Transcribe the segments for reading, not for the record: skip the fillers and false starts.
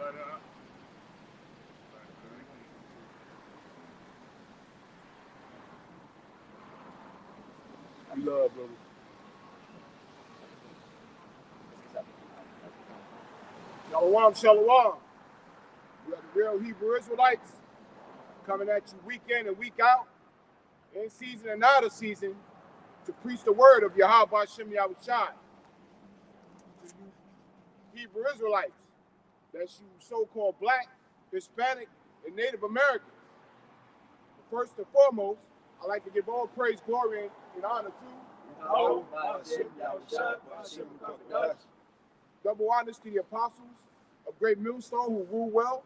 We love, brother. Shalom, shalom. We are the real Hebrew Israelites coming at you week in and week out, in season and out of season, to preach the word of Yahweh Hashem Yahushai to you Hebrew Israelites. That's you so-called black, Hispanic, and Native Americans. But first and foremost, I'd like to give all praise, glory, and honor to Yahweh Hashem Yahushai. Double honors to the apostles of Great Millstone who rule well.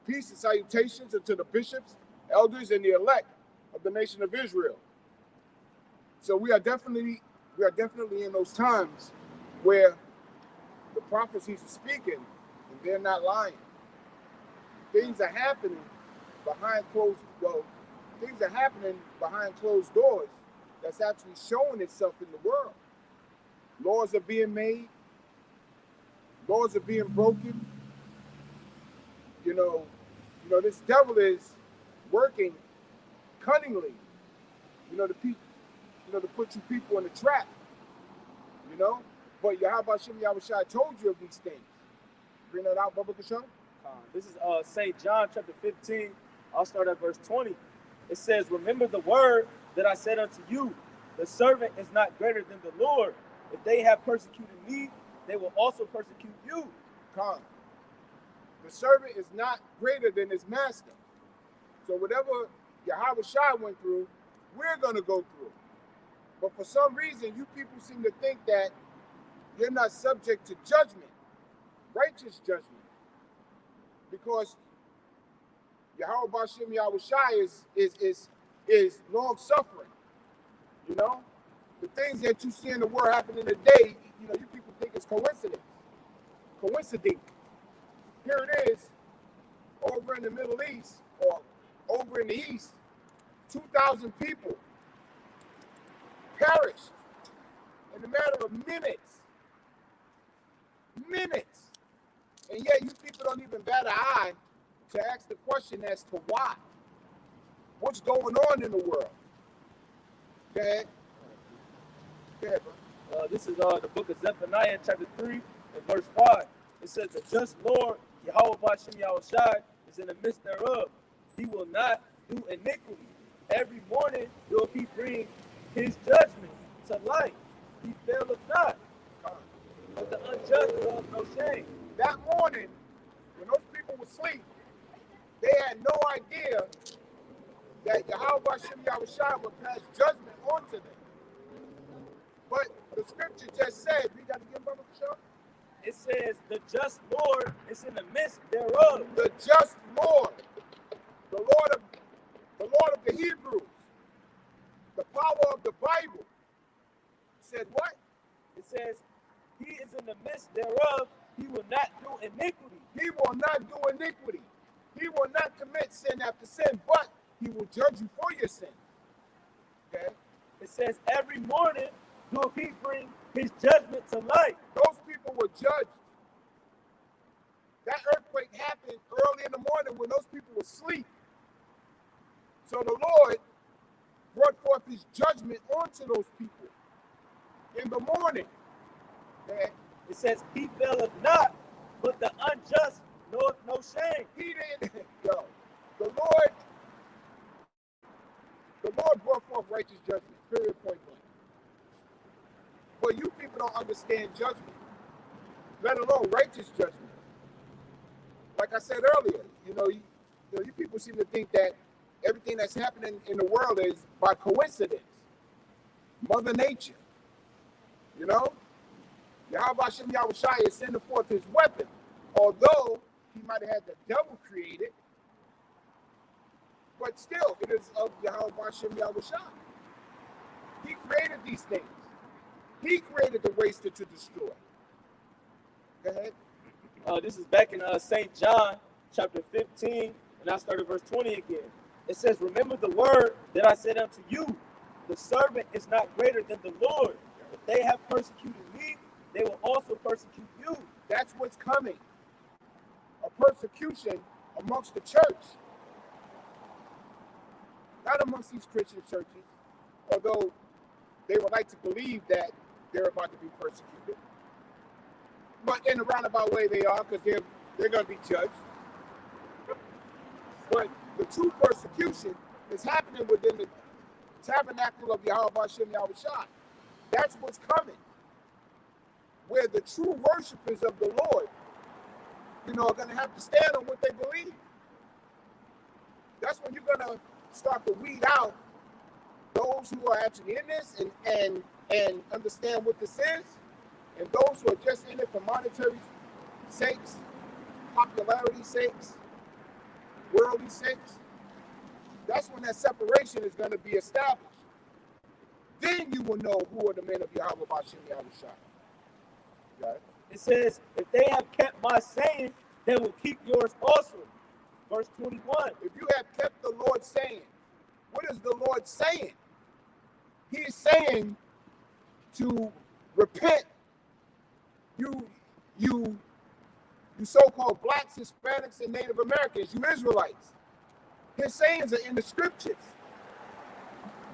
Peace and salutations unto the bishops, elders, and the elect of the nation of Israel. So we are definitely in those times where the prophecies are speaking and they're not lying. Things are happening behind closed doors that's actually showing itself in the world. Laws are being made. Laws are being broken. You know, this devil is working cunningly, to put you people in a trap, But Yahweh Hashem Yahushai told you of these things. Bring that out, Baba Kasham. This is St. John chapter 15. I'll start at verse 20. It says, remember the word that I said unto you, the servant is not greater than the Lord. If they have persecuted me, they will also persecute you. The servant is not greater than his master. So whatever Yahweh Shai went through, we're going to go through. But for some reason, you people seem to think that you're not subject to judgment, righteous judgment. Because Yahweh Hashem Yahushai is long-suffering. The things that you see in the world happening today, you people think it's coincidence. Here it is, over in the Middle East, or over in the East, 2,000 people perished in a matter of minutes. And yet you people don't even bat an eye to ask the question as to why. What's going on in the world? Go ahead. Bro. This is the book of Zephaniah, chapter 3, and verse 5. It says, the just Lord, Yahweh Hashem Yahushai, is in the midst thereof. He will not do iniquity. Every morning will he bring his judgment to light. He faileth not. But the unjust will have no shame. That morning, when those people were asleep, they had no idea that Yahweh Hashem Yahushai would pass judgment onto them. But the scripture just said, we got to give Brother Kasham. It says, the just Lord is in the midst thereof. The just Lord, the Lord of the Hebrews, the power of the Bible, said what? It says, he is in the midst thereof. He will not do iniquity. He will not do iniquity. He will not commit sin after sin, but he will judge you for your sin. Okay? It says, every morning will he bring his judgment to light. Those people were judged. That earthquake happened early in the morning when those people were asleep. So the Lord brought forth his judgment onto those people in the morning. Okay? It says, he faileth not, but the unjust knoweth no shame. He didn't. Yo, the Lord brought forth righteous judgment, period, point blank. But you people don't understand judgment, let alone righteous judgment. Like I said earlier, you people seem to think that everything that's happening in the world is by coincidence. Mother Nature. Yahweh Hashem Yahushai is sending forth his weapon. Although he might have had the devil created, but still, it is of Yahweh Hashem Yahushai. He created these things. He created the waster to destroy. Go ahead. This is back in St. John, chapter 15, and I start at verse 20 again. It says, remember the word that I said unto you, the servant is not greater than the Lord. If they have persecuted me, they will also persecute you. That's what's coming. a persecution amongst the church, not amongst these Christian churches, although they would like to believe that they're about to be persecuted. But in a roundabout way they are, because they're going to be judged. But the true persecution is happening within the tabernacle of Yahweh Hashem Yahushua. That's what's coming. Where the true worshipers of the Lord, are going to have to stand on what they believe. That's when you're going to start to weed out those who are actually in this and understand what this is, and those who are just in it for monetary sakes, popularity sakes, worldly sakes. That's when that separation is going to be established. Then you will know who are the men of Yahweh Hashem Yahushua. Right? It says, if they have kept my saying, they will keep yours also. Verse 21. If you have kept the Lord's saying, what is the Lord saying? He is saying to repent. You so-called blacks, Hispanics, and Native Americans, you Israelites. His sayings are in the scriptures.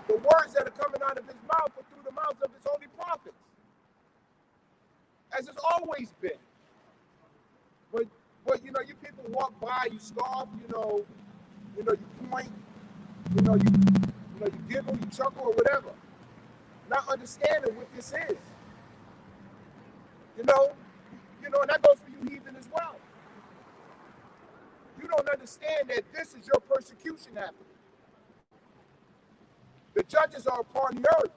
The words that are coming out of his mouth are through the mouths of his holy prophets, as it's always been. But you people walk by, you scoff, you point, you giggle, you chuckle, or whatever, not understanding what this is. And that goes for you heathen as well. You don't understand that this is your persecution happening. The judges are upon the earth,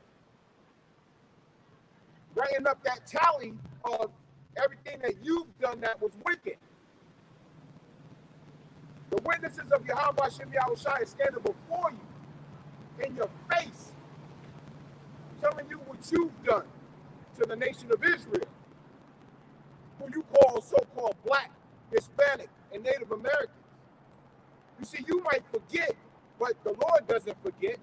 writing up that tally of everything that you've done that was wicked. The witnesses of Yahweh Hashem Yahushua is standing before you, in your face, telling you what you've done to the nation of Israel, who you call so-called black, Hispanic, and Native Americans. You see, you might forget, but the Lord doesn't forget.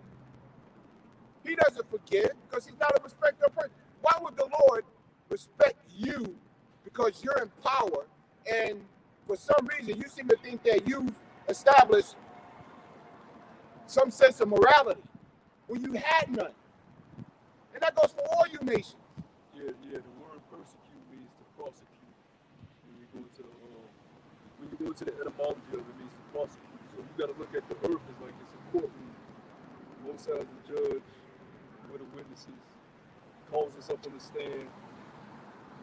He doesn't forget because he's not a respecter of person. Why would the Lord respect you because you're in power and for some reason you seem to think that you've established some sense of morality when you had none? And that goes for all you nations. Yeah, the word persecute means to prosecute. When you go to the etymology of it, means to prosecute. So you got to look at the earth as like it's a courtroom. Both sides the judge, with the witnesses, calls us up on the stand.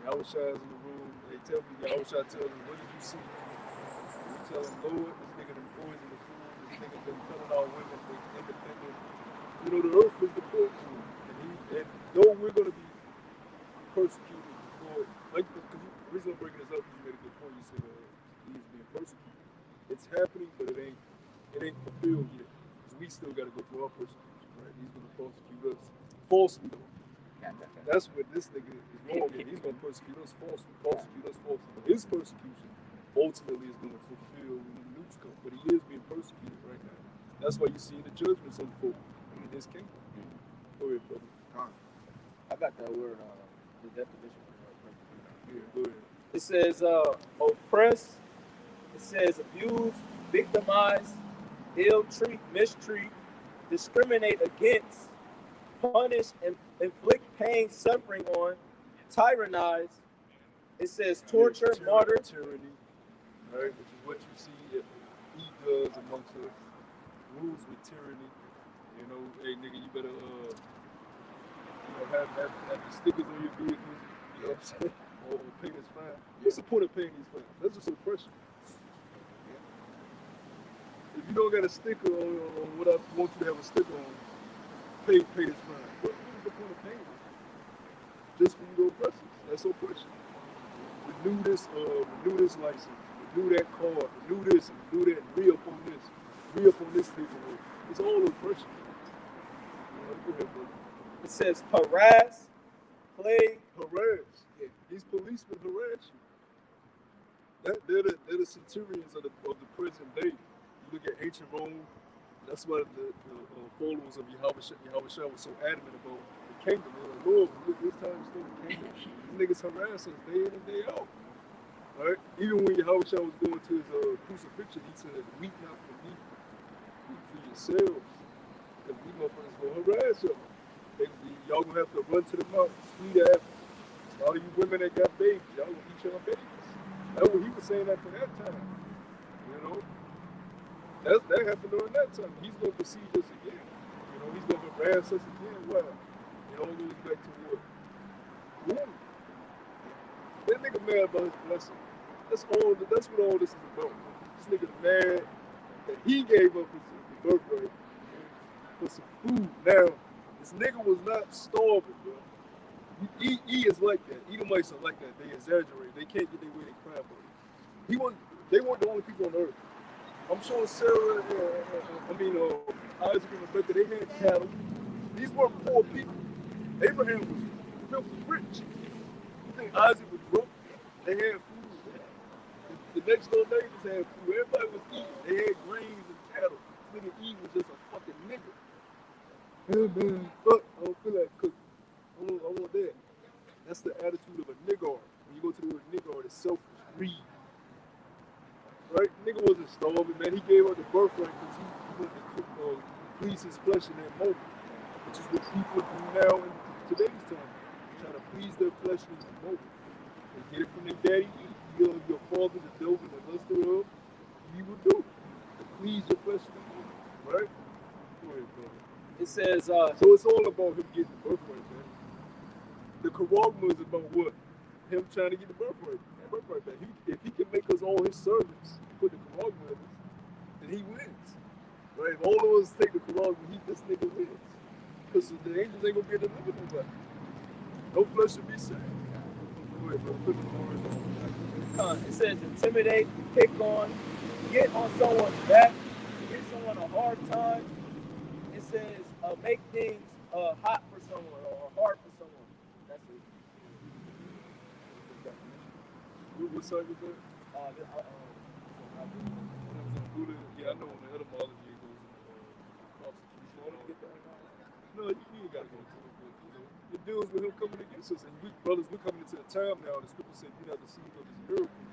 Yahushua is in the room. They tell me, Yahushua tells them, what did you see? We tell them, Lord, this nigga done poisoned the food. This nigga been killing our women. They independent. The earth is the courtroom. And though we're going to be persecuted for, like, because the reason I'm bringing this up, you made a good point. You said he's being persecuted. It's happening, but it ain't fulfilled yet. Because we still got to go through our persecution, right? He's going to persecute us falsely, though. That's what this nigga is wrong in. He's going to persecute us falsely. But his persecution ultimately is going to fulfill when the nukes come. But he is being persecuted right now. That's why you see the judgments unfold in his kingdom. Go ahead, brother. I got that word, the definition. Yeah, go ahead. It says oppress, it says abuse, victimize, ill-treat, mistreat, discriminate against, punish, and inflict pain, suffering on, tyrannize. It says torture, martyr. Tyranny, right? Which is what you see he does amongst us. Rules with tyranny. Hey nigga, you better have the stickers on your vehicles. You know what I'm saying? Or paint is fine. What's the point of painting these fine? That's just oppression. If you don't got a sticker on what I want you to have a sticker on, paint is fine. What is the point of painting? Just for you to oppress us. That's oppression. Renew this license, renew that card, renew this, renew that, re-up on this neighborhood. It's all oppression. Go ahead, brother. It says harass, plague. Harass. Yeah. These policemen harass you. They're the centurions of the present day. You look at ancient Rome. That's why the followers of Yahushua was so adamant about the kingdom. They're like, Lord, look, this time it's still the kingdom. These niggas harass us day in and day out. Right? Even when Yahushua was going to his crucifixion, he said, "Weep not for me, weep for yourselves, because we motherfuckers gonna harass y'all. Y'all gonna have to run to the mountains, flee the heavens. All you women that got babies, y'all gonna eat your babies." That's what he was saying after that time. You know, that happened during that time. He's gonna besiege us again. You know, he's gonna harass us again. Well, it all goes back to what? Who? That nigga mad about his blessing. That's what all this is about. This nigga mad that he gave up his birthright for some food. Now, this nigga was not starving, bro. He is like that. Edomites are like that. They exaggerate. They can't get their way. They cry about it. They weren't the only people on earth. I'm sure Sarah, Isaac and Rebecca, they had cattle. These weren't poor people. Abraham was filthy rich. You think Isaac was broke? They had food. The next door neighbors had food. Everybody was eating. They had grains and cattle. This nigga Eve was just a fucking nigga. Hey man, fuck, I don't feel like cooking. I want that. That's the attitude of a nigger. When you go to the word nigger, it's selfish, greed. Right? Nigga wasn't starving, man. He gave up the birthright because he wanted to please his flesh in that moment, which is what people do now in today's time. Trying to please their flesh in that moment. They get it from their daddy. Your father, the devil, the lust thereof. You will do to please your flesh in that moment. Right? Go ahead, brother. It says, So it's all about him getting the birthright, man. The Karagma is about what? Him trying to get the birthright back. If he can make us all his servants, put the Karagma in us, then he wins. Right? If all of us take the Karagma, this nigga wins. Because the angels ain't gonna be able to deliver nobody. No flesh should be saved. Go ahead, brother. Put the more in. it says intimidate, pick on, get on someone's back, give someone a hard time. It says make things hot for someone or hard for someone. That's it. What side was that? Yeah, I know when the etymology it goes in prosecution. No, you ain't got to go to it. But, you know, it deals with him coming against us. And we're coming into a time now. The scripture said, "You not deceived of his miracles."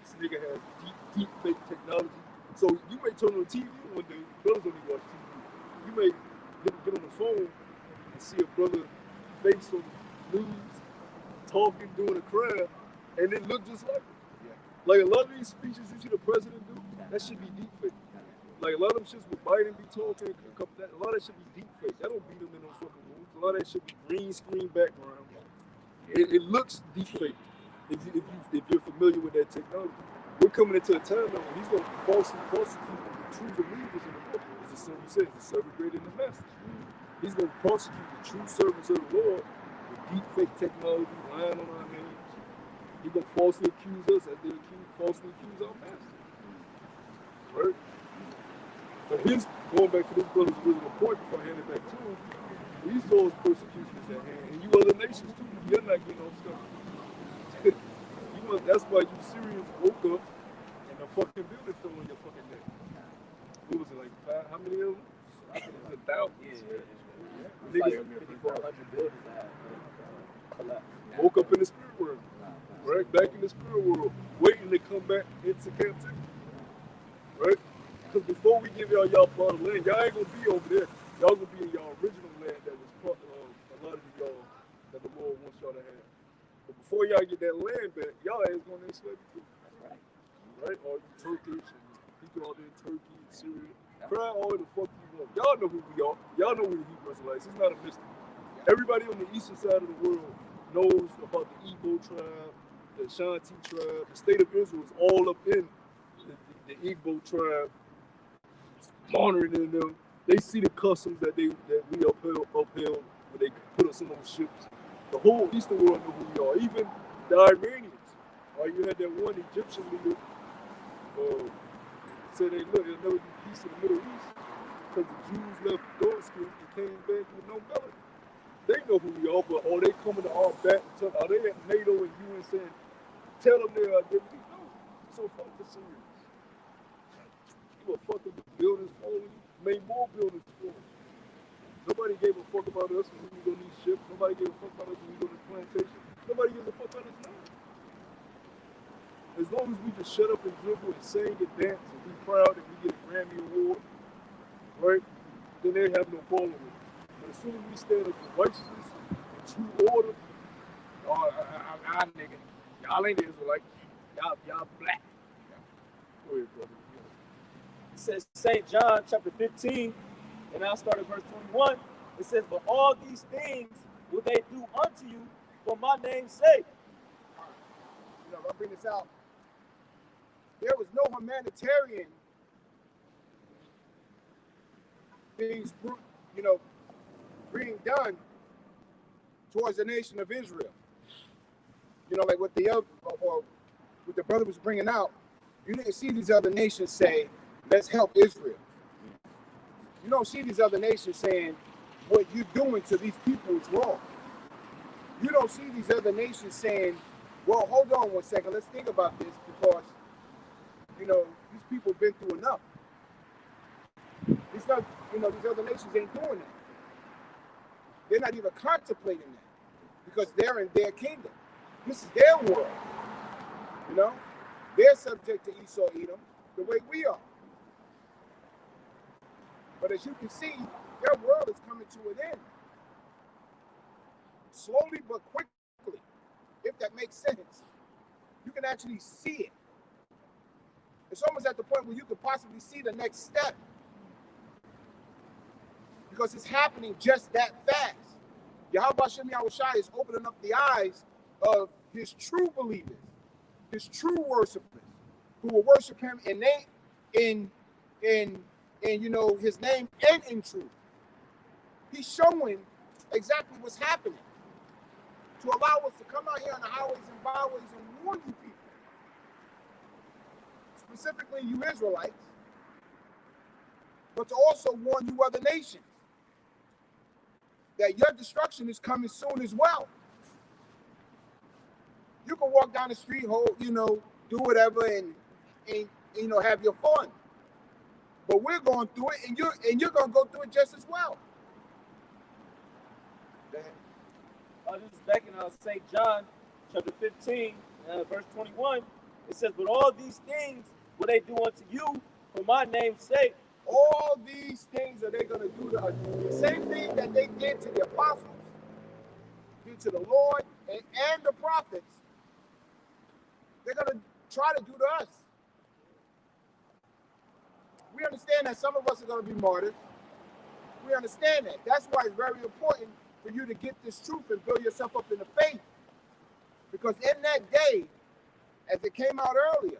This nigga has deep fake technology. So you may turn on the TV one day. Brothers only watch TV. You may get on the phone and see a brother face on the news talking, doing a crowd, and it look just like him. Yeah. Like a lot of these speeches you see the president do, that should be deep fake. Like a lot of them shits with Biden be talking, a lot of that should be deep fake. That don't beat them in no fucking rooms. A lot of that should be green screen background. It looks deep fake if you're familiar with that technology. We're coming into a time now when he's going to falsely prosecute the true believers in the book. As the son says, the servant greater than the master. He's going to prosecute the true servants of the Lord with deep fake technology, lying on our names. He's going to falsely accuse us as they falsely accuse our master. Right? But going back to this brother's original point before I hand it back to him, these Lord's persecution is at hand. And you other nations too, you're not getting off stuff. That's why you Syrians woke up and the fucking building fell on your fucking neck. What was it, like how many of them? I think it was 1,000. Yeah. Niggas, 5,400 buildings that woke up in the spirit world. Right? Back in the spirit world. Waiting to come back into captivity. Right? Because before we give y'all part of land, y'all ain't gonna be over there. Y'all gonna be in y'all original land that was part of a lot of y'all that the Lord wants y'all to have. But before y'all get that land back, y'all ain't gonna enslave you. Right? All you Turkish and people out there in Turkey and Syria. Cry all the fuck you want. Y'all know who we are. Y'all know who the Hebrew Israelites. It's not a mystery. Everybody on the eastern side of the world knows about the Igbo tribe, the Ashanti tribe. The state of Israel is all up in the Igbo tribe, monitoring them. They see the customs that we upheld when they put us in those ships. The whole Eastern world know who we are. Even the Iranians. Right? You had that one Egyptian leader said they never be peace in the Middle East because the Jews left dark skin and came back with no melody. They know who we are, but are they coming to our back? Are they at NATO and UN saying, tell them they're identity? No. So fuck the Syrians. You a fucking buildings falling, made more buildings falling. Nobody gave a fuck about us when we go to these ships. Nobody gave a fuck about us when we go to the plantation. Nobody gives a fuck about us now. as long as we just shut up and dribble and sing and dance and be proud and we get a Grammy Award, right? Then they have no problem with it. But as soon as we stand up for righteousness and true order, Oh, nigga. Y'all ain't the Israelites. Y'all black. go ahead, brother. It says St. John chapter 15, and I'll start at verse 21. It says, but all these things will they do unto you for my name's sake. All right. You know, I'll bring this out. There was no humanitarian things, you know, being done towards the nation of Israel. You know, like what the other, or what the brother was bringing out. You didn't see these other nations say, let's help Israel. You don't see these other nations saying, what you're doing to these people is wrong. You don't see these other nations saying, well, hold on one second, let's think about this, because, you know, these people have been through enough. It's not, you know, these other nations ain't doing that. They're not even contemplating that, because they're in their kingdom. This is their world. You know, they're subject to Esau, Edom, the way we are. But as you can see, their world is coming to an end. Slowly but quickly, if that makes sense. You can actually see it. It's almost at the point where you could possibly see the next step. Because it's happening just that fast. Yahweh Shem Yahushai is opening up the eyes of his true believers, his true worshipers, who will worship him in you know, his name and in truth. He's showing exactly what's happening to allow us to come out here on the highways and byways and warn you people, specifically you Israelites, but to also warn you other nations that your destruction is coming soon as well. You can walk down the street, you know, do whatever and you know, have your fun. But we're going through it, and you're going to go through it just as well. This is back in St. John chapter 15, verse 21. It says, but all these things will they do unto you for my name's sake. All these things are they going to do to us. The same thing that they did to the apostles, did to the Lord and the prophets, they're going to try to do to us. We understand that some of us are going to be martyrs. We understand that. That's why it's very important for you to get this truth and build yourself up in the faith. Because in that day, as it came out earlier,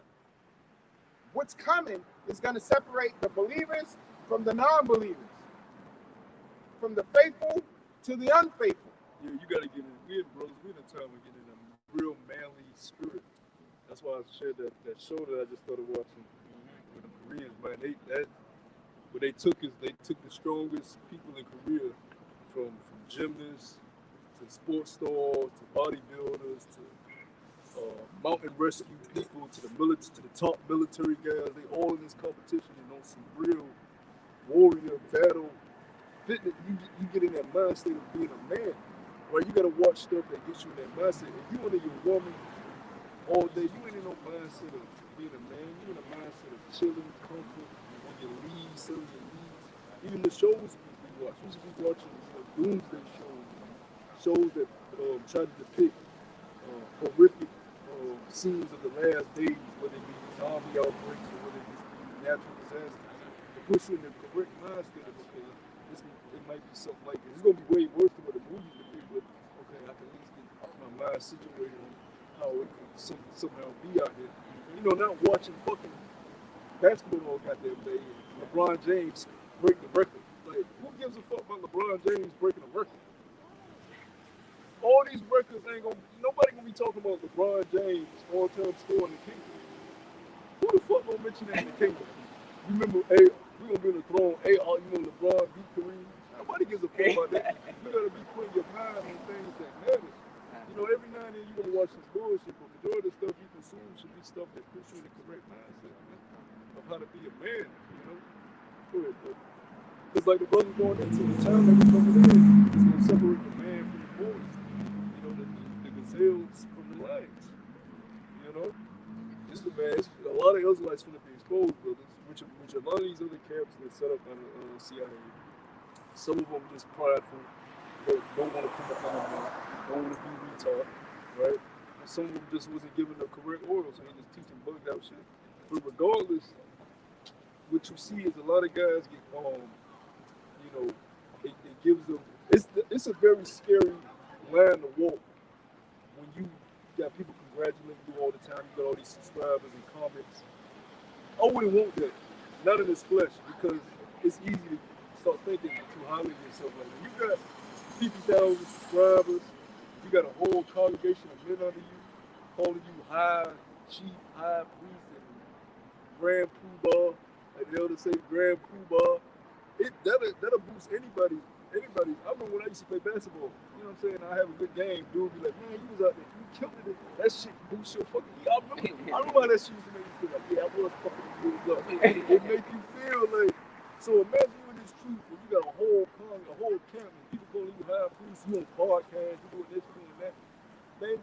what's coming is going to separate the believers from the non-believers, from the faithful to the unfaithful. Yeah, you got to get in. We're brothers. We're in a time of getting a real manly spirit. That's why I shared that show that I just started watching with the Koreans. Man, what they took is they took the strongest people in Korea, from gymnasts to sports stars to bodybuilders to mountain rescue people to the military, to the top military guys. They all in this competition and on some real warrior battle fitness. You get in that mind state of being a man. Right? You gotta watch stuff that gets you in that mindset. If you and your woman all day, you ain't in no mindset of being a man. You in a mindset of chilling, comfort, on your leaves, selling your leaves. Even the shows we watch. We should be watching doomsday shows that try to depict horrific scenes of the last days, whether it be zombie outbreaks or whether it be natural disasters. To push you in the correct mindset of, okay, it might be something like this. It's going to be way worse than what the movie depict, but okay, I can at least get my mind situated on how it could somehow be out here. You know, not watching fucking basketball all goddamn day. LeBron James break the record. Like, who gives a fuck about LeBron James breaking a record? All these records ain't gonna, nobody gonna be talking about LeBron James all-time score in the kingdom. Who the fuck gonna mention that in the kingdom? You remember, hey, we gonna be on the throne, hey, you know LeBron beat Kareem? Nobody gives a fuck about that. You gotta be putting your mind on things that matter. You know, every now and then you're gonna watch some bullshit, but majority of the stuff you consume should be stuff that puts you in the correct mindset, man, of how to be a man, you know? Go ahead, bro. It's like the brother going into the time that we're coming in, it's gonna separate the man from the boys. You know, the gazelles from the lions. You know? It's look, man, it's, a lot of Israelites finna be exposed, brothers. Which a lot of these other camps that set up by the CIA. Some of them just prideful, but don't want to come up on them, don't want to be retard, right? And some of them just wasn't given the correct oil, so they just teaching bugged out shit. But regardless, what you see is a lot of guys get, you know, it gives them, it's a very scary line to walk when you got people congratulating you all the time, you got all these subscribers and comments. I wouldn't want that, not in this flesh, because it's easy to start thinking too highly of yourself. Like, you got 50,000 subscribers, you got a whole congregation of men under you, calling you high chief, high priest, and grand poobah, like the elders say, grand poobah. That'll boost anybody. I remember when I used to play basketball, you know what I'm saying? I have a good game, dude be like, man, you was out there, you killed it. That shit boosts your fucking, I remember how that shit used to make me feel like, yeah, I was fucking good up. It make you feel like, so imagine you in this truth where you got a whole camp, and people calling you high priest, you on podcasts, you doing this, you doing that. Man,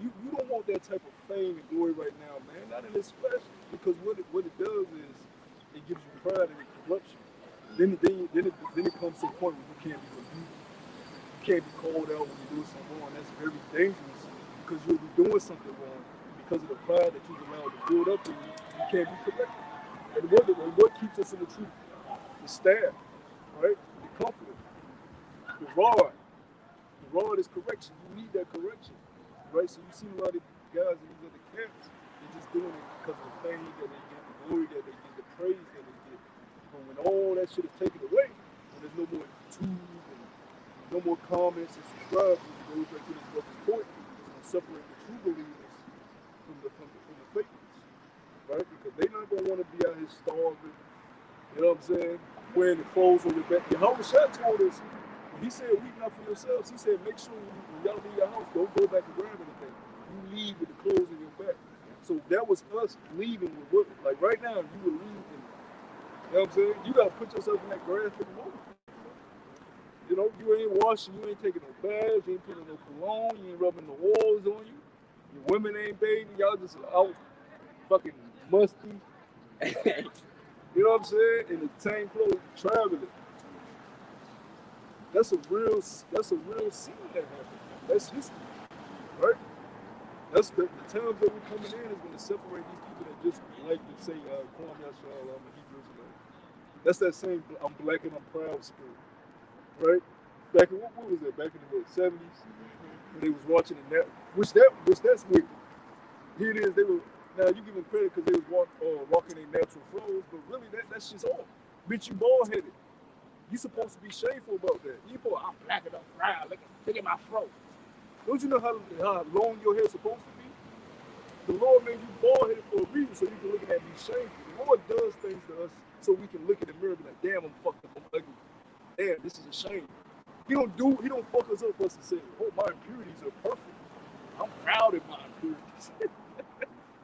you don't want that type of fame and glory right now, man, not in this flesh, because what it does is, it gives you pride and it corrupts you. Then it comes to a point where you can't be rebuked. You can't be called out when you're doing something wrong. That's very dangerous because you'll be doing something wrong because of the pride that you've allowed to build up in you. You can't be corrected. And what keeps us in the truth? The staff, right? The comforter, the rod. The rod is correction. You need that correction, right? So you see a lot of guys in these other camps, they're just doing it because of the fame that they get, the glory that they get, the praise that they get. But when all that shit is taken away, when there's no more tubes and no more comments and subscribers, it goes back to this brother's point. It's going to separate the true believers from the fake ones, right? Because they're not going to want to be out here starving, you know what I'm saying? Wearing the clothes on your back. Yahweh Shah told us, when he said, weep not for yourselves, he said, make sure when y'all leave your house, don't go back and grab anything. You leave with the clothes on your back. So that was us leaving with what, like right now, you would leave in, you know what I'm saying? You got to put yourself in that grass for the moment. You know, you ain't washing, you ain't taking no baths, you ain't putting no cologne, you ain't rubbing no oils on you. Your women ain't bathing, y'all just out fucking musty. You know what I'm saying? In the same clothes, traveling. That's a real scene that happened. That's history, right? That's the times that we're coming in is going to separate these people that just like to say, Kwam Yashar, I'm a Hebrew Israelite. That's that same I'm black and I'm proud spirit, right? Back in, what was that? Back in the 70s, when they was watching the net, which that's wicked. Here it is, they were, now you give them credit because they was walking in natural flows, but really that's just all. Bitch, you bald-headed. You supposed to be shameful about that. You supposed, I'm black and I'm proud, look at my fro. Don't you know how long your hair's supposed to be? The Lord made you bald-headed for a reason so you can look at that and be shameful. The Lord does things to us so we can look in the mirror and be like, damn, I'm fucked up, I'm ugly. Damn, this is a shame. He don't fuck us up for us to say, oh, my impurities are perfect. I'm proud of my impurities.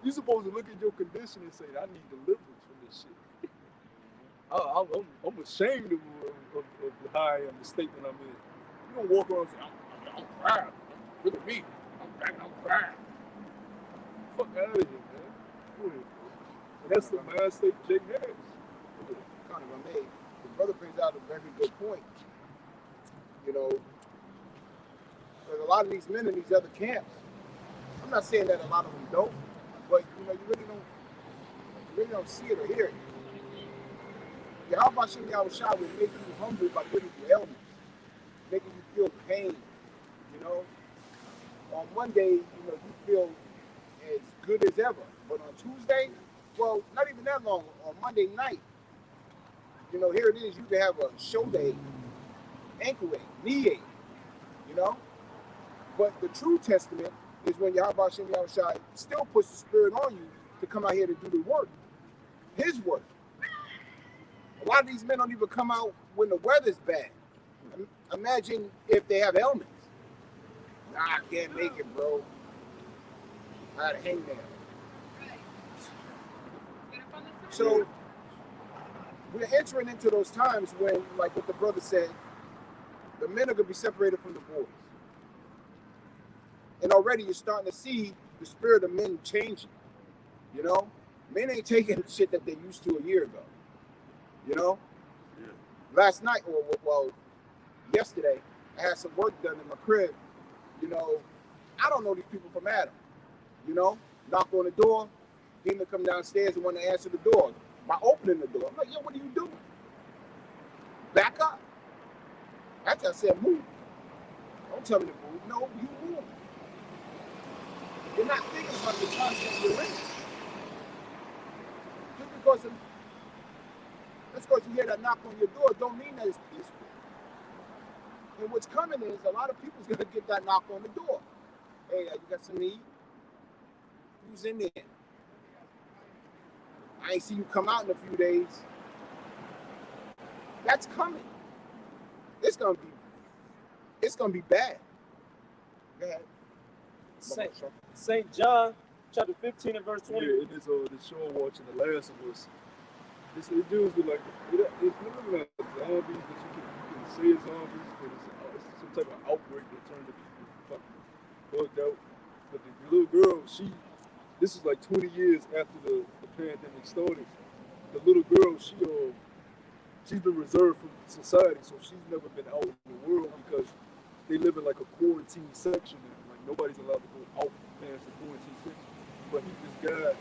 You're supposed to look at your condition and say, I need deliverance from this shit. I'm ashamed of how I am, the state that I'm in. You don't walk around and say, I'm proud. Look at me. I'm proud. Fuck out of here, man. Go ahead, bro. And that's the mind state Jake has. Kind of amazed. The brother brings out a very good point. You know, there's a lot of these men in these other camps. I'm not saying that a lot of them don't, but you know, you really don't see it or hear it. Yahweh Shem Yahushua will make you humble by giving you ailments, making you feel pain. You know, on one day, you know, you feel as good as ever, but on Tuesday, well, not even that long. On Monday night, you know, here it is. You can have a shoulder ache, ankle ache, knee ache. You know, but the true testament is when Yahweh Shem Yahushua still puts the spirit on you to come out here to do the work, His work. A lot of these men don't even come out when the weather's bad. Imagine if they have ailments. Nah, I can't make it, bro. I had a hangnail. So we're entering into those times when, like what the brother said, the men are going to be separated from the boys. And already you're starting to see the spirit of men changing. You know, men ain't taking shit that they used to a year ago. You know, Yeah. last night or well, yesterday, I had some work done in my crib. You know, I don't know these people from Adam. You know, knock on the door, demon come downstairs and want to answer the door. By opening the door, I'm like, yo, what are you doing? Back up. After I said move. Don't tell me to move. No, you move. You're not thinking about the concept you're in. Just because you hear that knock on your door don't mean that it's peaceful. And what's coming is a lot of people's gonna get that knock on the door. Hey, you got some need? Who's in there? I ain't see you come out in a few days. That's coming. It's gonna be bad. Go ahead. St. John chapter 15 and verse 20. Yeah, it is the show I'm watching, The Last of Us. It deals with like it's literally like zombies, but you can say it's zombies, but it's some type of outbreak that turned the people fucking bugged out. But the little girl, this is like 20 years after the pandemic started. The little girl, she's been reserved from society, so she's never been out in the world because they live in like a quarantine section, and like nobody's allowed to go out past the quarantine section. But this guy,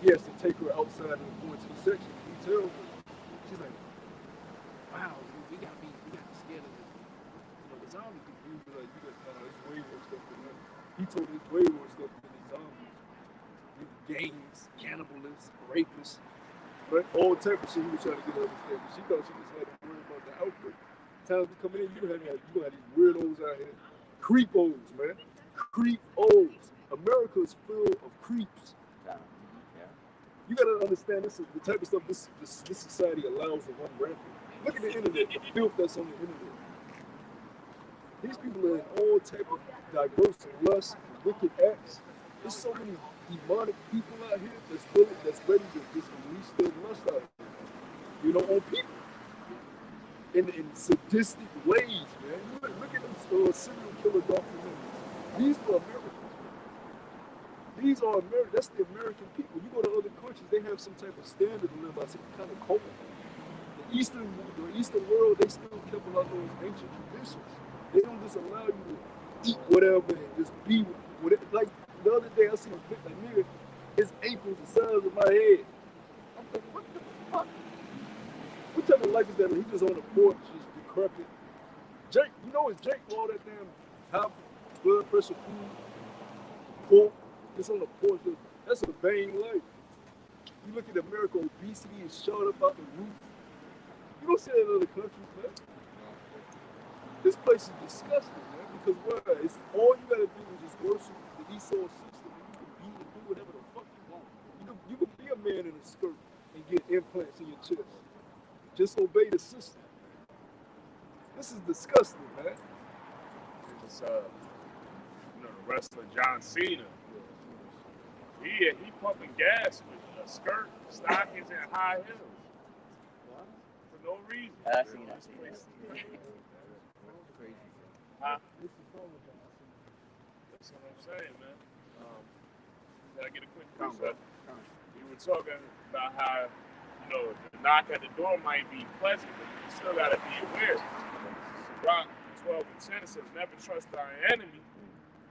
he has to take her outside of the quarantine section. He tells her, she's like, "Wow, we gotta be scared of this. You know, the zombie people." He was like, it's way worse stuff than that." He told me it's way worse stuff than the zombies. Gangs, cannibalists, rapists, right? All type of shit he was trying to get her to understand. But she thought she just had to worry about the outbreak. Times we coming in, you gonna have these weirdos out here. Creepos, man. Creepos. America is full of creeps. Yeah. You gotta understand this is the type of stuff this society allows to run rampant. Look at the internet, the filth that's on the internet. These people are in all type of diverse and lust, wicked acts. There's so many demonic people out here that's ready to just release their lust out here. You know, on people. In sadistic ways, man. Look at them serial killer documentaries. These are Americans. These are American. That's the American people. You go to other countries, they have some type of standard to live by, some kind of code. The Eastern world, they still kept a lot of those ancient traditions. They don't just allow you to eat whatever and just be whatever. Like the other day, I seen a pic like nigga, his ankles the size of my head. I'm like, what the fuck? What type of life is that? He just on the porch, just decrepit. Jake, you know it's Jake for all that damn high blood pressure food, pork, just on the porch. That's a vain life. You look at America, obesity is shot up out the roof. You don't see that in other countries, man. This place is disgusting, man, because why? It's all you gotta do is just worship the Esau system, and you can be and do whatever the fuck you want. You can be a man in a skirt and get implants in your chest. Just obey the system. This is disgusting, man. It's the wrestler John Cena. He pumping gas with a skirt, stockings, and high heels for no reason. I've seen that. Crazy. Huh? That's what I'm saying, man. Gotta get a quick precept. We were talking about how, the knock at the door might be pleasant, but you still gotta be aware. Rock 12 and 10 says, never trust thy enemy,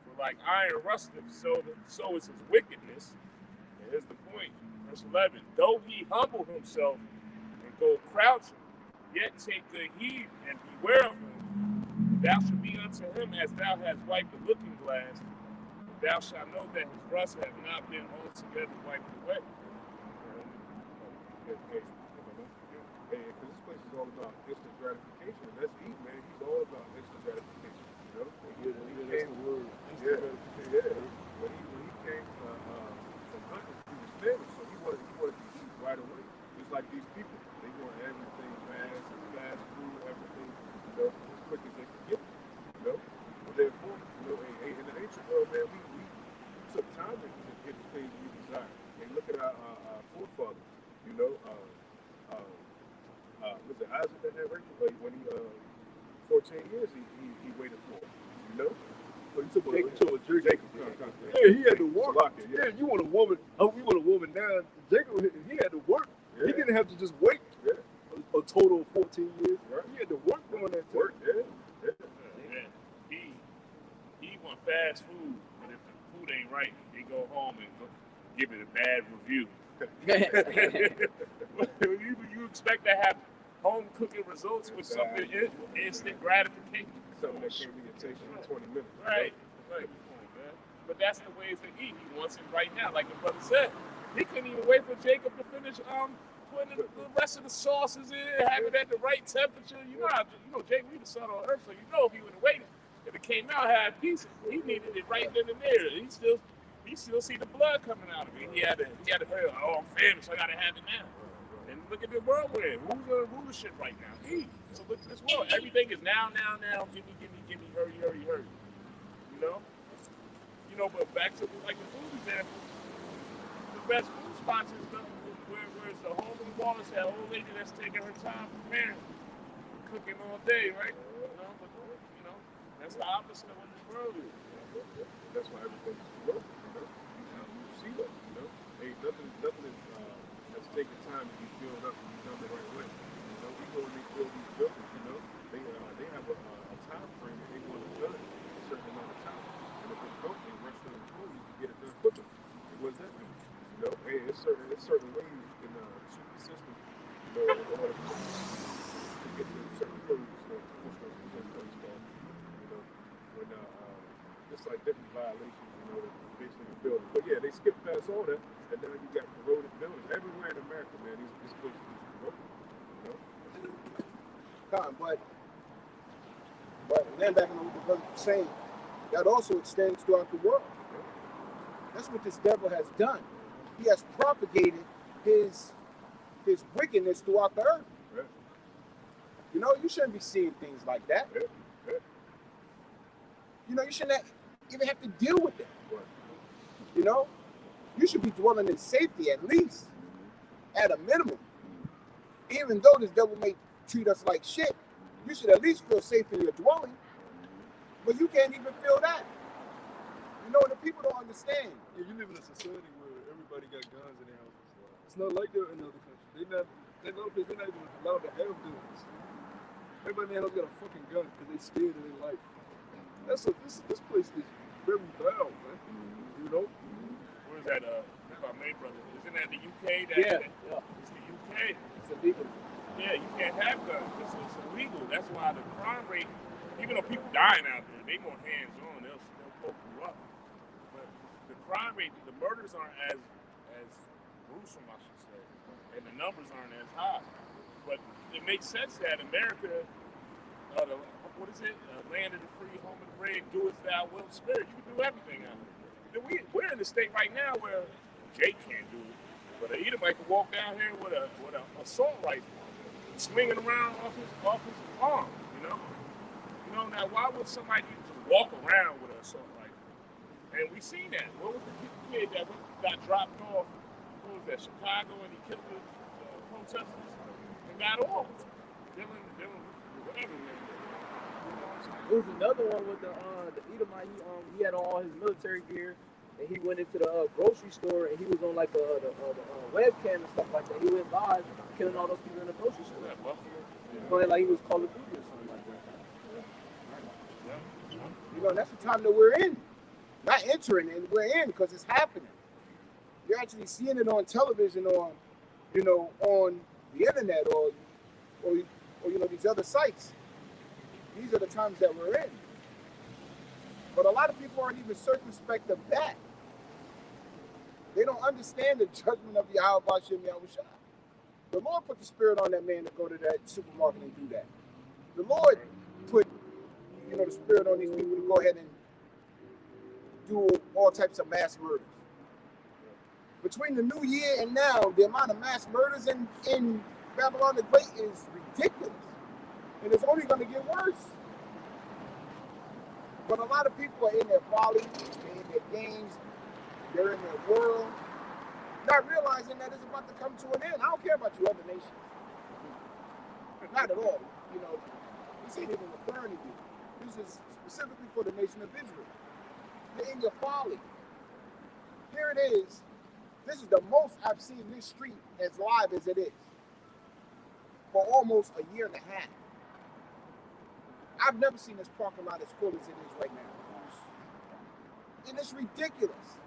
for like iron rusteth, so is his wickedness. And here's the point. Verse 11, though he humble himself and go crouching, yet take good heed and beware of him. Thou shalt be unto him as thou hast wiped the looking glass. Thou shalt know that his rust hath not been altogether wiped away. Because this place is all about instant gratification. And that's Eve, man. He's all about instant gratification. You know? That's the word. When he came from hunting, he was finished, so he wanted to eat right away. Just like these people. They want everything fast and fast food, everything, as quick as they can get it. But therefore, in the ancient world, man, we took time to get the things we desire. And look at our forefathers, was it Isaac that had Rachel? When he 14 years he waited for, Oh, you talking about Jacob? Jacob. Yeah, he had to work. Salakia, Yeah, you want a woman. Oh, you want a woman now. Jacob, he had to work. Yeah. He didn't have to just wait Yeah. a total of 14 years. Right. He had to work during that time. Work, yeah. Man, he want fast food, but if the food ain't right, he go home and give it a bad review. you expect to have home cooking results with something instant gratification. Something that can't be tasted in 20 minutes. Right. Right. Come on, man. But that's the way to eat. He wants it right now, like the brother said. He couldn't even wait for Jacob to finish putting the rest of the sauces in, have it at the right temperature. You know, Jacob, we the son on earth, so you know if he would have waited, if it came out half decent, he needed it right then and there. He still see the blood coming out of him. He had to hurry. Oh, I'm famished. I gotta have it now. And look at the world we're in. Who's gonna rule the shit right now? He. So look at this world. Everything is now. Give me, hurry. You know, but back to like the food example, the best food spots is where it's the home of the Wallace, that old lady that's taking her time preparing, cooking all day, right? You know, that's the opposite of what this world is. That's why everything is broken, you see that, Ain't nothing that's taking time to be filled up and be done the right way. We go and they fill these buildings, they have a time frame that they want it done in a certain amount of time. And if it's broken, they rush their employees to get it done quicker. And what does that mean? Hey, it's certain ways in the system, in order to get to certain codes, when it's like different violations, basically the building. But yeah, they skip past all that, and now you got corroded buildings everywhere in America, man. These places is corroded, But then back on what the brother was saying, that also extends throughout the world. That's what this devil has done. He has propagated his wickedness throughout the earth. Right. You shouldn't be seeing things like that. Yeah. You shouldn't even have to deal with that. Right. You should be dwelling in safety at least, at a minimum. Even though this devil may treat us like shit, you should at least feel safe in your dwelling. But you can't even feel that. The people don't understand. Yeah, you live in a society where everybody got guns in their houses. It's not like that in other countries. They're not even allowed to have guns. Everybody in their house got a fucking gun because they scared of their life. This place is very foul, man. Where's that? My main brother. Isn't that the UK? Yeah. It's the UK. It's illegal. Yeah, you can't have guns. It's illegal. That's why the crime rate, even though people dying out there, they more hands-on. They'll poke you up. But the crime rate, the murders aren't as gruesome, I should say, and the numbers aren't as high. But it makes sense that America, land of the free, home of the brave, do as thou wilt spirit. You can do everything out here. We're in the state right now where Jake can't do it, but an Edomite can walk down here with an assault rifle, swinging around off his arm. Now why would somebody just walk around with an assault rifle? And we seen that. What was the kid that got dropped off? What was that? Chicago, and he killed the protesters and got off. Dylan, whatever. There was another one with the Edomite. He had on all his military gear, and he went into the grocery store, and he was on like the webcam and stuff like that. He went live, killing all those people in the grocery store. Like he was Call of Duty or something like that. That's the time that we're in. Not entering in, we're in because it's happening. You're actually seeing it on television, on the internet, or these other sites. These are the times that we're in. But a lot of people aren't even circumspect of that. They don't understand the judgment of Yahweh Bashem Yahushua. The Lord put the spirit on that man to go to that supermarket and do that. The Lord put, the spirit on these people to go ahead and do all types of mass murders. Between the new year and now, the amount of mass murders in Babylon the Great is ridiculous. And it's only going to get worse. But a lot of people are in their folly, they're in their games, they're in their world, not realizing that it's about to come to an end. I don't care about you other nations. Not at all. This ain't even referring to you. This is specifically for the nation of Israel. You're in your folly. Here it is. This is the most I've seen this street as live as it is for almost a year and a half. I've never seen this parking lot as full as it is right now. And it's ridiculous.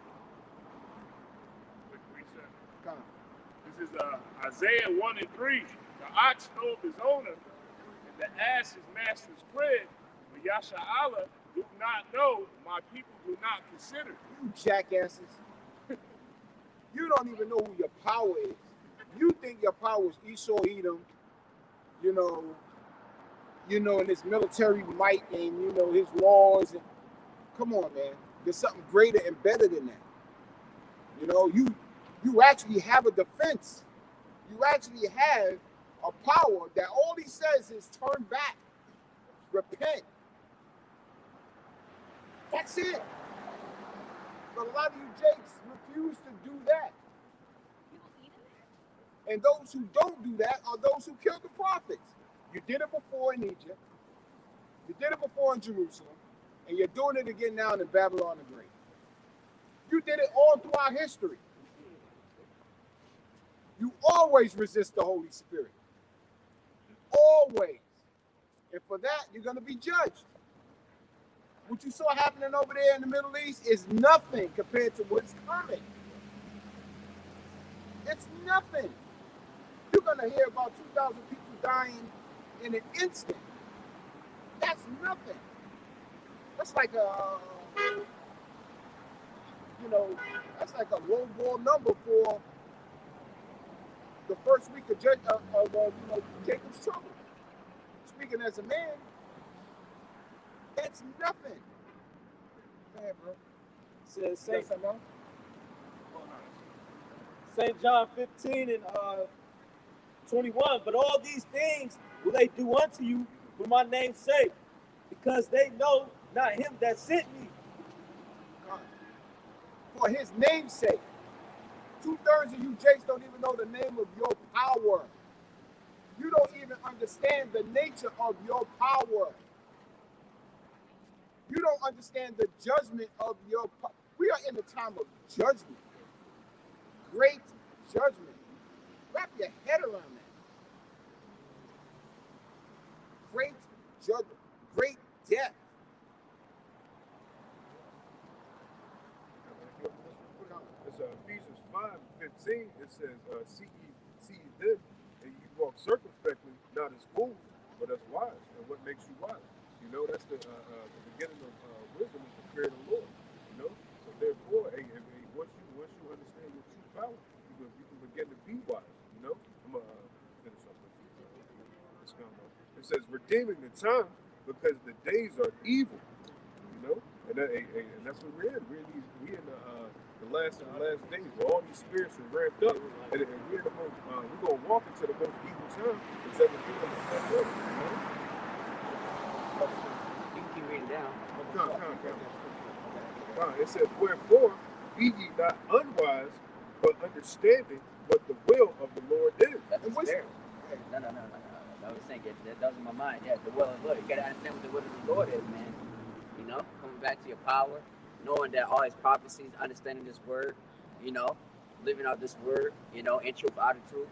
Quick reset. Come on. This is Isaiah 1 and 3. The ox knoweth his owner, and the ass his master's crib. But Yasha'Allah do not know, my people do not consider. You jackasses. You don't even know who your power is. You think your power is Esau Edom, and his military might and, his laws. And come on, man. There's something greater and better than that. You actually have a defense. You actually have a power that all he says is turn back, repent. That's it. But a lot of you jakes refuse to do that. And those who don't do that are those who killed the prophets. You did it before in Egypt. You did it before in Jerusalem. And you're doing it again now in Babylon the Great. You did it all throughout history. You always resist the Holy Spirit. Always. And for that, you're going to be judged. What you saw happening over there in the Middle East is nothing compared to what's coming. It's nothing. You're going to hear about 2,000 people dying in an instant. That's nothing. That's like that's like a low ball number for the first week of Jacob's trouble. Speaking as a man, that's nothing. Go ahead, bro. Says Say something else. St. John 15 and 21. But all these things will they do unto you for my name's sake, because they know not him that sent me. For his name's sake. 2/3 of you jakes don't even know the name of your power. You don't even understand the nature of your power. You don't understand the judgment of your power. We are in the time of judgment. Great judgment. Wrap your head around that. Great judgment. Great death. It's Ephesians 5:15. It says, see ye then, and ye walk circumspectly, not as fools, but as wise. And what makes you wise? That's the beginning of wisdom is the fear of the Lord. So therefore, once you understand your true power, you can begin to be wise. I'm gonna finish up with this comment. It says, redeeming the time because the days are evil. And that's what we're in. We're in the last days where all these spirits are ramped up, and we're gonna walk into the most evil time that's ever been in that world. You can keep reading down. It says, wherefore be ye not unwise, but understanding what the will of the Lord is. That's there. No. I was saying that was in my mind. Yeah, the will of the Lord. You gotta understand what the will of the Lord is, man. Coming back to your power, knowing that all his prophecies, understanding this word, living out this word, in truth, out of truth,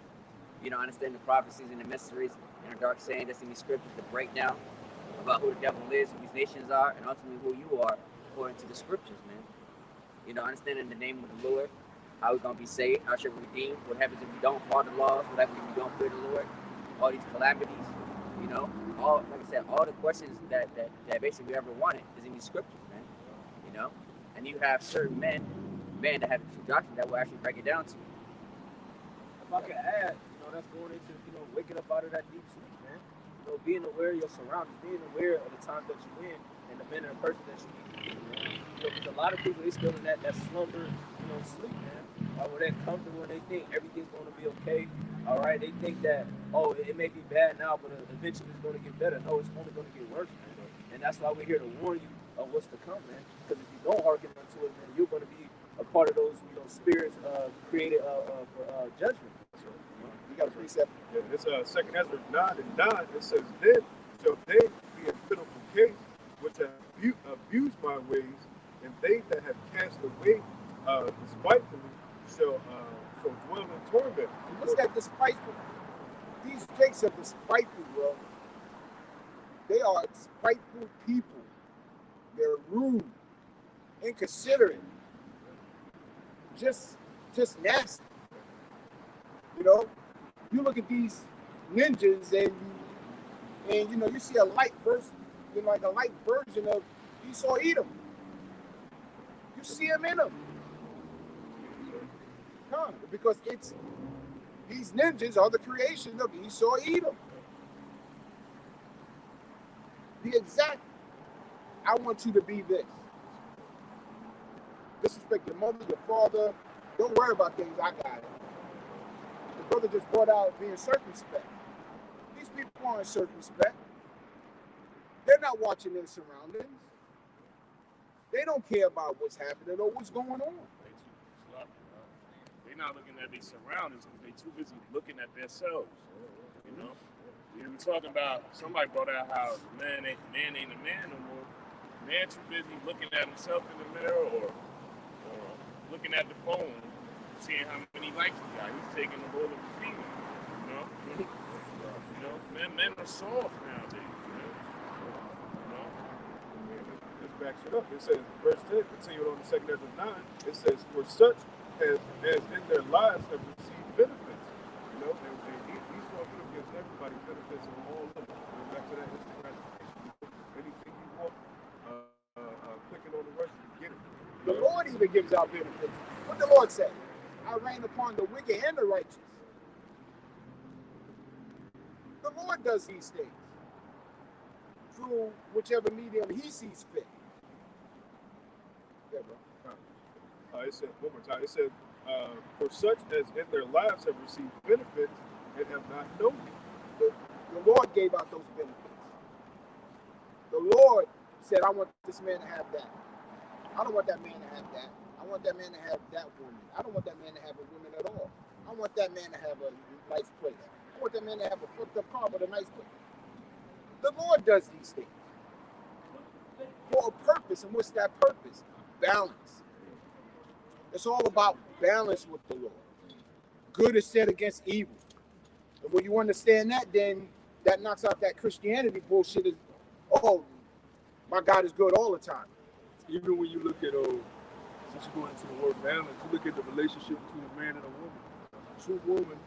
understanding the prophecies and the mysteries and the dark saying that's in these scriptures, the breakdown about who the devil is, who these nations are, and ultimately who you are according to the scriptures, man. Understanding the name of the Lord, how we're going to be saved, how should we redeem, what happens if we don't follow the laws, what happens if we don't fear the Lord, all these calamities, all, like I said, all the questions that basically we ever wanted is in these scriptures, man. And you have certain men that have the true doctrine that will actually break it down to you. If I could add, that's going into, waking up out of that deep sleep, man. Being aware of your surroundings, being aware of the time that you're in and the manner of person that you need to be, because a lot of people, they still in that slumber, sleep, man. Where they're comfortable and they think everything's going to be okay. All right, they think that, it may be bad now, but eventually it's going to get better. No, it's only going to get worse, man. And that's why we're here to warn you of what's to come, man. Because if you don't hearken unto it, man, you're going to be a part of those, spirits created for judgment. So, You got a precept. Yeah, it's 2 Ezra 9:9. It says, then shall they be a pitiful case, which have abused my ways, and they that have cast away despitefully shall dwell in torment. What's that despiteful? These jakes are despiteful, bro. They are spiteful people. They're rude, inconsiderate, just nasty. You know, you look at these ninjas and you know you see a light version, you know, like a light version of Esau Edom. You see him in them, because it's these ninjas are the creation of Esau Edom. The exact. I want you to be this. Disrespect your mother, your father. Don't worry about things. I got it. The brother just brought out being circumspect. These people aren't circumspect. They're not watching their surroundings. They don't care about what's happening or what's going on. They too sloppy, They're not looking at their surroundings because they're too busy looking at themselves. You know? We were talking about, somebody brought out how man ain't a man no more. Man too busy looking at himself in the mirror or looking at the phone, seeing how many likes he got. He's taking the role of the female. You know, men are soft nowadays. This backs it up. It says, verse 10, continuing on the second half of 9, it says, for such as in their lives have received benefits. You know, and Esau gives everybody benefits on all levels. Back to that instant gratification. Anything you want, clicking on the rush, you get it. The Lord even gives out benefits. What the Lord said? I rain upon the wicked and the righteous. The Lord does these things through whichever medium he sees fit. Yeah, bro. It said, one more time, it said, for such as in their lives have received benefits and have not known it. The Lord gave out those benefits. The Lord said, I want this man to have that. I don't want that man to have that. I want that man to have that woman. I don't want that man to have a woman at all. I want that man to have a nice place. I want that man to have a fucked up car but a nice place. The Lord does these things for a purpose. And what's that purpose? Balance. It's all about balance with the Lord. Good is set against evil. And when you understand that, then that knocks out that Christianity bullshit is, oh, my God is good all the time. Even when you look at, since you go into the word balance, you look at the relationship between a man and a woman. A true woman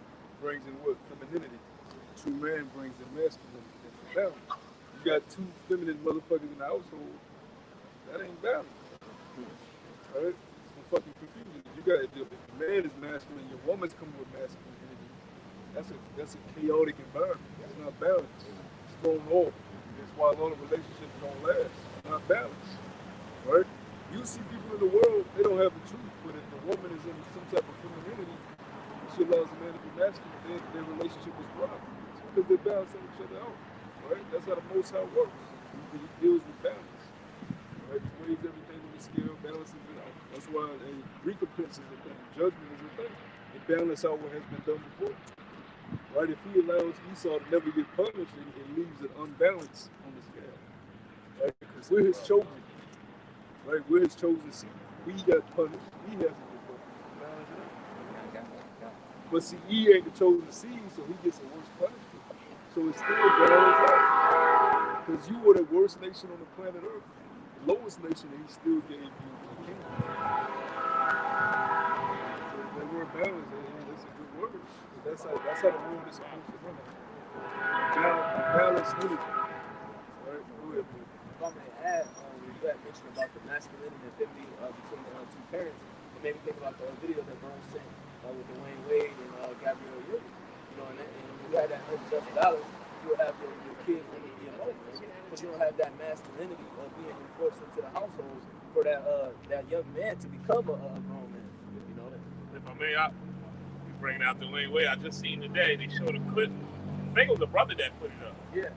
brings in what? Femininity. A true man brings in masculinity. That's balance. You got two feminine motherfuckers in the household. That ain't balance. All right? It's fucking confusing. You got to deal with the man is masculine, your woman's coming with masculine energy. That's a chaotic environment. It's not balanced. It's thrown off. That's why a lot of relationships don't last. It's not balanced. Right? You see people in the world, they don't have the truth, but if the woman is in some type of femininity, she allows the man to be masculine, their relationship is thriving. It's because they balance each other out. Right? That's how the Most High works. He deals with balance. Right? He weighs everything on the scale, balances it out. That's why recompense is a thing, judgment is a thing. It balances out what has been done before. Right? If he allows Esau to never get punished, it leaves it unbalanced on the scale. Right? Because we're his children. Right, we're his chosen seed. We got punished. He hasn't been punished. But see, he ain't the chosen seed, so he gets a worse punishment. So it's still balanced out. Because you were the worst nation on the planet Earth. The lowest nation, and he still gave you the kingdom. So that word balance, that's a good word. That's how the world is supposed to run. Balance unity. Right? Go ahead, man. If I'm going to add, you had mentioned about the masculinity and femininity between the two parents, it made me think about the video that Burns sent with Dwayne Wade and Gabrielle Union. You know, and you had that $100,000, you would have your kids in the moment, but you don't have that masculinity of being enforced into the household for that young man to become a grown man. You know, If I may, you bringing out Dwayne Wade. I just seen today, they showed a clip. I think it was the brother that put it up. Yeah.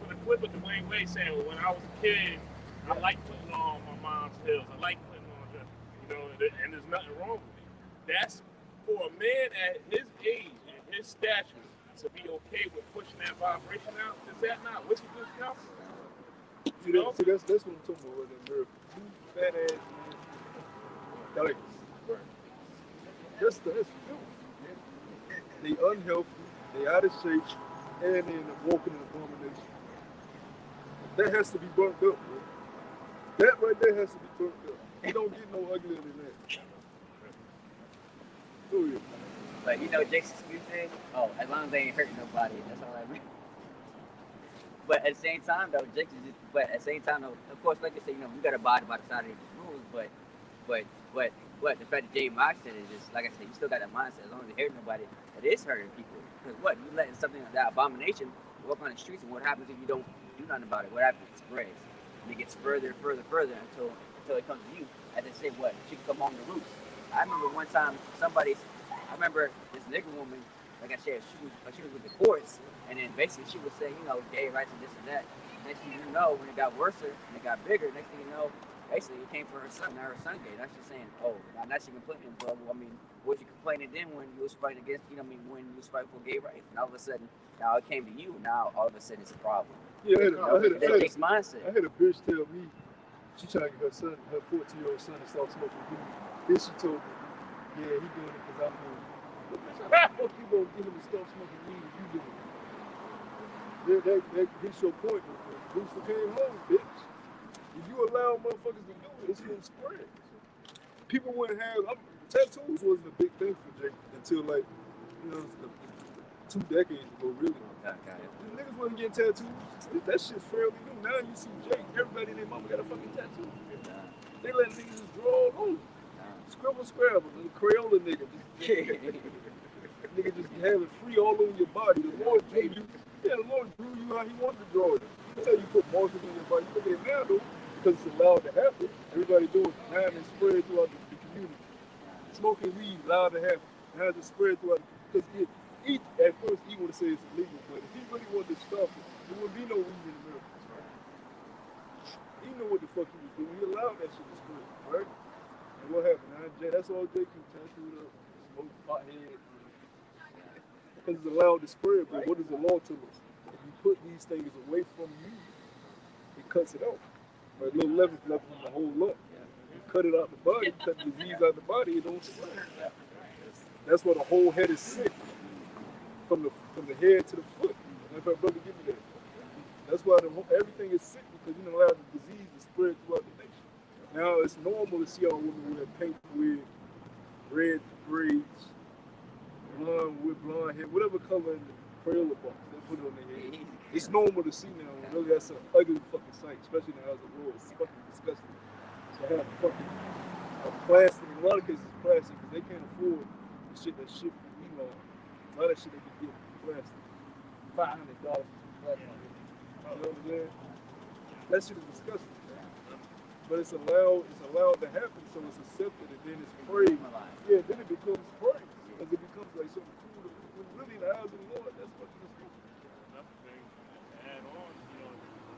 Put a clip of Dwayne Wade saying, well, when I was a kid, I like putting on my mom's heels. I like putting on the, and there's nothing wrong with it. That's for a man at his age and his stature to be okay with pushing that vibration out. Is that not wickedness, y'all? See, that's what I'm talking about right there, America. Two fat ass, man. Like, that's filth. They unhealthy, they out of shape, and they in a walking in abomination. That has to be burnt up, bro. That right there has to be burnt up. You don't get no uglier than that. Oh yeah. But you know Jake's excuse is, oh, as long as they ain't hurting nobody, that's all I mean. But at the same time though, Jake's is just, but at the same time though, of course, like I said, you know, you gotta abide by the side of these rules, but the fact that Jay Mox said is just, like I said, you still got that mindset, as long as they hurt nobody, it is hurting people. Because what, you letting something like that abomination walk on the streets, and what happens if you don't do nothing about it? What happens? It spreads. And it gets further until it comes to you. As they say, what, she can come home to roost. I remember one time I remember this nigga woman, like I said, she was with the courts, and then basically she was saying, you know, gay rights and this and that. Next thing you know, when it got worse and it got bigger, next thing you know, basically it came for her son, now her son gay. That's just saying, oh, now she complaining, bro. I mean, was you complaining then when you was fighting against, you know what I mean, when you was fighting for gay rights? And all of a sudden, now it came to you, now all of a sudden it's a problem. Yeah, That takes mindset. I had a bitch tell me she trying to get her 14-year-old son to start smoking weed. Then she told me, yeah, he doing it because I'm doing it. How the fuck you gonna get him to stop smoking weed if you do it? That gets your point. Booster came home, bitch. If you allow motherfuckers to do it, it's gonna spread. People wouldn't have tattoos wasn't a big thing for Jake until like, you know, 2 decades ago, really. The niggas wasn't getting tattoos. That shit's fairly new. Now you see Jake, everybody and their mama got a fucking tattoo. They let niggas just draw on. Scribble, scrabble, the Crayola nigga. Nigga just have it free all over your body. The Lord drew you. Yeah, the Lord drew you how he wanted to draw it. That's how you put markers in your body. You look at it now though, because it's allowed to happen. Everybody doing it. Now it's spread throughout the community. Smoking weed allowed to happen. Now it's spread throughout. Because at first he would have said it's illegal, but if he really wanted to stop it, there would be no weed in America. He knew what the fuck he was doing. He allowed that shit to spread, right? And what happened? Now, that's all Jake can tattooed up, smoke pothead. Because it's allowed to spread, but what does the law tell us? If you put these things away from you, it cuts it out. But little levels left in the whole lump. You cut it out the body, you cut the disease out the body, it don't spread. That's why the whole head is sick. From the head to the foot. And if our brother give me that. That's why everything is sick, because you don't allow the disease to spread throughout the nation. Now it's normal to see all women wear pink wig, red braids, blonde with blonde hair, whatever color in the Crayola box, they put it on their head. It's normal to see now. Really, that's an ugly fucking sight, especially in the house of war. It's fucking disgusting. So I have fucking plastic, in a lot of cases it's plastic, because they can't afford the shit that shit from Elon. A lot of shit they can get from plastic. $500 for plastic. You know what I'm saying? That shit is disgusting. But it's allowed to happen, so it's accepted, and then it's praised. Yeah, then it becomes praised. Because it becomes like something cool. When really in the eyes of the Lord, that's fucking disgusting. Another thing to add on, you know,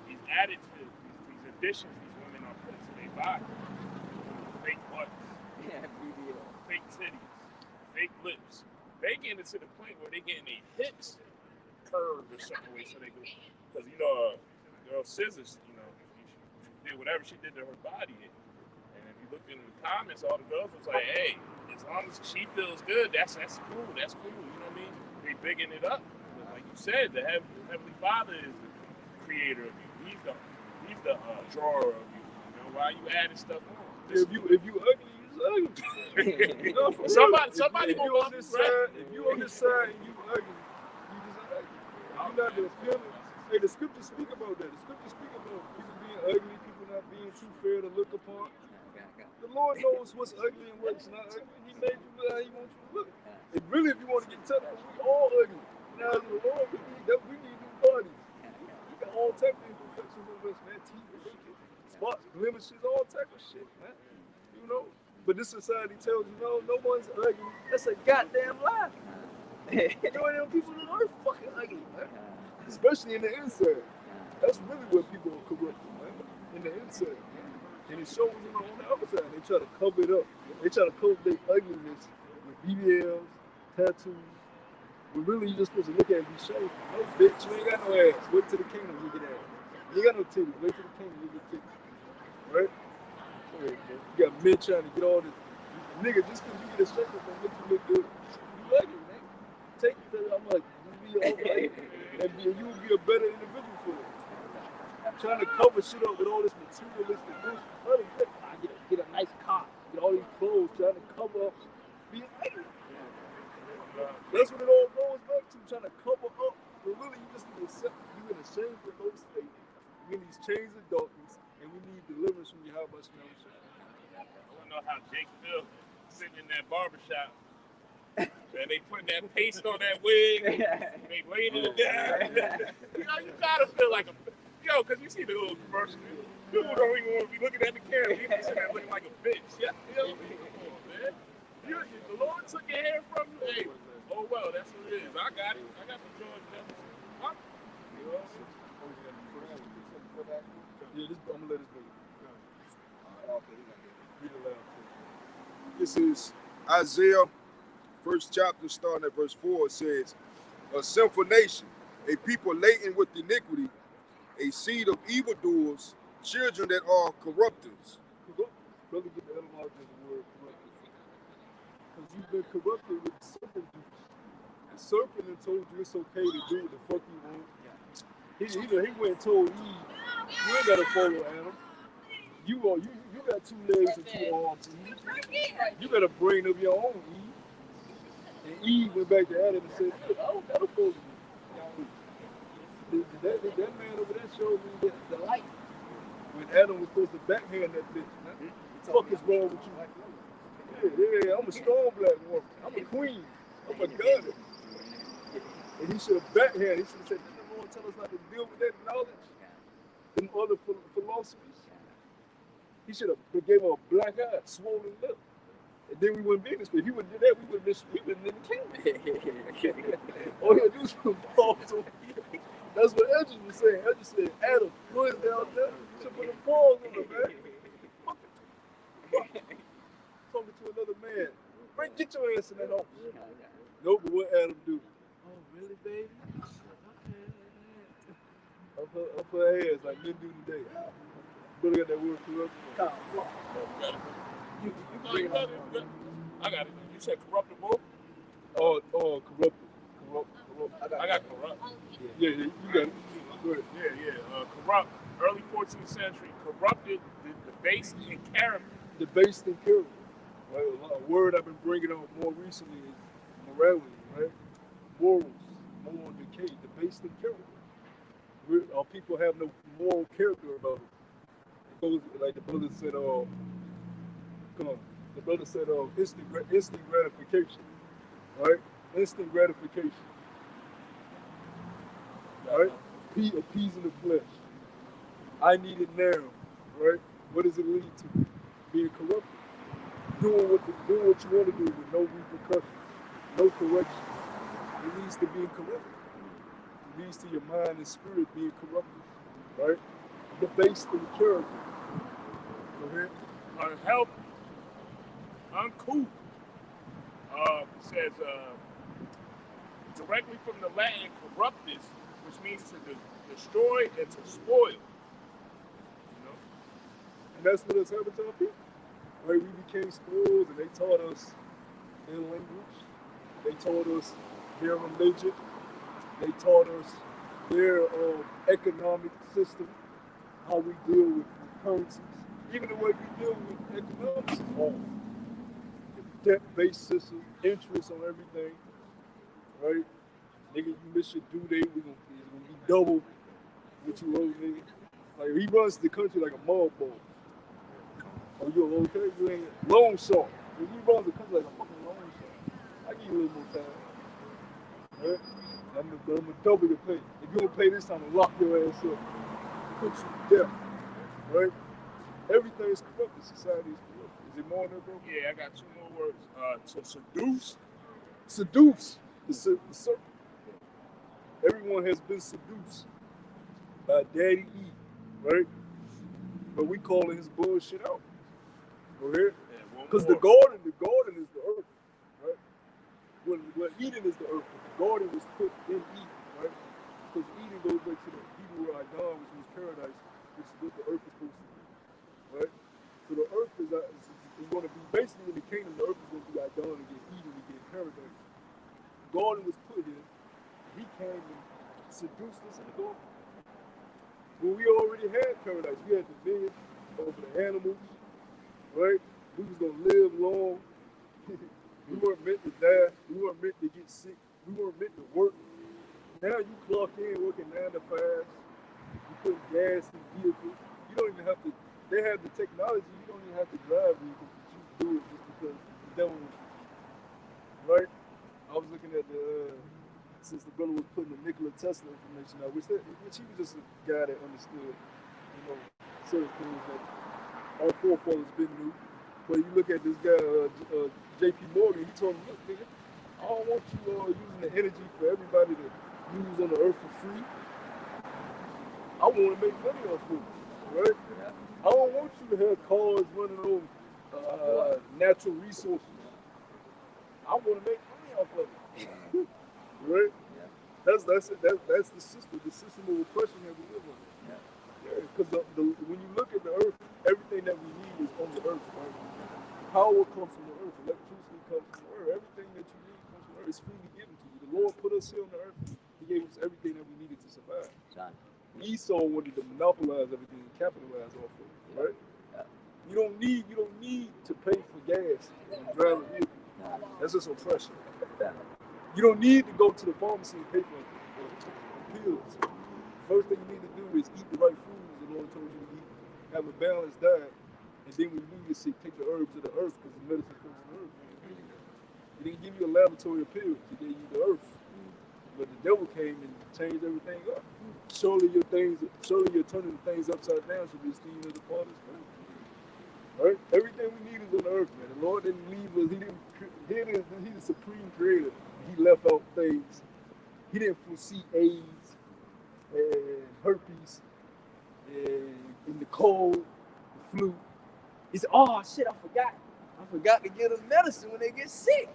these additives, these additions these women are putting to their body. Fake butts, fake titties, fake lips. They getting it to the point where they getting their hips curved or something way so they go. Because, you know, girl Scissors, you know, she did whatever she did to her body. And if you look in the comments, all the girls was like, hey, as long as she feels good, that's cool. That's cool. You know what I mean? They bigging it up. But like you said, the Heavenly Father is the creator of you. He's the drawer of you. You know, why you adding stuff on? If you ugly, you just ugly. You know, somebody if you on this side, if you on this side and you ugly, you just ugly. You're not the appealing. Hey, the scriptures speak about that. The scriptures speak about people being ugly, people not being too fair to look upon. The Lord knows what's ugly and what's not ugly. He made you look how he wants you to look. And really, if you want to get technical, we all ugly. Now, as the Lord, we need new bodies. We got all types of imperfections with us, man. Teeth, spots, blemishes, all type of shit, man. You know? But this society tells you, no one's ugly. That's a goddamn lie. You know, them people are fucking ugly, man. Especially in the inside. That's really where people are corrupt, man. In the inside. And it shows on the other side. They try to cover it up. They try to cover their ugliness with BBLs, tattoos. But really, you're just supposed to look at it and be shameful. No, bitch, you ain't got no ass. Wait till the kingdom, you get ass. You ain't got no titties. Wait till the kingdom, you get titties. Right? You got men trying to get all this. Nigga, just because you get a straight up don't make you look good. You like it, man. Take it to I'm like, you be all right. You will be a better individual for it. Trying to cover shit up with all this materialistic bullshit. Get a nice car, get all these clothes, trying to cover up being ugly. That's what it all goes back to, trying to cover up. But really, you just need to accept you in a shameful low state. You in these chains of darkness, and we need deliverance from your Yahweh Shemel. I want to know how Jake feels sitting in that barbershop. And they putting that paste on that wig. They laying it down. You know, you gotta feel like a because you see the little commercial. People don't even want to be looking at the camera. You be sitting there looking like a bitch. Yeah, you know, come on, man. The Lord took your hair from you. Hey, oh well, that's what it is. I got it. I got the George Jefferson. Huh? Yeah, I'm gonna let this go. Read it loud. This is Isaiah, first chapter, starting at verse 4. It says, a sinful nation, a people laden with iniquity, a seed of evildoers, children that are corrupters. Brother, get the etymology of the word corrupted. Because you've been corrupted with serpent juice. The serpent had told you it's okay to do what the fuck you want. He went and told Eve, you ain't gotta follow Adam. You got 2 legs and 2 arms. Eve. You gotta bring up your own Eve. And Eve went back to Adam and said, look, I don't gotta follow you. That man over there showed me the light. When Adam was supposed to backhand that bitch, man. What the fuck is wrong with you? Yeah, I'm a strong black woman. I'm a queen. I'm a goddess. And he should have backhand. He should have said, didn't the Lord tell us not to deal with that knowledge? Them other philosophies. He should have gave her a black eye, swollen lip. And then we wouldn't be in this. If he would have did that, we would have been in the kingdom. All he had to do was put balls on. That's what Edges was saying. Edges said, Adam, go ahead down there. Should put the balls on him, man. Talking to another man. Frank, get your ass in that office. No, but what Adam do? Oh, really, baby? Up her ass like men do today. Look at that word corrupt. I got it. You said corruptible? Oh, corrupt. I got corrupt. Yeah, you got it. Go ahead. Yeah. Corrupt. Early 14th century. Corrupted, debased in character. Debased in character. Right? A word I've been bringing up more recently is morality, right? Morals, moral decay, debased in character. Our people have no moral character about it. It goes like the brother said, instant gratification, right? Instant gratification, right? Appeasing the flesh. I need it now, right? What does it lead to? Being corrupted. Doing what you want to do with no repercussions, no correction. It leads to being corrupted. It leads to your mind and spirit being corrupted, right? Debased in character. Go ahead. Unhealthy. Uncouth. Says directly from the Latin corruptus, which means to destroy and to spoil. You know? And that's what has happened to our people. Right? We became spoiled and they taught us their language. They taught us their religion. They taught us their economic system, how we deal with currencies. Even the way we deal with economics is off. Debt-based system, interest on everything, right? Nigga, you miss your due date, it's gonna be double what you owe, nigga. Like, he runs the country like a mob boss. Oh, you okay? You ain't loan shark. He runs the country like a fucking loan shark. I give you a little more time, right? I'm gonna double your pay. If you don't pay this time, I'm gonna lock your ass up, put you to death, right? Everything is corrupted. Society is corrupted. Is it more than that, bro? Yeah, I got 2 more words. To seduce. Seduce. The serpent. Everyone has been seduced by Daddy Eve, right? But we calling his bullshit out. Go ahead. Because the garden is the earth, right? Well, Eden is the earth, but the garden was put in Eden, right? Because Eden goes back to the Hebrew word Adam, which means paradise, which is what the earth is supposed to be, right? So So the earth is going to be basically in the kingdom. The earth is going to be Adon and get Eden and get paradise. Garden was put here. He came and seduced us in the garden. When we already had paradise, we had dominion over the animals, right? We was gonna live long. We weren't meant to die. We weren't meant to get sick. We weren't meant to work. Now you clock in working 9 to 5. You put gas in vehicles. You don't even have to. They have the technology. You don't even have to drive vehicles, but you do it just because the devil wants you to. Right? I was looking at since the brother was putting the Nikola Tesla information out, which he was just a guy that understood, certain things that our forefathers been knew. But you look at this guy, J.P. Morgan, he told him, look, nigga, I don't want you using the energy for everybody to use on the earth for free. I want to make money off of it, right? I don't want you to have cars running on natural resources. I want to make money off of it, right? That's the system of oppression that we live on. Because when you look at the earth, everything that we need is on the earth, right? Power comes from the earth. Electricity comes from the earth. Everything that you need comes from the earth. It's freely given to you. The Lord put us here on the earth. He gave us everything that we needed to survive. Esau wanted to monopolize everything and capitalize off of it, right? You don't need to pay for gas and drive a vehicle. That's just oppression. You don't need to go to the pharmacy and pay for pills. First thing you need to do is eat the right foods the Lord told you to eat. Have a balanced diet. And then when you do get sick, take the herbs of the earth because the medicine comes from the earth. He didn't give you a laboratory of pills. He gave you the earth. But the devil came and changed everything up. Surely you're turning things upside down should be esteemed as a part of spirit. Right? Everything we need is on the earth, man. The Lord didn't leave us. He's the supreme creator. He left out things. He didn't foresee AIDS and herpes and the cold, the flu. He said, oh shit, I forgot to give them medicine when they get sick.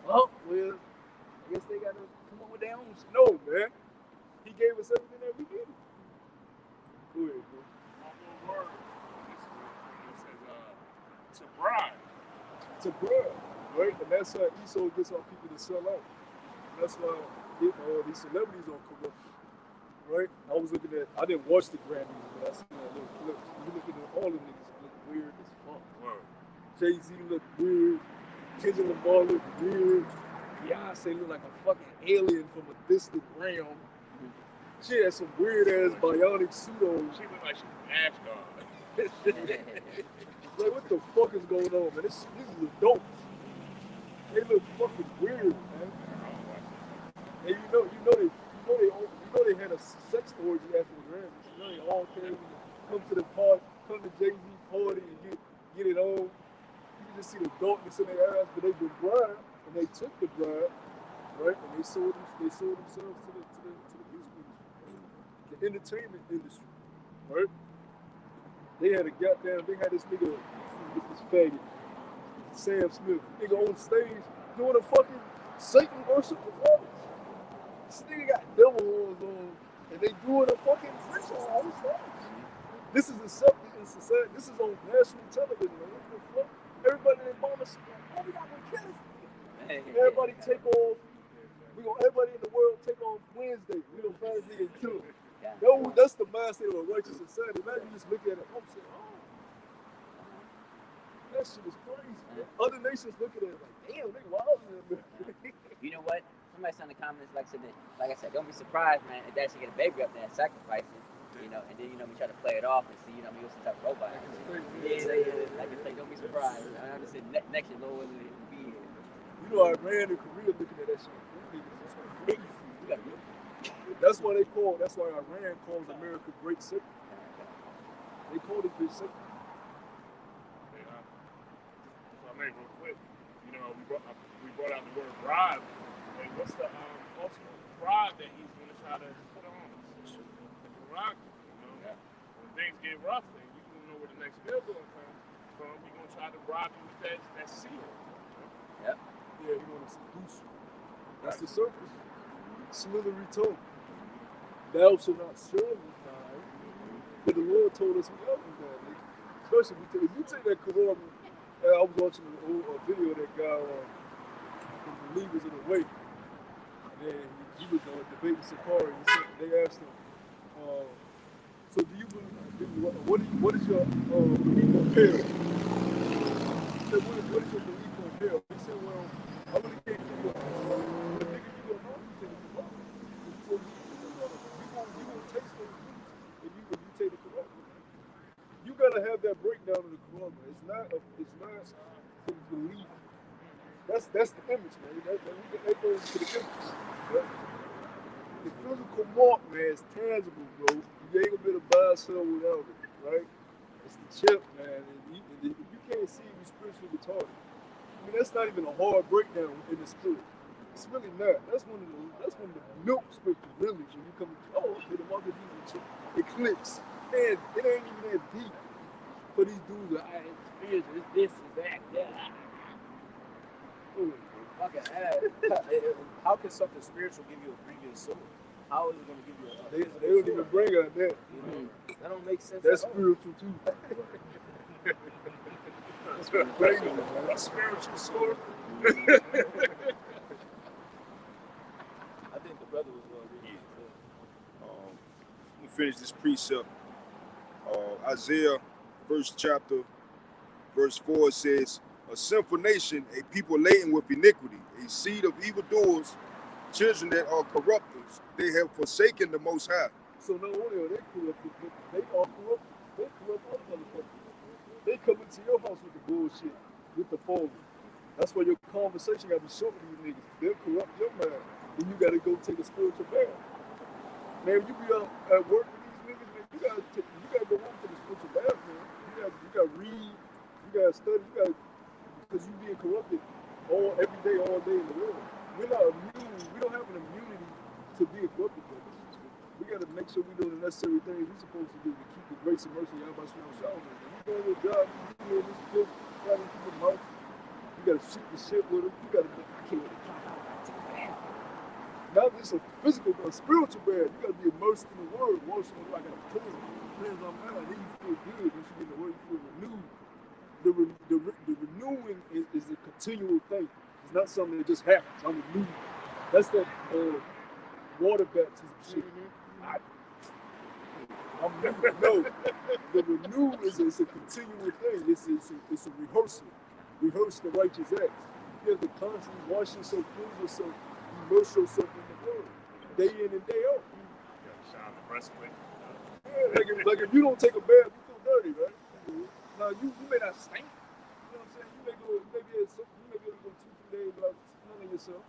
Oh, well, I guess they gotta come up with their own shit. No, man. He gave us everything that we needed. Go ahead, bro. On the word, it says, to bribe. To bribe, right? And that's how Esau gets our people to sell out. And that's why these celebrities are corrupt. Right? I didn't watch the Grammys, but I seen that little clip. You look at all the niggas look weird as fuck. Word. Jay-Z look weird. Kendrick Lamar look weird. Beyonce look like a fucking alien from a distant realm. She had some weird ass bionic suit on. She looked like she was Asgard. Like, what the fuck is going on, man? This is adults. They look fucking weird, man. And you know they had a sex orgy after the Grammys. You know they all came come to Jay-Z party and get it on. You can just see the darkness in their eyes, but they've been bribed, and they took the bribe, right? And they sold themselves to the music industry, the entertainment industry, right? They had this nigga, this faggot, Sam Smith, nigga on stage doing a fucking Satan worship performance. This nigga got devil horns on, and they doing a fucking ritual on stage. This is accepted in society. This is on national television, man. What the fuck? Everybody in Obama is like, oh, we got one killers. Everybody take off. Everybody in the world take off Wednesday. We don't find this nigga and kill him. No, that's the mindset of a righteous society. Now you just look at it, I'm saying, oh, that shit is crazy. Man. Other nations look at it like, damn, they wild in there. You know what? Somebody said in the comments, like I said, don't be surprised, man, if they actually get a baby up there and sacrifice it, and then, we try to play it off and see, maybe it's some type of robot. Like I say, don't be surprised. I'm just saying, next year, Lord will be here. Iran and Korea looking at that shit. That's why Iran calls America Great Satan. They call it Great Satan. So I make real quick, we brought out the word bribe. Hey, what's the ultimate bribe that he's going to try to put on us? The Quran, when things get rough, and you don't know where the next bill going to come from, we're going to try to bribe you with that seal. Yep. Yeah, he want to seduce you. That's the serpent. Slithery tongue. Thou shalt not surely die. But the Lord told us we owe him that. Especially if you take that Quran. I was watching a video of that guy from Believers in the Way. And then he was debating Sakari. They asked him, so do you believe, what is your belief on hell? He said, what is your belief on hell? He said, well, I really can't give you a answer. The nigga you don't know, you take the Quran. So you won't taste those things if you take the Quran. You gotta have that breakdown of the Quran. It's not the belief. That's the image, man. That goes to the image. Right? The physical mark, man, is tangible, bro. You ain't gonna be able to buy a sell without it, right? It's the chip, man. And if you can't see it, you're spiritually retarded. I mean, that's not even a hard breakdown in the spirit. It's really not. That's one of the milk scriptures, really. When you come to, okay, the mark of Jesus chip, it clicks. And it ain't even that deep. For these dudes, it's spiritual, it's this, it's that, yeah. Fucking ass. How can something spiritual give you a previous soul? How is it going to give you a They don't even bring out that. That don't make sense. That's at all. spiritual too. A spiritual sword. I think the brother was going to read it. Let me finish this precept. Isaiah, first chapter, verse 4 says, a sinful nation, a people laden with iniquity, a seed of evildoers, children that are corrupters. They have forsaken the Most High. So not only are they corrupted, but they are corrupt. They corrupt other motherfuckers. They come into your house with the bullshit, with the phone. That's why your conversation got to be short with these niggas. They'll corrupt your mind. Then you got to go take a spiritual bath. Man, when you be out at work with these niggas, man, you gotta go home to the spiritual bath, man. You gotta read, you gotta study, because you being corrupted every day, all day in the world. We're not immune. We don't have an immunity to being corrupted. We gotta make sure we do the necessary things we're supposed to do to keep the grace and mercy of Yahweh Shalom. You doing your job, you doing this shit, trying to keep them out. You gotta shoot the shit with them. You gotta be not just a physical, but a spiritual bath. You gotta be immersed in the word. Once in a while, I gotta cleanse my mind. Then you feel good. Once you get in the word, you feel renewed. The renewing is a continual thing. It's not something that just happens. I'm renewed. That's that water baptism shit. I'm renewed. No, the renew is a continual thing. It's a rehearsal. Rehearse the righteous acts. You have to constantly wash yourself, cleanse yourself, immerse yourself in the word, day in and day out. Shine the breastplate. Yeah, like if you don't take a bath, you feel dirty, right? Now you may not stink. You know what I'm saying? You may be able to go 2-3 days without smelling yourself,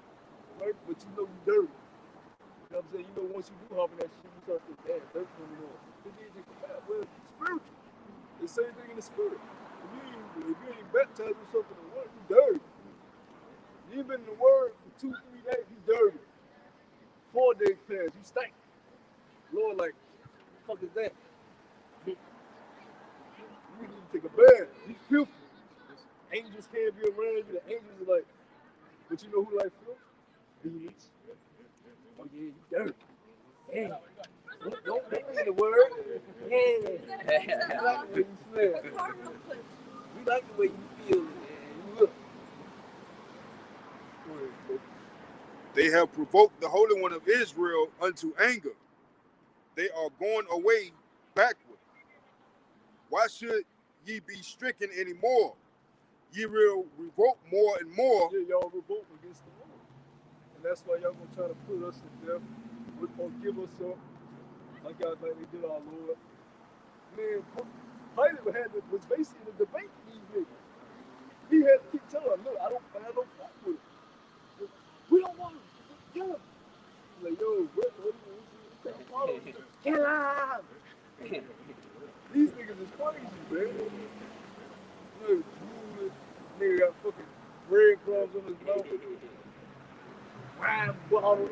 right? But you know you're dirty. You know what I'm saying? You know once you do hop in that shit, you start to think, dirt coming on. Then you take a bath. Well, it's spiritual. The same thing in the spirit. If you ain't baptized yourself in the word, you dirty. You ain't been in the word for 2-3 days, you dirty. 4 days pass, you stink. Lord, like, what the fuck is that? You need to take a bath. You filthy. Angels can't be around you. The angels are like, but you know who like filth? Demons. Oh yeah, you dirty. Hey, don't make me the word. Yeah. We like the way you smell. We like the way you feel, man. You look. They have provoked the Holy One of Israel unto anger. They are going away backward. Why should ye be stricken anymore? Ye will revolt more and more. Yeah, y'all revolt against the Lord. And that's why y'all gonna try to put us to death or give us up like they did our Lord. Man, Pilate was basically in a debate with these niggas. He had to keep telling them, look, I don't find no fault with it. We don't want to kill him. Like, yo, what do you kill him? These niggas is crazy, man. Nigga got fucking breadcrumbs on his mouth. Wine bottle.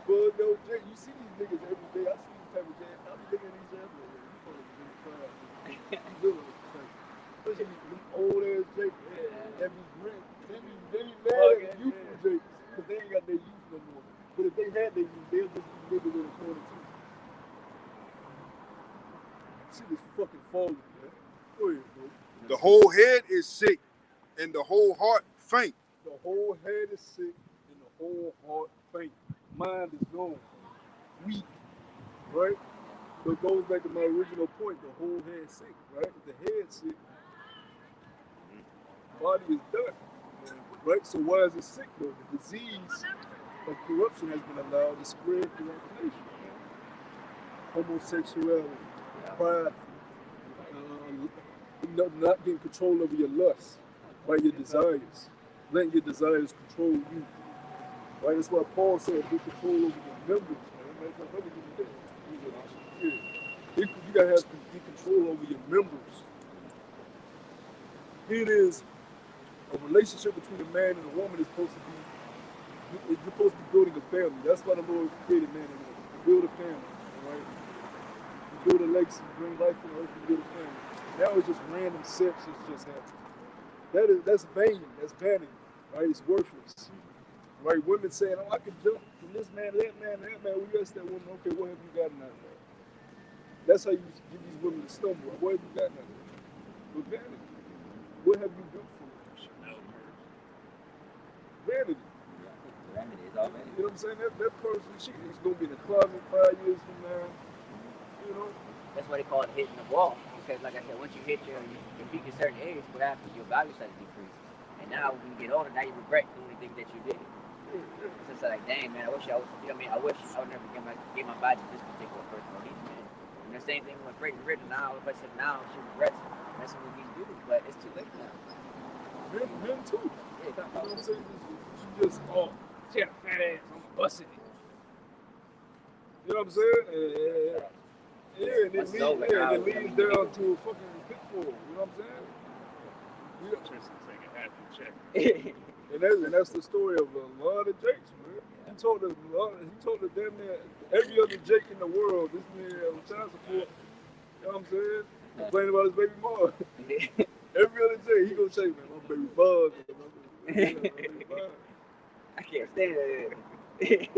But no, Jay, you see these niggas every day. I see these type of jams. I be looking at these jams like, man, you fucking big crowd. You doing it. Especially these old ass Jakes. They be mad at youthful Jakes because they ain't got their youth no more. But if they had their youth, they'll just be living in the corner too. shit is fucking falling, man. Go ahead, bro. The whole head is sick and the whole heart faint. The whole head is sick and the whole heart faint. Mind is gone, weak, right? But it goes back to my original point. The whole head sick, right? If the head sick, body is done, right? So why is it sick though? The disease of corruption has been allowed to spread throughout the nation. Homosexuality, pride, not getting control over your lust, right? Your desires, letting your desires control you, right? That's why Paul said, "Get control over your members." Man. Let me give you that. Yeah. You gotta have get control over your members. It is a relationship between a man and a woman is supposed to be. You're supposed to be building a family. That's why the Lord created man and woman. To build a family, right? You build a legacy, bring life to the earth, and build a family. Now it's just random sex that's just happening. That's vain. That's vanity, right? It's worthless, right? Women saying, "Oh, I can jump from this man to that man, that man." We ask that woman, "Okay, what have you gotten out of that?" That's how you give these women to stumble. What have you gotten out of that? But vanity. What have you done for them? Vanity. Vanity is all vanity. You know what I'm saying? That person, she is going to be in the closet 5 years from now. You know? That's why they call it hitting the wall. Because, like I said, once you hit you peak a certain age, what happens? Your value starts to decrease. And now, when you get older, now you regret doing the things that you did. It's just like, dang, man, I wish I was, you know what I mean? I wish I would never give my body to this particular person or these men. And the same thing with Brittany Ritter. Now, if I said now, she regrets messing with these dudes, but it's too late now. Men too. Yeah, You know what I'm saying? You just, She got a fat ass. I'm busting it. you know what I'm saying? Yeah, and it leads down to a fucking pitfall. You know what I'm saying? You know, Tristan taking half the check. and that's the story of a lot of Jakes, man. He told us damn near every other Jake in the world, this man on child support, you know what I'm saying? Complaining about his baby mom. Every other Jake, he gonna say, man, my baby bug. I can't stand it.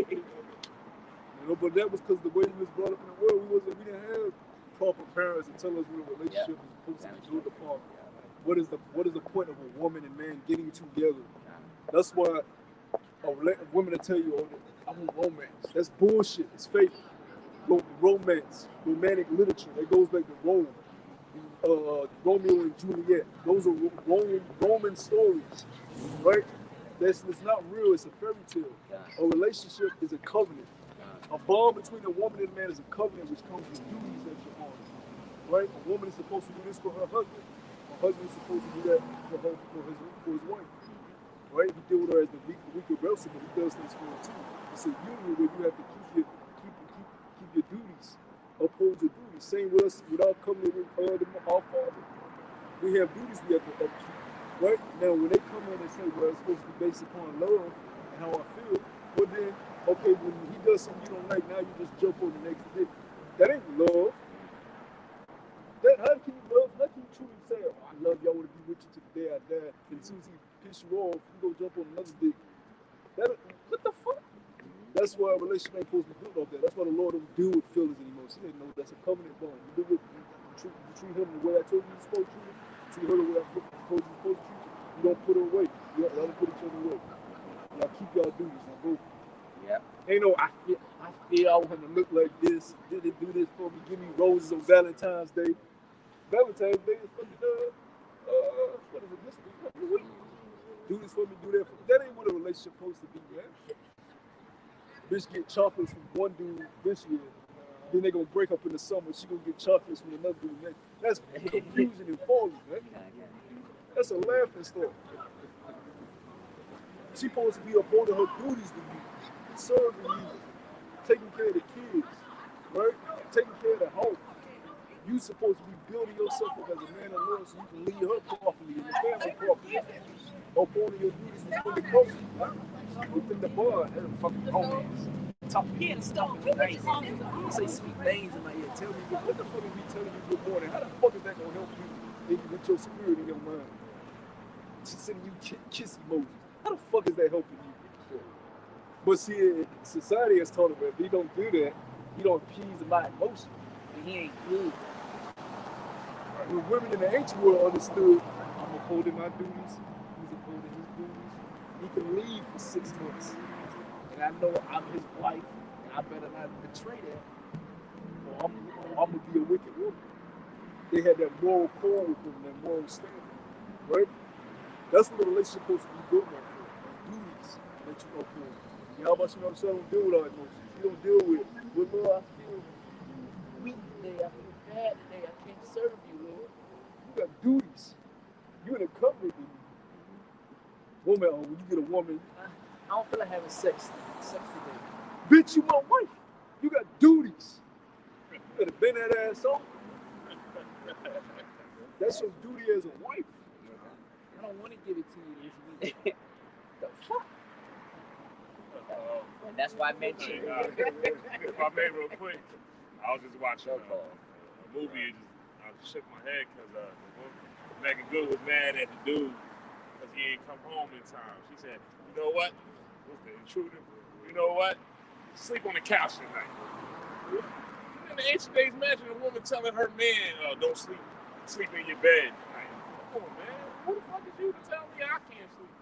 You know, but that was because the way we was brought up in the world, we didn't have proper parents to tell us what a relationship is supposed to be built upon. What is the point of a woman and man getting together? That's why a woman will tell you, "Oh, I want romance." That's bullshit. It's fake. Romance, romantic literature. That goes back to Rome. Romeo and Juliet. Those are Roman stories, right? It's not real. It's a fairy tale. A relationship is a covenant. A bond between a woman and a man is a covenant which comes with duties that you're on. Right? A woman is supposed to do this for her husband. A husband is supposed to do that for his wife. Right? He deals with her as the weaker vessel, but he does things for her too. It's a union where you have to keep your duties, uphold your duties. Same with us, with our covenant with our Father. We have duties we have to upkeep. Right? Now, when they come in and say, well, it's supposed to be based upon love and how I feel, well then, okay, when he does something you don't like, now you just jump on the next dick. That ain't love. How can you love? How can you truly say, "Oh, I love you, I want to be with you to the day I die," and as soon as he piss you off, you go jump on another dick? What the fuck? That's why a relationship ain't supposed to be built off that. That's why the Lord don't deal with feelings anymore. She didn't know that's a covenant bond. You treat him the way I told you you're supposed to treat him. Treat her the way I told you you're supposed to treat you. You don't put her away. Y'all don't put each other away. Y'all keep y'all duties. Now go. Yeah. Ain't no, I feel I want him to look like this. Did they do this for me? Give me roses on Valentine's Day. Valentine's Day is fucking, what is it? This week? Do this for me, do that for me. That ain't what a relationship supposed to be, man. Bitch get chocolates from one dude this year. Then they gonna break up in the summer. She gonna get chocolates from another dude next. That's confusion and folly, man. That's a laughing stock. She supposed to be upholding her duties to you, serving you, taking care of the kids, right? Taking care of the home. You supposed to be building yourself up as a man of love so you can lead her properly and the family properly. Upholding your duties within the culture, within the bond, and fucking romance. Talk here and stuff with nice. Say sweet things in my ear. Tell me what the fuck is me telling you good morning? How the fuck is that gonna help you with your spirit in your mind? She's sending you kiss emojis. How the fuck is that helping you? But see, society has taught him that if he don't do that, he don't appease my emotion. He ain't good. When women in the ancient world understood, I'm upholding my duties, he's upholding his duties. He can leave for 6 months. And I know I'm his wife, and I better not betray that. Or I'm going to be a wicked woman. They had that moral core with them, that moral standard, right? That's what a relationship is supposed to be built on for. Duties that you uphold. How about you know what don't deal with our emotions? You don't deal with, well, Lord, I feel weak today. I feel bad today. I can't serve you, Lord. You got duties. You in a covenant with me. Woman, or when you get a woman, I don't feel like having sex today. Bitch, you my wife. You got duties. You better bend that ass over. That's your duty as a wife. I don't want to give it to you this week. The fuck? And that's why I mentioned. If I may, real quick, I was just watching a movie and I just shook my head because Megan Good was mad at the dude because he ain't come home in time. She said, "You know what? What's the intruder? You know what? Sleep on the couch tonight." In the ancient days, imagine a woman telling her man, "Don't sleep in your bed tonight." Come on, man. Who the fuck is you to tell me I can't sleep?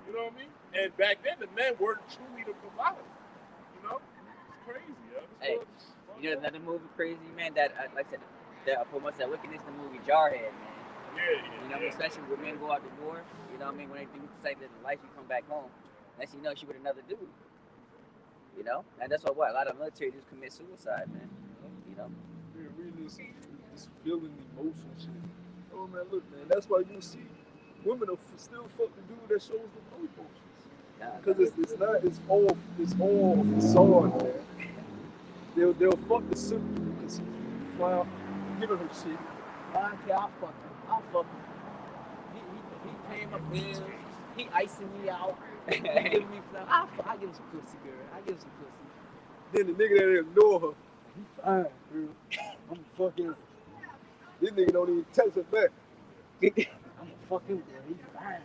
You know what I mean? And back then, the men were truly the provider. You know? It's crazy, yo. Hey, you know another movie crazy, man, that, like I said, that promotes that wickedness, the movie Jarhead, man. You know, especially when men go out the door, you know what I mean? When they do say that in life, you come back home. Next thing you know, she with another dude. You know? And that's what a lot of military just commit suicide, man. You know? Yeah, reading this feeling emotion shit. Oh, man, look, man, that's why you see women are still fuck the dude that shows them no emotions. Because it's all facade, man. They'll fuck the simple because he's fly giving her shit. Okay, I'll fuck him. He paying my bills. He icing me out. He giving me flowers. I give him some pussy, girl. Then the nigga that ignore her, he fine, girl. I'm fucking. This nigga don't even text her back. I'm fucking girl. He fine.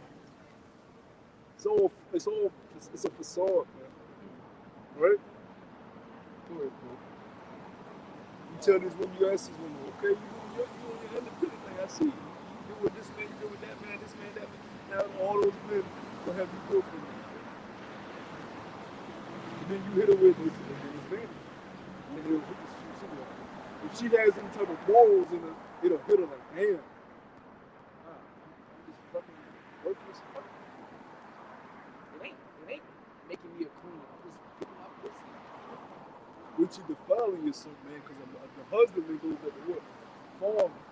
It's a facade, man. Right? Go ahead, bro. You tell this woman, you ask this woman, okay, you're independent thing. I see you. You do with this man, you do with that man, this man, that man. Now all those men will have you built for you. And then you hit her with this vanity. And then it'll hit the shit. If she has any type of morals in her, it'll hit her like, damn. I'm just fucking worthless fuck. It ain't making me a queen. I'm just getting my pussy. Which you defiling yourself, man, because the husbandman goes back to what?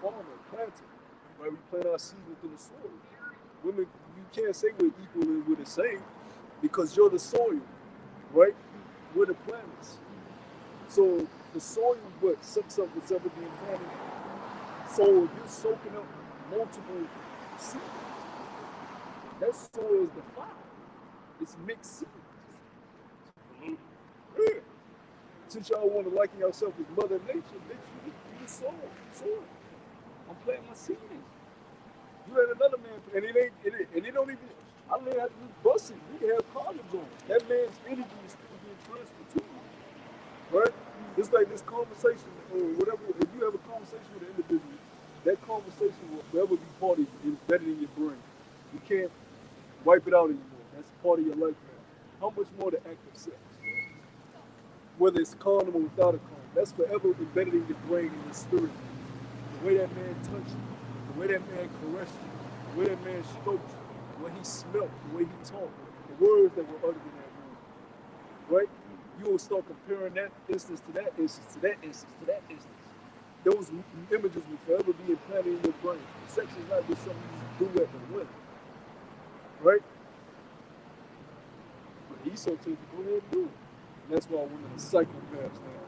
Farmer, planter. Right? We plant our seed within the soil. Women, you can't say we're equal and we're the same because you're the soil, right? We're the planters. So the soil, what sucks up what's ever being planted. So if you're soaking up multiple seeds, that soil is defiled. It's mixed seeds. Yeah. Since y'all want to liken yourself with Mother Nature, bitch, you the soil. I'm planting my seed in. You let another man, and it don't even. I learned how to do busting. You can have condoms on. That man's energy is being transferred to you, right? It's like this conversation or whatever. If you have a conversation with an individual, that conversation will forever be part of you. It's embedded in your brain. You can't wipe it out anymore. That's part of your life, man. How much more the act of sex? Whether it's condom or without a condom, that's forever embedded in your brain and your spirit. The way that man touched you, the way that man caressed you, the way that man stroked you, the way he smelled, the way he talked, the words that were uttered in that room. Right? You will start comparing that instance to that instance to that instance to that instance. Those images will forever be implanted in your brain. Sex is not just something you do at the whim. Right? But Esau told you to go ahead and do it. And that's why women are psychopaths now.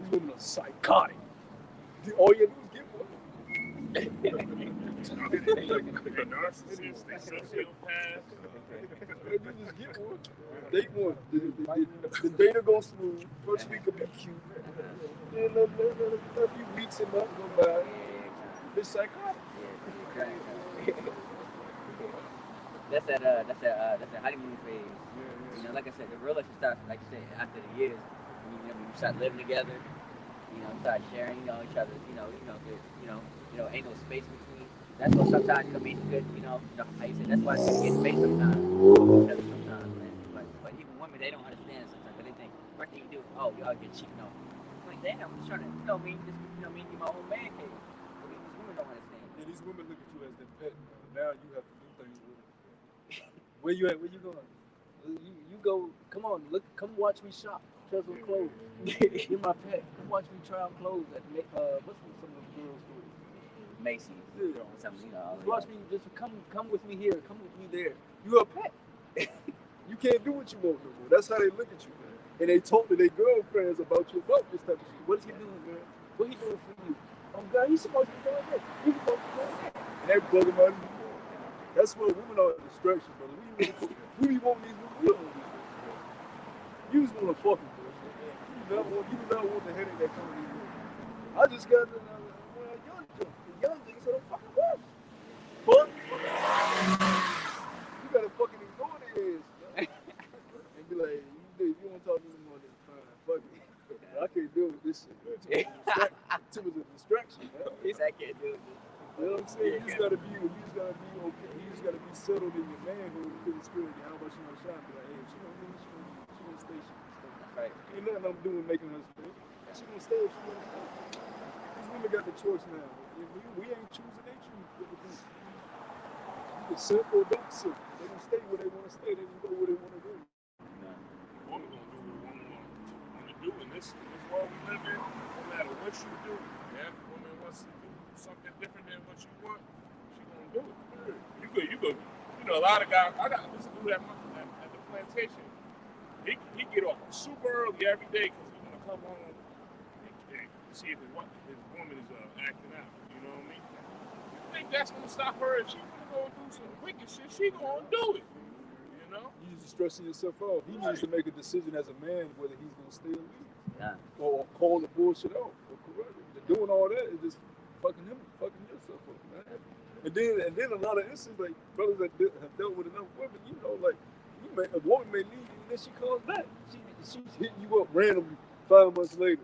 These women are psychotic. All you do is get one. They're narcissists, they're sociopaths. You just get one. Date one. The date will go smooth. First week will be cute. Then a few weeks and months go by. They're psychotic. That's that honeymoon phase. You know, like I said, the real relationship starts, like you said, after the years. You know, when you start living together, start sharing, each other, ain't no space between. That's what sometimes, makes good, how you say, that's why people get space sometimes, sometimes, man. But even women, they don't understand it sometimes, because they think, first thing you do, oh, you out here cheating on me. I'm like, damn, I'm just trying to, do my own man cave. But these women don't understand. Yeah, these women look at you as their pet. Now you have to do things with them. Where you at? Where you going? You go. Come on, look. Come watch me shop. Try some clothes. You're my pet. Come watch me try on clothes at what's some of the girls' stores? Macy's. Yeah. Something, Watch me. Just come with me here. Come with me there. You're a pet. You can't do what you want no more. That's how they look at you, man. And they talk to their girlfriends about you about this type of shit. What is he doing, man? What he doing for you? Oh God, he's supposed to be doing this. He's supposed to be doing that. And they bugging about it. That's what women are a distraction, brother. We be wanting these women. We don't want these women. You just want to fuck them, bro. You do not want the headache that comes with these women. I just got the young things, so don't fucking watch. But you gotta fucking ignore their ass, man. And be like, if you want to talk to them more, then fine, fuck it. I can't deal with this shit, man. Too much of a distraction, man. Yes, I can't do it. You know what I'm saying? You just gotta be okay. You just gotta be settled in your manhood to the spirit. How about she gonna shine? Be like, hey, she gonna stay. That's right. Ain't nothing I'm doing making her stay. She gonna stay if she gonna stay. These women got the choice now. We ain't choosing, they choose what to do. You can sip or don't sip. They gonna stay where they wanna stay. They can go where they wanna go. Woman gonna do what woman want to do in this world we live in. No matter what you do, yeah, if a woman wants to do something different than what you want, she gonna do it. You go. A lot of guys. I got this dude at the plantation. He get off super early every day because he wanna come home and see if his woman is acting out. You know what I mean? You think that's gonna stop her if she gonna do some wicked shit? She gonna do it. You know? You just stressing yourself out. He needs to make a decision as a man whether he's gonna stay or leave. Yeah. Or call the bullshit out. Or correct it. Doing all that is just fucking yourself up, man. And then a lot of instances, like brothers that have dealt with enough women, like a woman may leave you and then she comes back. She's hitting you up randomly 5 months later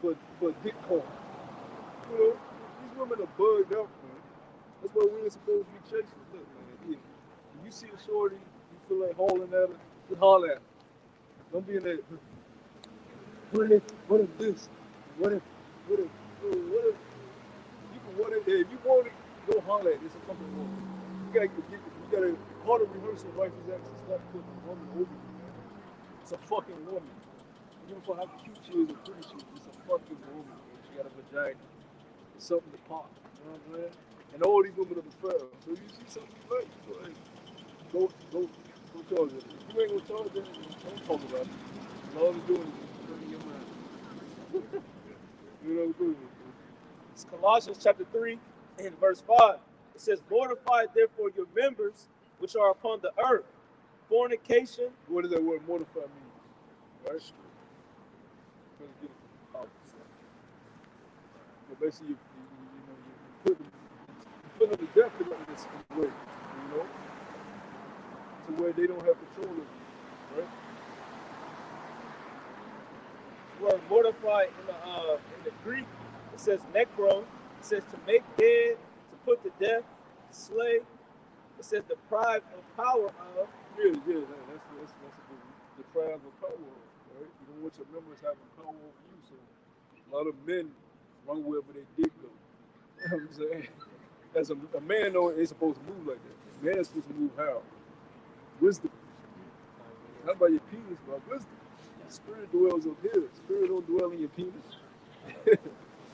for a dick call. These women are bugged out, man. That's why we ain't supposed to be chasing. Look, man, if you see a shorty, you feel like hauling at her, just holler at her. Don't be in that. What if this? What if? If you want it, go holler at it. It's a fucking woman. You gotta part of rehearsal righteous acts is not putting a woman over you, man. It's a fucking woman. You don't know how cute she is or pretty she is. It's a fucking woman, man. She got a vagina. It's something to pop. You know what I'm saying? And all these women are the fair. So you see something you like, go charge it. If you ain't gonna charge it, don't talk about it. All it's doing is turning your mind. You know what I'm doing? It's Colossians chapter 3 and verse 5. It says, mortify therefore your members which are upon the earth. Fornication. What does that word mortify mean? Right? Let's get it. But basically, you put them to death in this way, to where they don't have control of you, right? Word mortify in the Greek, it says necro. It says to make dead, to put to death, to slay. It says deprive of power of. Yeah, that's a good one. Deprive of power of, right? You don't want your members having power over you, so a lot of men run wherever they did go. You know what I'm saying? As a man, though, ain't supposed to move like that. A man is supposed to move how? Wisdom. Not by your penis, by wisdom. Spirit dwells up here. Spirit don't dwell in your penis.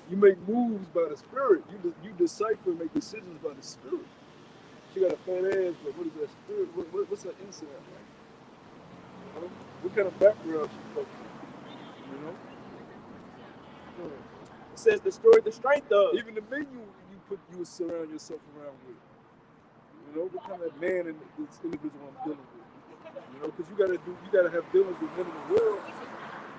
You make moves by the spirit. You decipher and make decisions by the spirit. She got a fat ass, but what is that spirit? What's her inside like? What kind of background she fucking? It says destroy the strength of. Even the men you surround yourself around with. What kind of man and this individual I'm dealing with. Because you gotta have dealings with men in the world.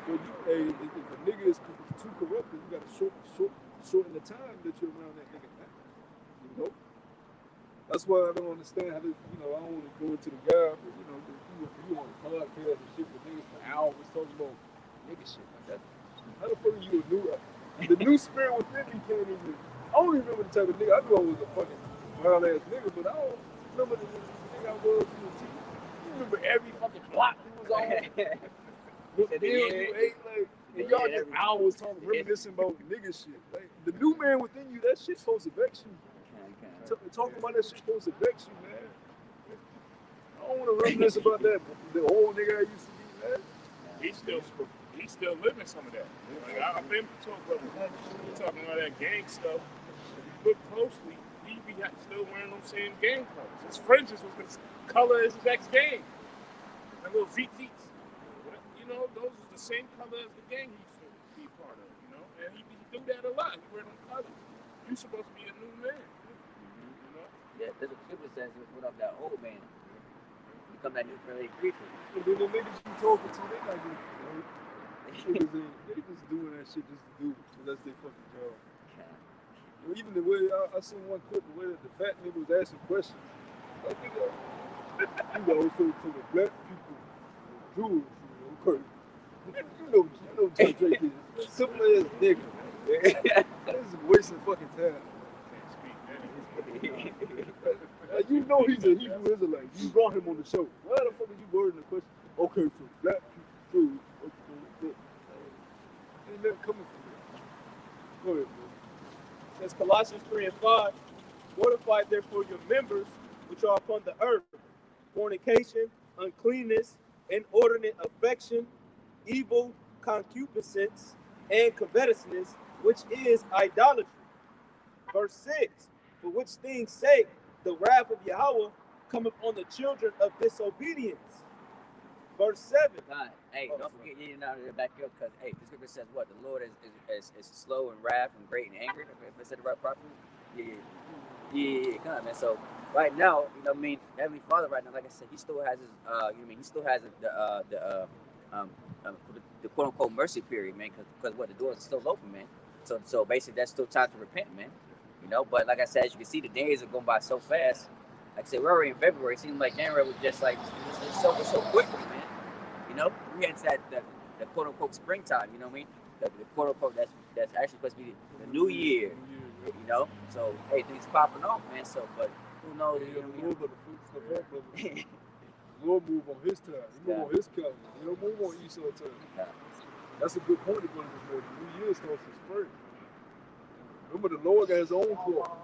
Well, if a nigga is too corrupted, you gotta shorten the time that you're around that nigga now. That's why I don't understand how I don't want to go into the guy, but you on a podcast and shit with niggas for hours talking about nigga shit like that. How the fuck are you a new? The new spirit within me can't even. I don't even remember the type of nigga. I knew I was a fucking wild ass nigga, but I don't remember the nigga I was in the team. You remember every fucking block he was on. What Said meal yeah. you ate, like, and Yeah, y'all just everything. hours talking, reminiscing about nigga shit. Like, the new man within you, that shit's supposed to vex you. Talking about that shit supposed to vex you, man. I don't want to reminisce about that. The old nigga I used to be, man. He's still living some of that. Like, I've been talking about that gang stuff. If you look closely, he be still wearing those same gang colors. His fringes was the color as his ex-gang. And little ZZs. You know, those are the same color as the gang he used to be part of, you know? And he do that a lot. He wear them colors. You're supposed to be a new man. You know? Yeah, that's what Cupid says. What up, that old man? Become that new friendly creature. And then the niggas you talking to, they not getting hurt. They just doing that shit just to do it. So that's their fucking job. Well, even the way I seen one clip, the way that the fat nigga was asking questions. I think you know, so to the black people, Jews, okay. You know, Jay Drake is simple ass nigga. This is wasting fucking time. Like, you know he's a Hebrew Israelite. You brought him on the show. Why the fuck are you wording the question? Okay, so black people, Jews, okay. Ain't nothing coming from there. Go ahead, bro. Says Colossians 3:5, mortify therefore your members which are upon the earth, fornication, uncleanness, inordinate affection, evil concupiscence, and covetousness, which is idolatry. Verse 6, for which things sake the wrath of Yahweh cometh on the children of disobedience. Verse 7. God, hey, don't forget you know to back up because hey, the scripture says what? The Lord is slow in wrath and great in anger. If I said it right properly. Yeah, come on, man. So right now, you know what I mean, Heavenly Father right now, like I said, he still has his he still has the quote unquote mercy period, man, because what the doors are still open, man. So basically that's still time to repent, man. You know, but like I said, as you can see, the days are going by so fast. Like I said, we're already in February. It seems like January was just like it's so quickly, man. You know, we had that the quote unquote springtime. You know what I mean? The quote unquote that's actually supposed to be the new year. You know, so hey, things popping off, man. So, but who knows? Yeah, You know the what Lord better fix stuff up, brother. The Lord move on his time. He move on his calendar. He don't move on Esau time. That's a good point to go to this morning. The new year starts in spring. Remember, the Lord got his own clock.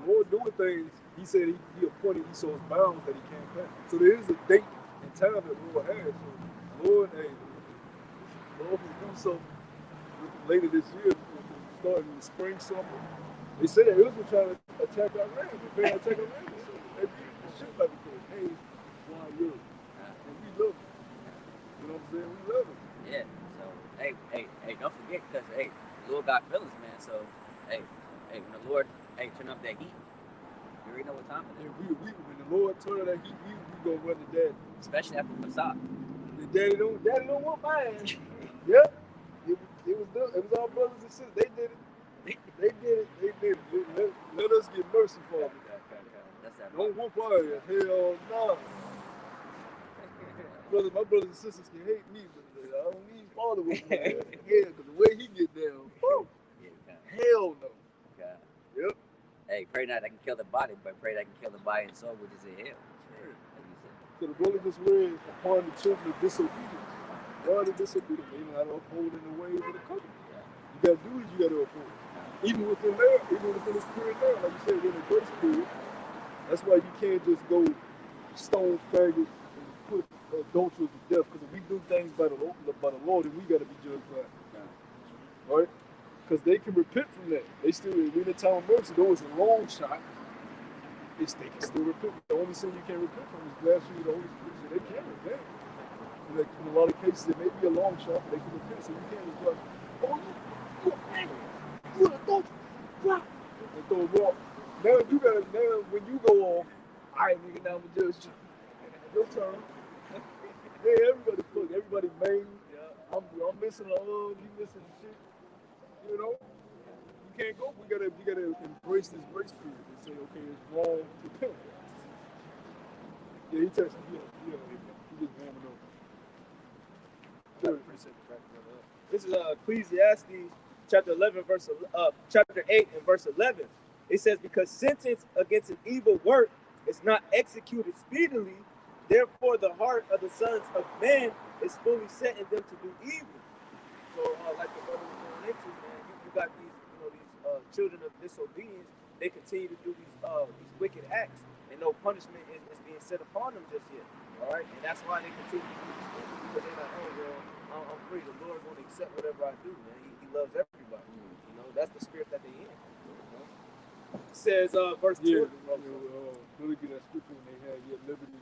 The Lord doing things. He said he appointed Esau's bounds that he can't pass. So there is a date and time that the Lord has. So Lord, hey, Lord will do something later this year, starting in the spring, summer. They said that Israel trying to attack Iran. They're trying to attack Iran. So they beat the shit like because, hey, why Europe? And we love it. You know what I'm saying? We love it. Yeah. So hey, don't forget because hey, the Lord got feelings, man. So hey, when the Lord turn up that heat, you already know what time it is. And when the Lord turn that heat, we gonna run to daddy. Especially after Passat. The daddy don't want mine. Yep. It was our brothers and sisters. They did it. They did it. Let us get mercy for them. That's that. Don't whoop our ass. Hell no. My brothers and sisters can hate me, but I don't need father with me. Yeah, because the way he get down, woo, hell no. God. Yep. Hey, pray not that can kill the body, but pray that can kill the body and soul, which is in hell. So the brother just read upon the children of disobedience. Why are they disobedient? They not upholding the ways of the covenant. You gotta do what you gotta uphold. Even within this period now, like you said, we're in the grace period. That's why you can't just go stone faggot and put adulterers to death. Because if we do things by the Lord, then we gotta be judged by it. Right? Because they can repent from that. They still, in the time of mercy, though it's a long shot, they can still repent. The only sin you can't repent from is blasphemy of the Holy Spirit. So they can repent. In a lot of cases, it may be a long shot, but they can repent. So you can't just go, oh, you a faggot. You an adulterer. And throw a rock. Now when you go off, all right, nigga, now I'm gonna judge you. Your turn. Yeah, everybody made. I'm missing a hug, you missing shit. You know? You can't go. We gotta embrace this grace period and say, okay, it's wrong to repent. Yeah, he texted me. Yeah, he just warming up. Sure. This is Ecclesiastes chapter 8 and verse 11. It says, because sentence against an evil work is not executed speedily, therefore the heart of the sons of men is fully set in them to do evil. So, like the brother was going into, man, you got these children of disobedience. They continue to do these wicked acts, and no punishment is being set upon them just yet. All right, and that's why they continue to do these things, because they're like, oh well, I'm free. The Lord's going to accept whatever I do, man. He loves everybody. You know, that's the spirit that they in. It says, verse 2. Really get that scripture when they had your liberty.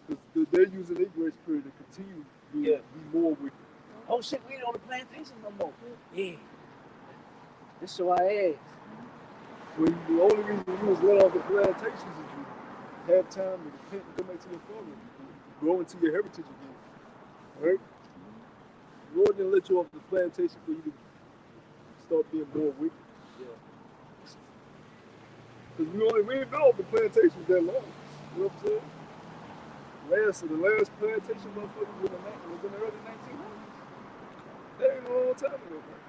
Because they're using their grace period to continue to be more wicked. Oh shit, we ain't on the plantation no more. Yeah. This is why it is. When the only reason you was let off the plantations is you have time to repent and come back to your father. You grow into your heritage again. Right? The Lord didn't let you off the plantation for you to start being more wicked. Yeah. Because we ain't been off the plantations that long. You know what I'm saying? The last plantation motherfuckers was in the early 1900s. That ain't a long time ago, man.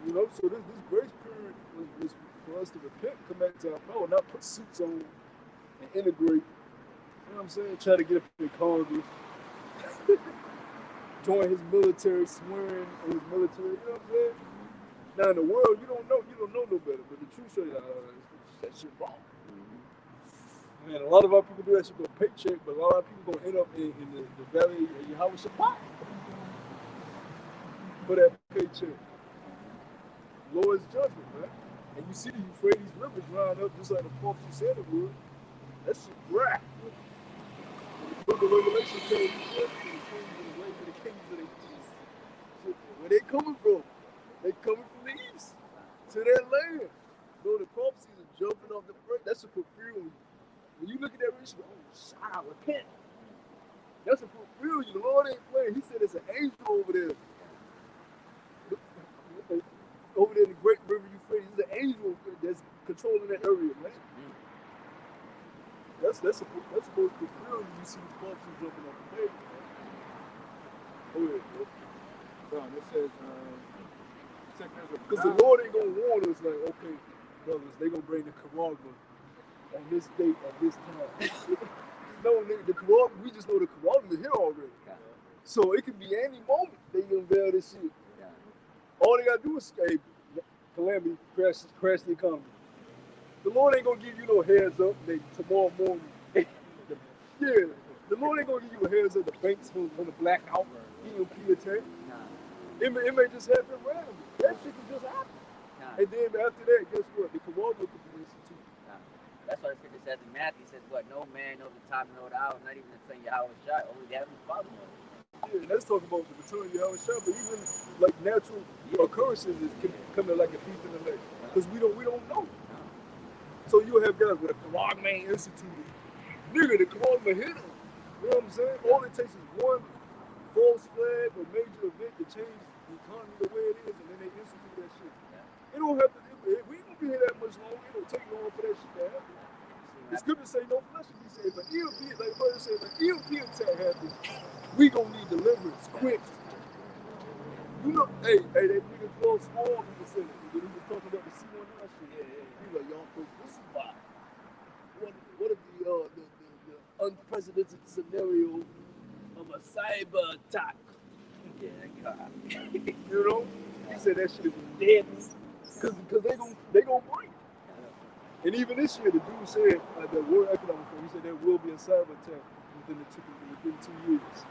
You know, so this grace period was for us to repent, come back to our power, not put suits on and integrate. You know what I'm saying? Try to get up in Congress. Join his military, swearing in his military, you know what I'm saying? Now in the world, you don't know no better, but the truth show you that shit wrong. Man, a lot of our people do that shit for a paycheck, but a lot of people gonna end up in the valley of Yahweh Shabbat for that paycheck. Lord's judgment, man. And you see the Euphrates River drying up just like the prophet said it would. That shit dry. The book of Revelation tells you that for the kings of the east. Where they coming from? They coming from the east to their land. So the prophecies are jumping off the front. That's a fulfillment. When you look at that rich, oh, shout out, repent. That's a fulfillment. The Lord ain't playing. He said there's an angel over there. Over there in the great river Euphrates, there's an angel that's controlling that area, man. That's supposed to fulfill when you see these prophecies jumping off the page, man. Oh yeah, it says, because the Lord ain't gonna warn us like, okay, brothers, they gonna bring the Karagma on this date at this time. No, nigga, the Karagma, we just know the Karagma is here already. So it could be any moment they unveil this shit. All they gotta do is escape calamity, crash the economy. The Lord ain't gonna give you no heads up that tomorrow morning. The Lord ain't gonna give you a heads up the banks gonna black out, EMP attack. It may just happen randomly. That shit can just happen. And then after that, guess what? The Karagma could be instituted. That's why the scripture says in Matthew, it says, what? No man knows the time nor the hour, not even the thing Yahweh shot, only the heavenly Father knows. Yeah, and let's talk about the return of Yahweh Shah, but even like natural occurrences can come in like a thief in the night. Because we don't know. So you'll have guys with a Karagma instituted. Nigga, the Karagma hit them. You know what I'm saying? All it takes is one false flag or major event to change the economy the way it is, and then they institute that shit. It don't have to, we ain't gonna be here that much longer. It don't take long for that shit to happen. The scriptures say no flesh will be saved, but EMP, like the brother said, if an EMP attack happens, we gonna need deliverance quick. You know, hey, that nigga Paul Small, he said it. When he was talking about the C19 shit, he was like, y'all, this is why. What if the unprecedented scenario of a cyber attack? You know? He said that shit was dead. Because they gonna break. And even this year, the dude said, the World Economic Forum, he said there will be a cyber attack within 2 years.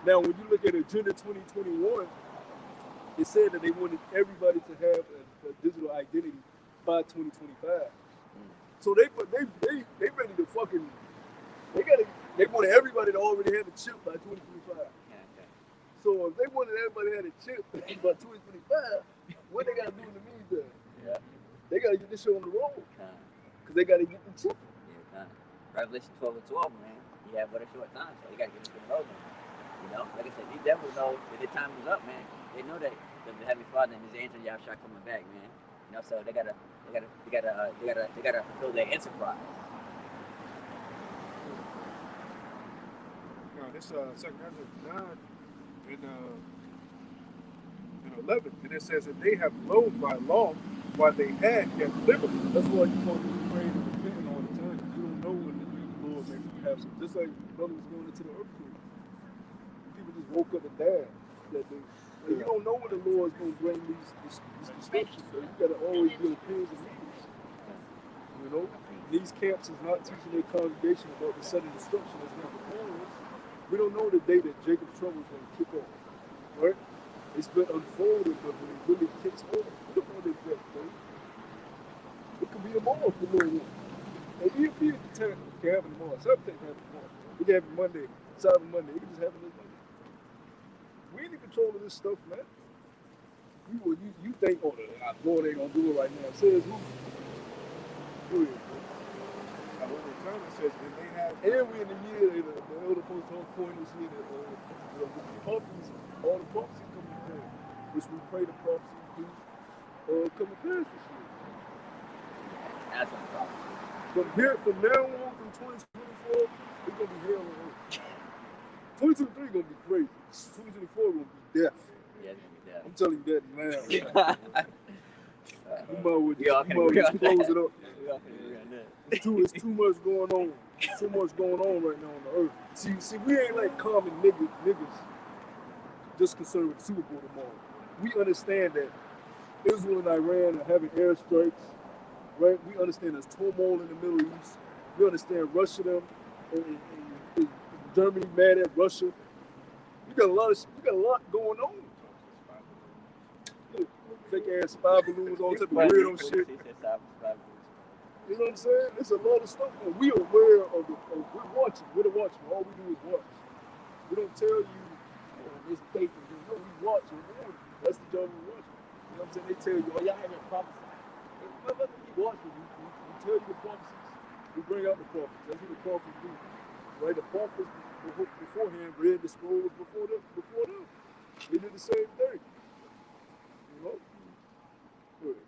Now, when you look at Agenda 2021, it said that they wanted everybody to have a digital identity by 2025. So they ready to fucking, they wanted everybody to already have a chip by 2025. So if they wanted everybody to have a chip by 2025, what they gotta do in the meantime? They gotta get this shit on the road. Because they gotta get the chip. Revelation 12:12, man. You have but a short time, so you gotta get this on the road, man. You know, like I said, these devils know that their time is up, man. They know that the Heavenly Father and His angel Yahshua coming back, man. You know, so they gotta fulfill their enterprise. This 2 Ezra 9 and 11, and it says that they have loathed my law while they had kept liberty. That's why you want to be praying and repenting all the time. You don't know when the Lord may have some. Just like brother was going into the earthquake. People just woke up and died that day. Like, you don't know when the Lord's going to bring these destructions. So you got to always be on pins and needles. You know, these camps is not teaching their congregation about the sudden destruction that's going to befall us. We don't know the day that Jacob's trouble is going to kick off, right? It's been unfolded, but when it really kicks off, we don't know the exact day. It could be tomorrow if the Lord wants. And even if it can happen tomorrow, something can happen tomorrow. It can happen Monday, Cyber Monday. It can just happen this Monday. We ain't in control of this stuff, man. You think, oh, the Lord ain't gonna do it right now. Says who? Go ahead. It says that they have. And we in the year that the elder post on point this year that the prophecies, all the prophecies come to pass, which we pray the prophecies do come to pass this year. That's a problem. From now on, from 2024, it's gonna be hell on earth. 2023 gonna be crazy. 2024 gonna be death. Yeah, it's gonna be dead. I'm telling you that now. You might well just close it up. It's too much going on. Too much going on right now on the earth. See, we ain't like common niggas just concerned with the Super Bowl tomorrow. We understand that Israel and Iran are having airstrikes, right? We understand there's turmoil in the Middle East. We understand Russia and Germany mad at Russia. You got a lot going on. Look, fake ass spy balloons, all type of weirdo shit. You know what I'm saying? There's a lot of stuff. And we aware of we're watching. We're the watching. All we do is watch. We don't tell you this fake. No, we watch and warn. That's the job we watch. You know what I'm saying? They tell you, oh, y'all haven't prophesied. Motherfucker, we watch you. We tell you the prophecies. We bring out the prophets. That's what the prophets do. Right? The prophets beforehand read the scrolls before them. They did the same thing. You know? Good.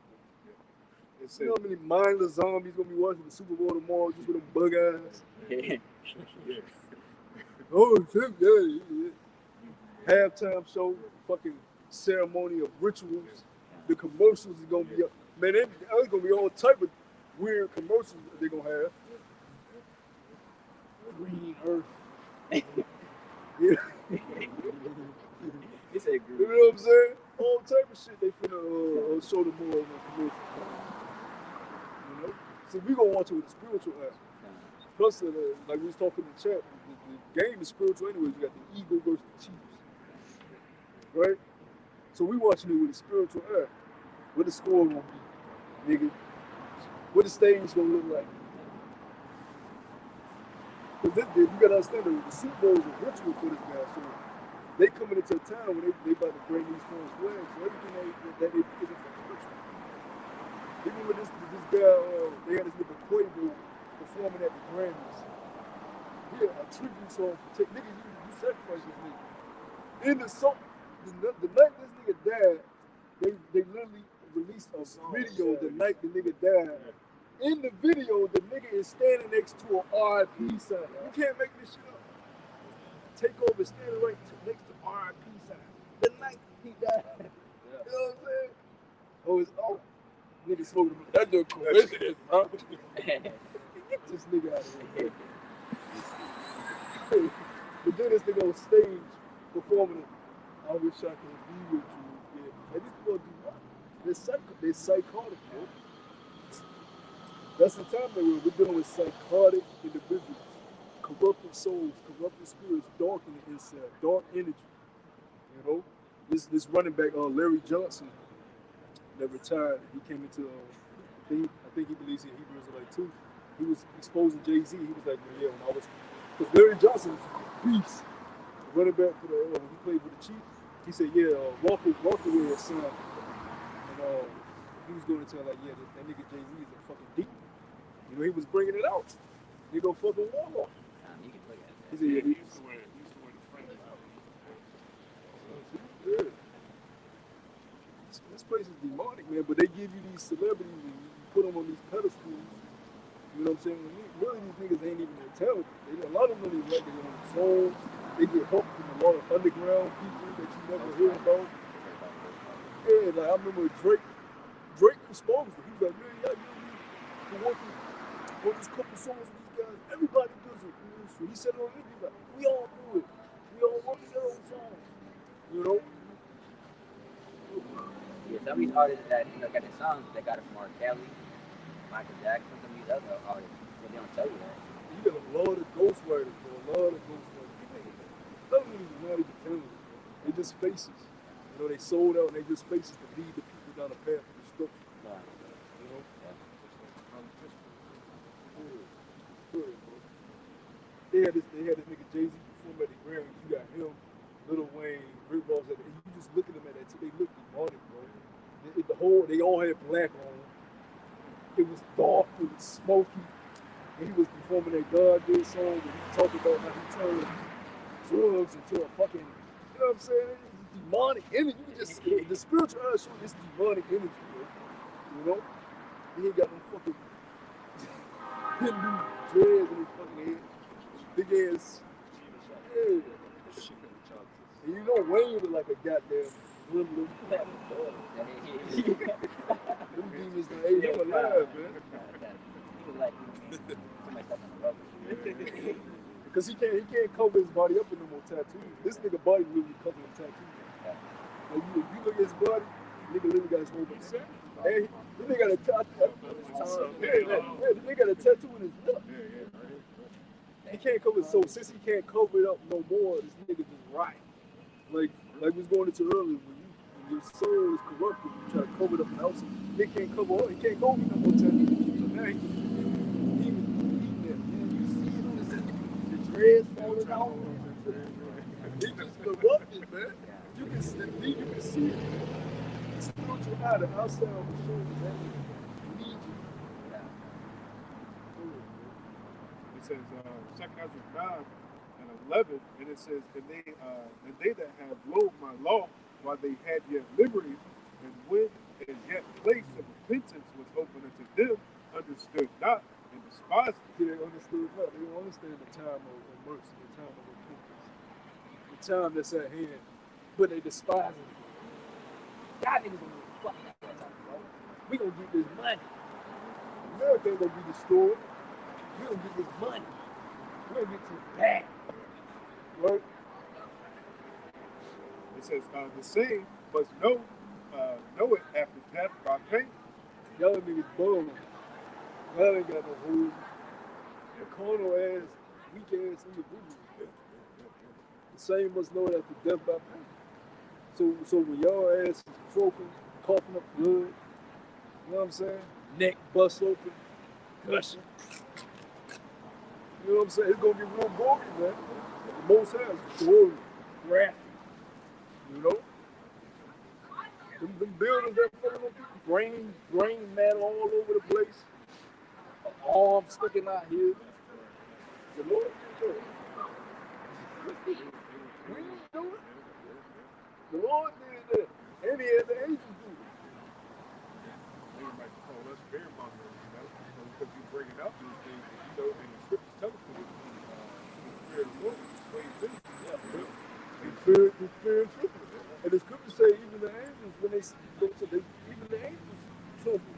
You know how many mindless zombies gonna be watching the Super Bowl tomorrow just with them bug eyes? Oh, shit, yeah. Halftime show, fucking ceremony of rituals. The commercials is gonna be up. Man, there's gonna be all type of weird commercials that they're gonna have. Green Earth. Yeah. You know what I'm saying? All type of shit they finna show tomorrow on the commercial. You know? See, we gonna watch it with a spiritual eye. Plus, like we was talking in the chat, the game is spiritual anyway. You got the Eagle versus the Chiefs, right? So we watching it with a spiritual eye. What the score gonna be, nigga? What the stage gonna look like? Because you gotta understand that the Super Bowl is a ritual for this guy. So they coming into a town where they about to bring these foreign flags. So everything that they do is a fucking ritual. Even with this guy, they had this nigga Quavo performing at the Grammys. Yeah, a tribute song for nigga, you sacrificed this nigga. In the song, the night this nigga died, they literally released a video the night the nigga died. In the video, the nigga is standing next to an RIP sign. You can't make this shit up. Takeover is standing right next to RIP sign. The night he died. You know what I'm saying? Oh, it's all nigga smoking. That's the coincidence, bro. Get this nigga out of here. But then this nigga on stage performing it. I wish I could be with you. Yeah. And these people do what? They're psychotic, man. That's the time we're dealing with psychotic individuals, corrupted souls, corrupted spirits, dark in the inside, dark energy. You know, this running back, Larry Johnson, that retired. He came into, I think he believes in Hebrew Israelite too. He was exposing Jay-Z. He was like, yeah, when I was, because Larry Johnson, beast, running back for when he played with the Chiefs. He said, yeah, Walker was his son, and he was going to tell like, yeah, that nigga Jay-Z is a fucking deep. You know, he was bringing it out. He go fucking Walmart. You can look at that. He said, yeah, He used to wear the fringe out. yeah. This place is demonic, man. But they give you these celebrities and you put them on these pedestals, You know what I'm saying? Really, these niggas ain't even that talented. A lot of them don't even write their own songs. They get help from a lot of underground people that you never hear about. Yeah, like I remember Drake exposed it. He was like, man, y'all need to work on this couple songs with these guys. Everybody does it. You know? So he said it on him. He was like, we all do it. We all work on their own songs. You know? Yeah, some of these artists that got their songs, they got it from R. Kelly, Michael Jackson, some of these other artists, but they don't tell you that. You got a lot of ghostwriters, bro. A lot of ghostwriters. Some of these are not even talented, bro. They just faces. You know, they sold out and they just faces to lead the people down the path of destruction. Right. You know? Good, bro. They had this nigga Jay-Z perform at the Grammys. You got him, Lil Wayne, Rick Ross, and you just look at them at that too. They look demonic, bro. They all had black on. It was dark, it was smoky. And he was performing that God Did song and he talked about how he turned drugs into a fucking, you know what I'm saying? It's demonic energy. You can just, the spiritual eye show this demonic energy, bro. You know? He ain't got no fucking Hindu dreads in his fucking head. Big ass. Yeah. And you know Wayne was like a goddamn gremlin. Them demons done ate him alive, man. He was like, somebody stepped on the rubber. Because he can't cover his body up with no more tattoos. This nigga body literally covered with tattoos. Like you look at his body, nigga literally got his whole body. And this nigga got a tattoo. This nigga got a tattoo in his lip. He can't cover it. So since he can't cover it up no more, this nigga just right. Like we was going into earlier, when your soul is corrupted, you try to cover it up and else. He can't cover up. He can't go with no more tattoos. So now he even eating that, man. You see it on the dreads falling out. He just corrupted, man. You can see it. The spiritual eye, the outside of the shoulder, man. Lead you. It says 2 Ezra 9 and 11, and it says, and they that have loathed my law while they had yet liberty, and when as yet place of repentance was open unto them, understood not and despised it. They understood not. They don't understand the time of mercy, the time of repentance, the time that's at hand, but they despise it. Y'all niggas gonna be fucking that time, bro. We gonna get this money. America ain't gonna be destroyed. We gonna get this money. We gonna get to the bag. Right? It says, the same must know it after death by pain. Y'all niggas bum. Y'all ain't got no hold. The carnal ass, weak ass individuals. The same must know it after death by pain. So when y'all ass is croaking, coughing up blood, you know what I'm saying? Neck bust open, gushing. You know what I'm saying? It's gonna get real gory, man. The Most High is gory, graphic. You know? Them buildings that full of people, brain matter all over the place. Arms sticking out here. The Lord did do it. We didn't do it. The Lord did that. And he had the angels do it. They might call us fear-mongers, because we bringing out these things that and the scriptures tell us to do. The fear of the Lord is slaves in. He feared and trembled. And the scriptures say even the angels, when they go to even the angels tremble.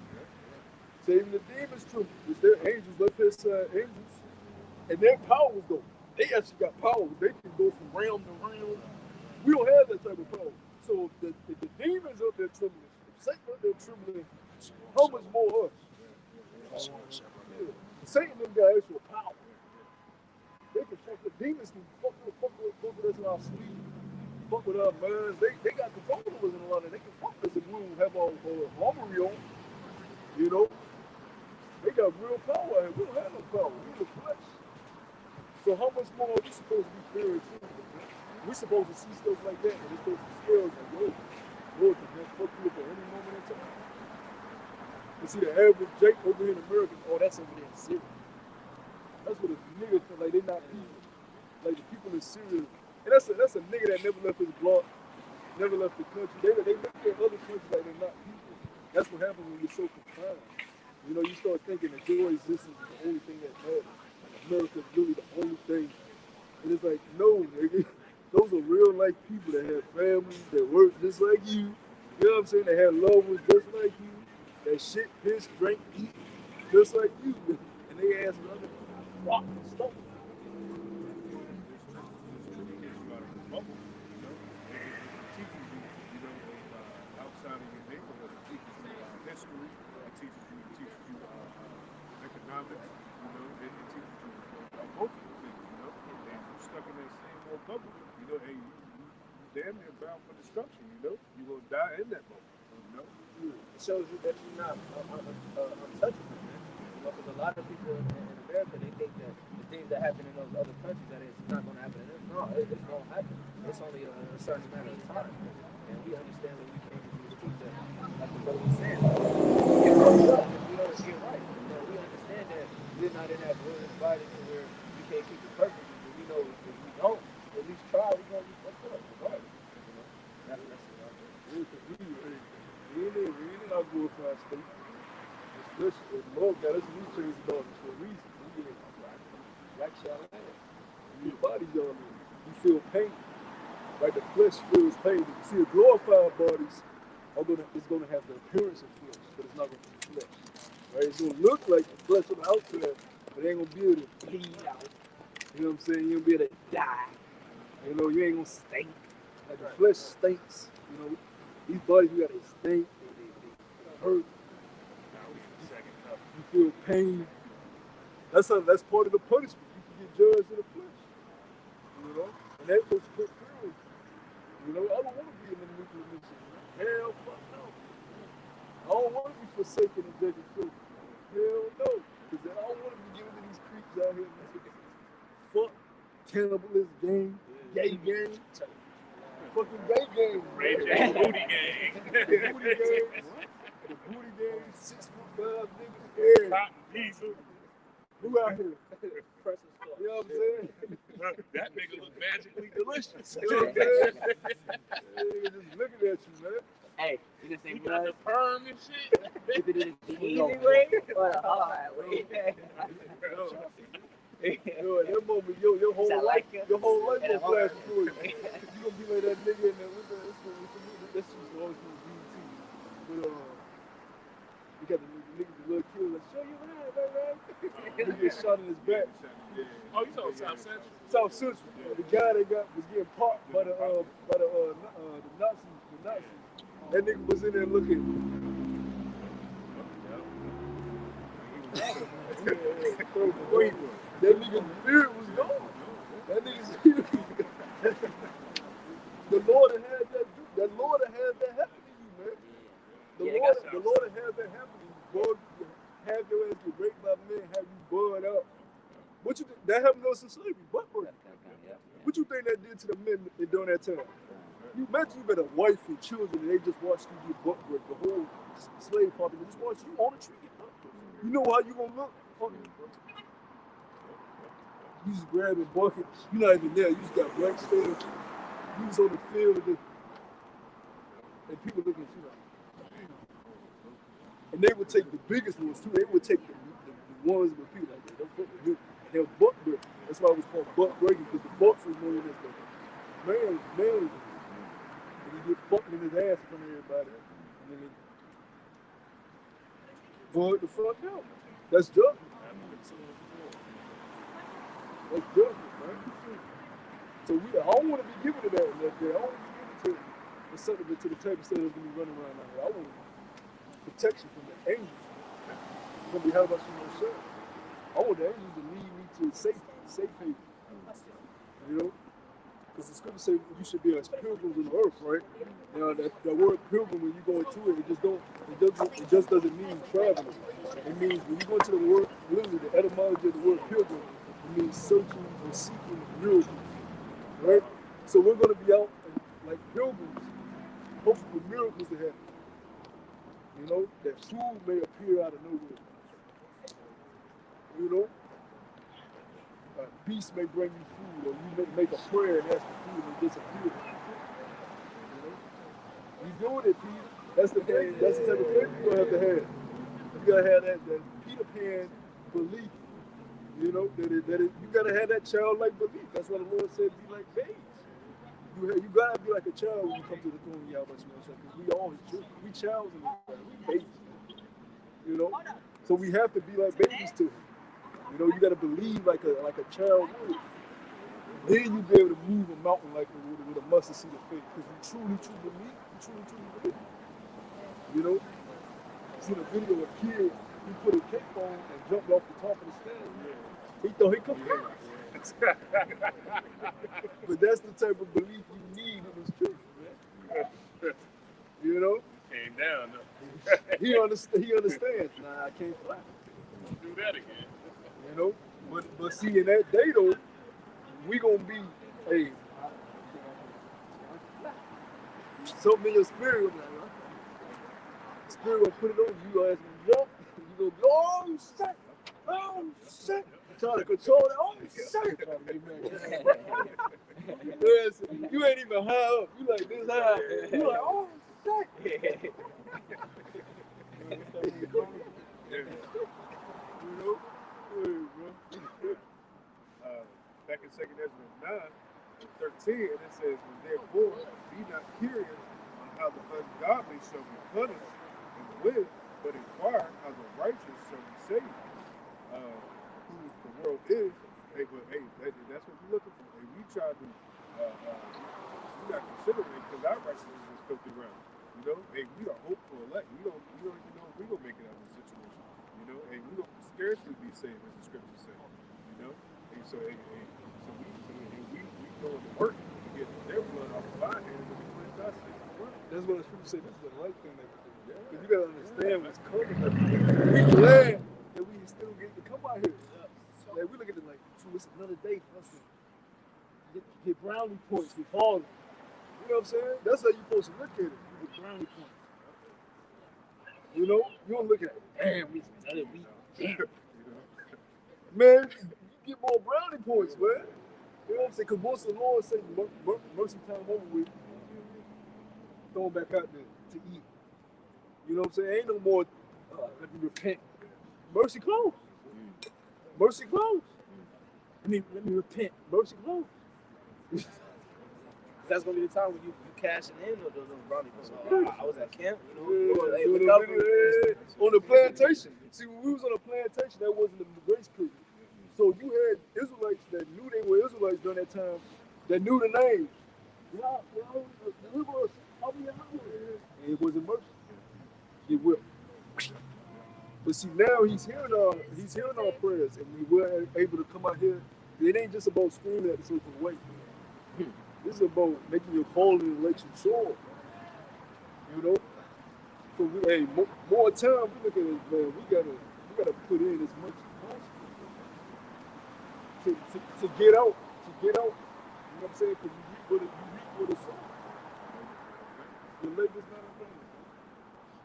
Say even the demons tremble. It's their angels, left hand side angels. And their powers go. They actually got powers. They can go from realm to realm. We don't have that type of power. So the demons up there trembling, Satan up there trembling, how much more us? Yeah. Satan them got actual power. They can fuck with demons, can fuck with us in our sleep, fuck with our minds. They got control of us in a lot of. They can fuck us if we don't have our armory on. You know, they got real power, and we don't have no power. We the flesh. So how much more are we supposed to be fearing truth? We're supposed to see stuff like that, and it's supposed to scare us like, yo, Lord can fuck you up at any moment in time. You see the average Jake over here in America, oh, that's over there in Syria. That's what a nigga feel like. They not people. Like the people in Syria, and that's a nigga that never left his block, never left the country. They look at other countries like they're not people. That's what happens when you're so confined. You know, you start thinking that your existence is the only thing that matters. America is really the only thing. And it's like, no, nigga. Those are real life people that have families, that work just like you. You know what I'm saying? They have loved ones just like you. That shit, piss, drink, eat just like you. And they ask other rock and stuff. Outside of your neighborhood, it teaches you history, it teaches you economics, you know, it teaches you multiple things, you know, and you're stuck in that same old bubble, you know, and you damn near bound for destruction, you know, you're gonna die in that bubble, you know. It shows you that you're not untouchable, man. You know, because a lot of people in America, they think that the things that happen in those other countries, that it's not going to happen in them. No, it's going to happen. It's only a certain amount of time. And we understand when we came into the streets that, like the brother was saying, we don't get right. You know, we understand that we're not in that brilliant body to where we can't keep it perfect. But we know if we don't at least try, we're going to be fucked up regardless. You know, that's We ain't in our glorified state. Listen, the Lord got us new chains and daughters for a reason. We get black shall have. Your body's on there. You feel pain. Right? The flesh feels pain. You see, the glorified bodies it's gonna have the appearance of flesh, but it's not gonna be flesh. Right? It's gonna look like the flesh on the outside, but it ain't gonna be able to bleed out. You know what I'm saying? You ain't gonna be able to die. You know, you ain't gonna stink. Like the flesh stinks. You know, these bodies, we gotta stink. They hurt. You feel pain. That's part of the punishment. You can get judged in the flesh. You know? And that was put through. You know, I don't want to be in the nuclear mission. Hell fuck no. I don't want to be forsaken and begging children. Hell no. Because I don't want to be giving to these creeps out here. Fuck cannibalism game, gay game. Fucking gay game. Ray J booty gang. The booty game. The booty game, 6'5" niggas. Yeah. Cotton Pizza. Who out here? You know what I'm saying? That nigga look magically delicious. You know what I'm saying? Nigga just looking at you, man. Hey, you just say He got blood. the perm and shit. Is it the easy way or the hard way? Yo, at that moment, your whole Sound life, like you. your whole life And gonna flash before you. You gonna be like that nigga in there. That's just always from BT. But you got the little kid like, show you right? He get shot in his back. Oh, you talking South Central? South Central. The guy that was getting popped by the Nazis. That nigga was in there looking. That nigga's spirit was gone. That nigga's spirit was gone. The Lord had that happen to you, man. The Lord had that happen to you. God, have your ass get raped by men, have you burned out. What you think? That happened to us in slavery, butt breaking. What you think that did to the men during that time? You imagine you got a wife and children and they just watched you get butt break. The whole slave population just watched you on the tree get butt break. You know how you gonna look? You just grab a bucket. You're not even there. You just got blank stare. You was on the field and people looking at you like, and they would take the biggest ones too. They would take the ones with people like that. And they'll butt break. That's why it was called butt breaking, because the bucks was known as the man. And he get fucked in his ass in front of everybody. And then they bug the fuck out. That's judgment. That's judgment, man. So I don't want to be given to that in that day. I don't want to be given to the type of stuff that's going to be running around out here. I want protection from the angels. I'm going to be held up from myself. I want the angels to lead me to safe haven. You know? Because the scripture says you should be as pilgrims on the earth, right? Now that word pilgrim, when you go into it, it just doesn't mean traveling. It means when you go into the word, literally the etymology of the word pilgrim, it means searching and seeking miracles. Right? So we're gonna be out like pilgrims, hoping for miracles to happen. You know, that food may appear out of nowhere. You know? A beast may bring you food, or you may make a prayer and ask for food and it disappears. You know? You doing it, Peter. That's the thing. That's the type of thing you're gonna have to have. You gotta have that Peter Pan belief. You know, you gotta have that childlike belief. That's why the Lord said, be like babes. You gotta be like a child when you come to the throne of Yahweh, because we all his children. We childs in this way. We babies. You know? So we have to be like babies to him. You know, you gotta believe like a child would. Then you be able to move a mountain like with a mustard seed of faith. Because you truly believe. You truly believe. You know? I seen a video of a kid who put a cape on and jumped off the top of the stand. He thought he could fly. But that's the type of belief you need in this truth, man. You know? Came down. No. He understands. Nah, I can't fly. Do that again. You know? But see, in that day though, we gonna be, hey, something in your spirit, like, huh? Spirit gonna put it on you. You gonna ask me to jump. You gonna be, oh shit. Trying to control it. Oh shit. Yes, you ain't even high up. You like this high. You like, oh shit. You know? Back in 2 Ezra 9:13, and it says, therefore, be not curious on how the ungodly shall be punished and live, but inquire how the righteous shall be saved. Who the world is, hey, but hey, that's what we're looking for. Hey, we try to, we not considering it because our righteousness is filthy ground. You know, hey, we are hopeful elect. We don't even know if we're gonna make it out of this situation. You know, hey, we don't scarcely be saved, as the scriptures say. You know, hey, so we going to work to get their blood off of our hands and we cleanse our sins. That's what the scripture say. That's the right thing that we do. Because you gotta understand what's coming. We glad that we still get to come out here. Like, we look at it like, so it's another day for us to get brownie points with falling. You know what I'm saying? That's how you're supposed to look at it. You get brownie points. You know? You don't look at it, damn, we another week. Damn. Man, you get more brownie points, man. You know what I'm saying? Because once the Lord says mercy time over with, throw them back out there to eat. You know what I'm saying? Ain't no more let me repent. Mercy closed. Mercy closed. Let me repent. Mercy closed. That's gonna be the time when you cashing in on those brownie points. I was at camp, On the plantation. See, when we was on a plantation, that wasn't the grace period. So you had Israelites that knew they were Israelites during that time, that knew the name. Deliver us. And it wasn't mercy. It will. But see, now he's hearing our prayers, and we were able to come out here. It ain't just about screaming at the so wait. This is about making your calling and election sure. You know? So we, more time, we look at it, man, we gotta put in as much as possible. To get out. You know what I'm saying? Because you reap what it's sown. Your labor's not in vain.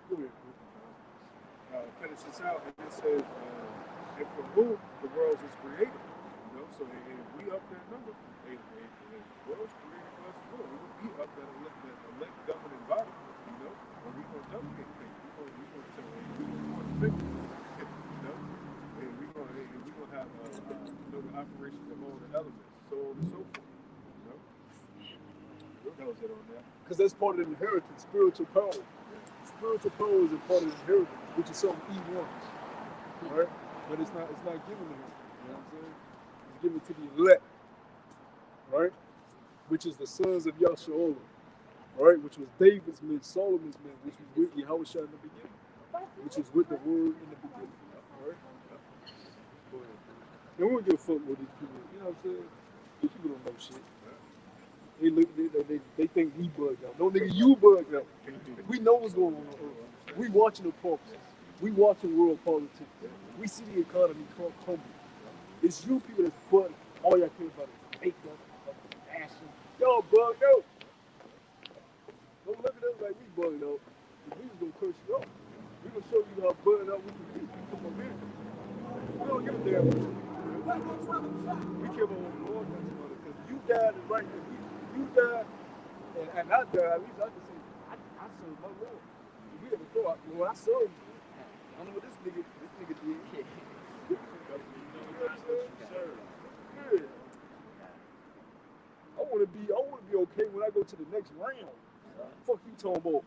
Go ahead. Finish this out, and it says, and from whom the world was created. You know, so if we up that number, the world's created for us as well. We will be up that elect governing body, you know, and we're going to duplicate things. We're going to tell you know, and we're going to have the operations of all the elements, so on and so forth. You know, what else is it on that? Because that's part of the inheritance, spiritual power. Spiritual power is a part of the inheritance, which is something he wants. Right? But it's not given to him. You know what I'm saying? It's given to the elect. Right? Which is the sons of Yashaolah. Right? Which was David's men, Solomon's men, which was with Yahushua in the beginning. Which was with the word in the beginning. Right? Go ahead. And we don't give a fuck what these people, you know what I'm saying? These people don't know shit. They think we bugged out. No, nigga, you bugged out. We know what's going on earth. We watching the politics. We watching world politics. We see the economy crumble. It's you people that's bugged. All y'all care about is makeup, fashion. Y'all bugged out. Don't look at us like we bugged out. We just gonna curse you out. We gonna show you how bugged out we can be. Come on, man. We don't give a damn what you do. We care about what the Lord does about it. Because you died and right now. You died, and I died. At least I can say, I served my Lord. We have a thought. When I served you, I know what this nigga did. You know that's what you serve. Yeah. I wanna be okay when I go to the next round. Fuck you talking about.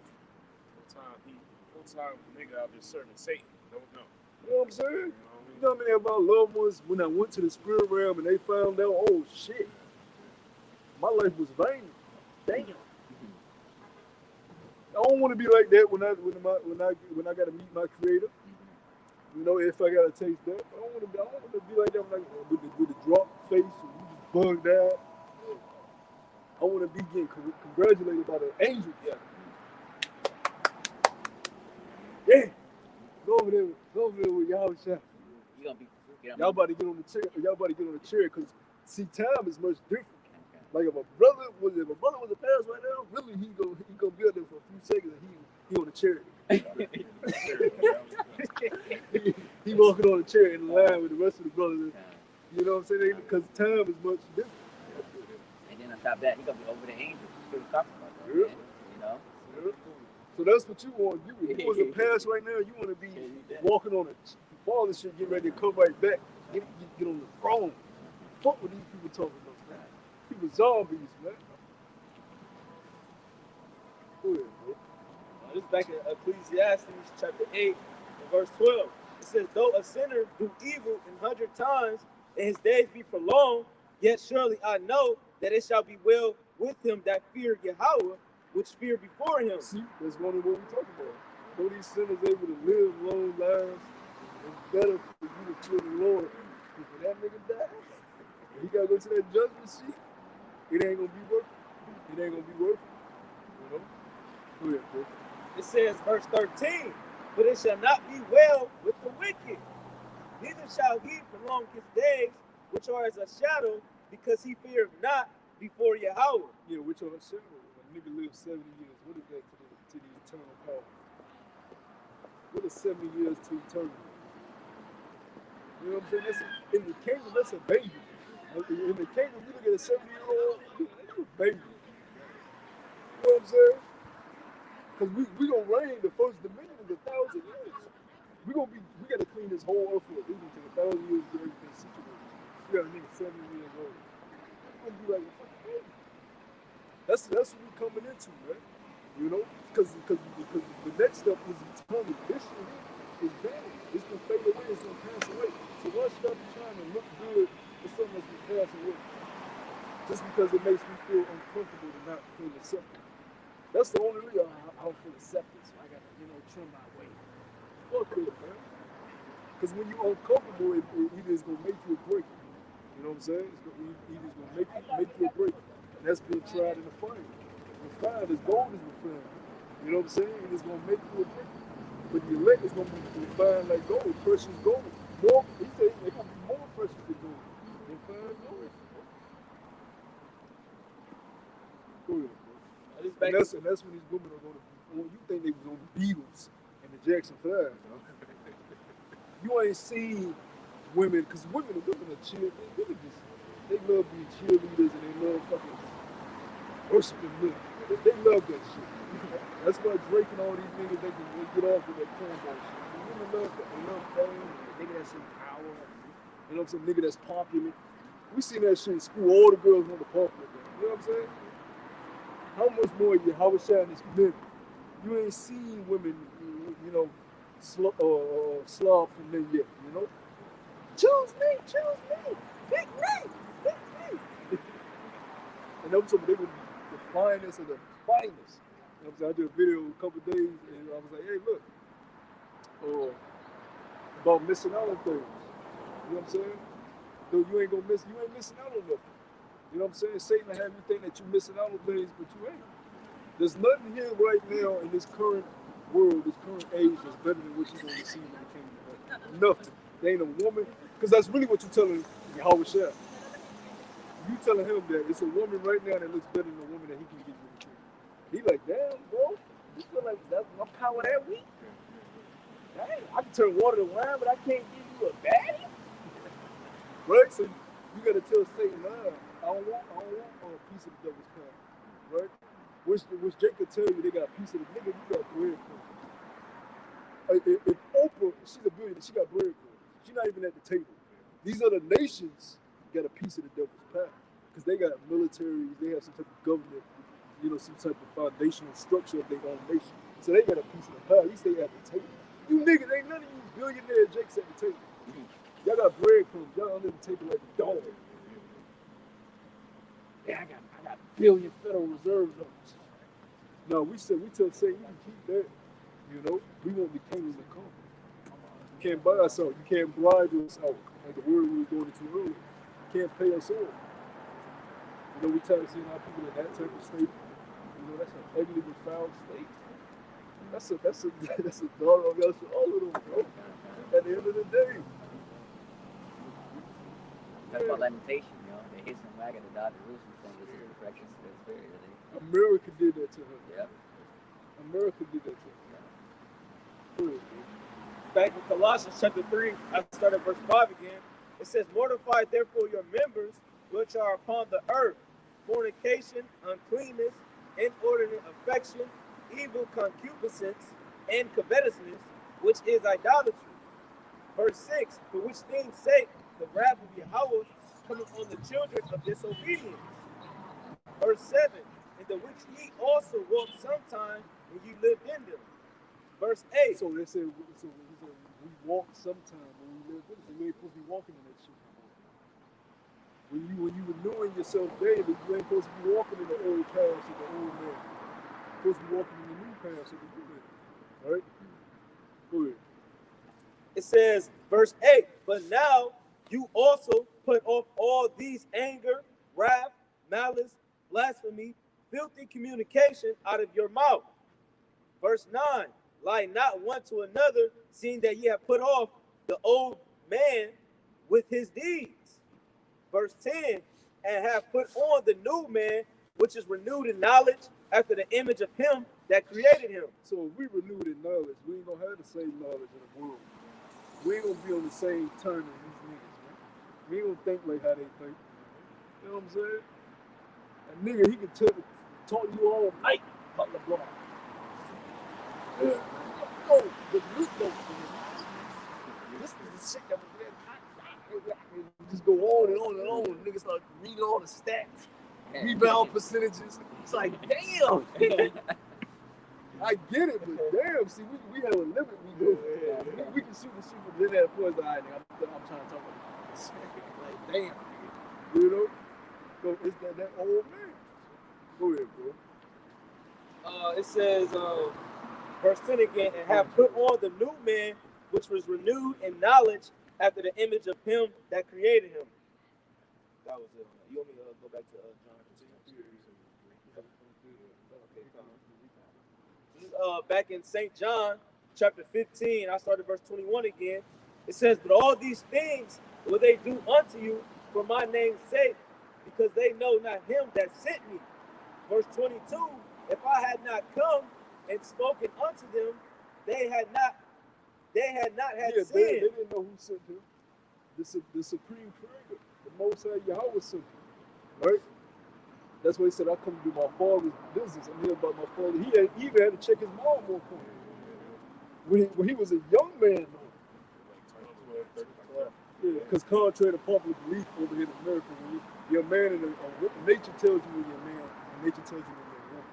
Whole time nigga out there serving Satan. Don't know. You know what I'm saying? You know You know how many of our loved ones, when I went to the spirit realm and they found out, oh shit, my life was vain. Damn. I don't want to be like that when I gotta meet my creator. You know, if I gotta taste that, I don't want to be like that when with the drop face and you just bugged out. I want to be getting congratulated by the angel. Yeah. Go over there with y'all shot. You gonna be Y'all about to get on the chair. Y'all about to get on the chair because see, time is much different. Like if a brother was a pass right now, really he gonna be up there for a few seconds and he on the chair. he walking on the chair in line with the rest of the brothers. You know what I'm saying? Because time is much different. And then on top of that, he gonna be over the angels. What you talking about, though, Yeah. man? You know? Yeah. So that's what you want. If you was a pass right now, you want to be walking on a fall and shit, get ready to come right back, get on the throne. Fuck what these people talking about, man. People zombies, man. Go ahead, bro. This is back in Ecclesiastes chapter 8 and verse 12. It says, though a sinner do evil 100 times and his days be prolonged, yet surely I know that it shall be well with him that fear Yahweh, which fear before him. See, that's one of what we talking about. Though these sinners able to live long lives, it's better for you to fear the Lord. Because when that nigga dies, he gotta go to that judgment seat. It ain't gonna be worth it. It ain't gonna be worth it. You know? Go ahead, bro. It says, verse 13, but it shall not be well with the wicked, neither shall he prolong his days, which are as a shadow, because he feareth not before Yahweh. Yeah, which on a shadow. A nigga live 70 years. What is that to the eternal power? What is 70 years to eternity? You know what I'm saying? In the kingdom, that's a baby. In the kingdom, you look at a 70-year-old, that's a baby. You know what I'm saying? Because we gonna reign the first dominion is 1,000 years. We gotta clean this whole earth up. It's gonna take 1,000 years to get everything situated. You got a nigga 70 years old. It's gonna be like a fucking baby. That's what we coming into, man. You know? Because the next step is eternity. This shit here is bad. It's gonna fade away, it's gonna pass away. So why should I be trying to look good for something that's gonna pass away? Just because it makes me feel uncomfortable to not feel accepted. That's the only reason I don't feel accepted, so I gotta, trim my weight. Fuck it, man. Because when you're uncomfortable, it either is gonna make you or break you. You know what I'm saying? It's either gonna make you or break you. And that's being tried in the fire. Refined as gold is refined. You know what I'm saying? It's gonna make you or break you. But the elect is gonna be refined like gold, precious gold. More, he said they're gonna be more precious than gold. Refined gold. Go ahead. And that's when these women are going to be. You think they was on the Beatles and the Jackson 5. You ain't seen women, because women are cheerleaders. They love being cheerleaders and they love fucking worshiping men. They love that shit. That's why Drake and all these niggas, they can get off with that cornball shit. The women love that. They love fame, a nigga that's in power. You know what I'm saying? Nigga that's popular. We seen that shit in school. All the girls want the popular guy. You know what I'm saying? How much more Yahweh Shai in this living? You ain't seen women, slob from men yet, you know? Choose me, pick me. And that was something, they were the finest of the finest. You know what I'm saying? I did a video a couple days and I was like, hey, look, about missing out on things. You know what I'm saying? Though you ain't missing out on nothing. You know what I'm saying? Satan will have you think that you're missing out on things, but you ain't. There's nothing here right now in this current world, this current age, that's better than what you're going to receive in the kingdom of heaven. Nothing. There ain't a woman, because that's really what you're telling Yahweh Shai. You telling him that it's a woman right now that looks better than a woman that he can get you in the kingdom. He like, damn, bro, you feel like that's my power that weak? Dang, I can turn water to wine, but I can't give you a baddie? Right? So you got to tell Satan, nah, I don't want a piece of the devil's pie, right? Which Jake could tell you they got a piece of the nigga, you got bread for. if Oprah, she's a billionaire, she got bread for it. She's not even at the table. These other nations got a piece of the devil's pie because they got militaries, they have some type of government, some type of foundational structure of their own nation. So they got a piece of the pie. At least they at the table. You niggas, ain't none of you billionaire jakes at the table. Y'all got breadcrumbs. Y'all under the table like a dog. Yeah, I got billion Federal Reserve notes. No, we tell Satan, you can keep that. We want the kingdom to come. You can't buy us out. You can't bribe us out. Like the word we were going into earlier. You can't pay us off. We tired of seeing our people in that type of state. That's an ugly, foul state. That's a daughter of us all of them, bro. At the end of the day. That's about lamentation, They hit some wag at the daughter of Jerusalem saying this is the correction to the spirit. America did that to her. Yeah. America did that to her. Back in Colossians chapter 3, I started verse 5 again. It says, mortify therefore your members which are upon the earth, fornication, uncleanness, inordinate affection, evil concupiscence, and covetousness, which is idolatry. Verse 6, for which things sake the wrath of Yahweh cometh on the children of disobedience. Verse 7, in the which ye also walked sometime when ye lived in them. Verse 8. So they said, we walked sometime when we lived in it. So you ain't supposed to be walking in that shit. When you renewing yourself daily, you ain't supposed to be walking in the old paths of the old man. You're supposed to be walking in the new paths of the new man. Right? Go ahead. It says, verse 8, but now you also put off all these anger, wrath, malice, blasphemy, filthy communication out of your mouth. Verse 9, lie not one to another, seeing that ye have put off the old man with his deeds. Verse 10, and have put on the new man, which is renewed in knowledge after the image of him that created him. So if we renewed in knowledge, we ain't gonna have the same knowledge of the world. We ain't gonna be on the same turn as these niggas, man. We ain't gonna think like how they think. You know what I'm saying? A nigga, he can talk to you all night about LeBron. Yeah. Oh, the new dope. This is the shit that just go on and on and on. Niggas start reading all the stats, rebound percentages. It's like, damn. I get it, but damn, see, we have a limit. We can shoot from then at points. All right, nigga, I'm trying to talk about this. Like, damn, So it's that old man. Go ahead, bro. It says, verse 10 again, and have put on the new man, which was renewed in knowledge after the image of him that created him. That was it. You want me to go back to John? This is back in St. John, chapter 15. I started verse 21 again. It says, but all these things will they do unto you for my name's sake, because they know not him that sent me. Verse 22, if I had not come and spoken unto them, they had not had sin. They didn't know who sent him. The supreme creator, the Most High Yahweh sent him. Right? That's why he said, I come to do my father's business. I'm here about my father. He even had to check his mom more quickly. When he was a young man, though. Yeah, because contrary to popular belief over here in America, when you're a man, nature tells you when you're a man, and nature tells you when you're a woman.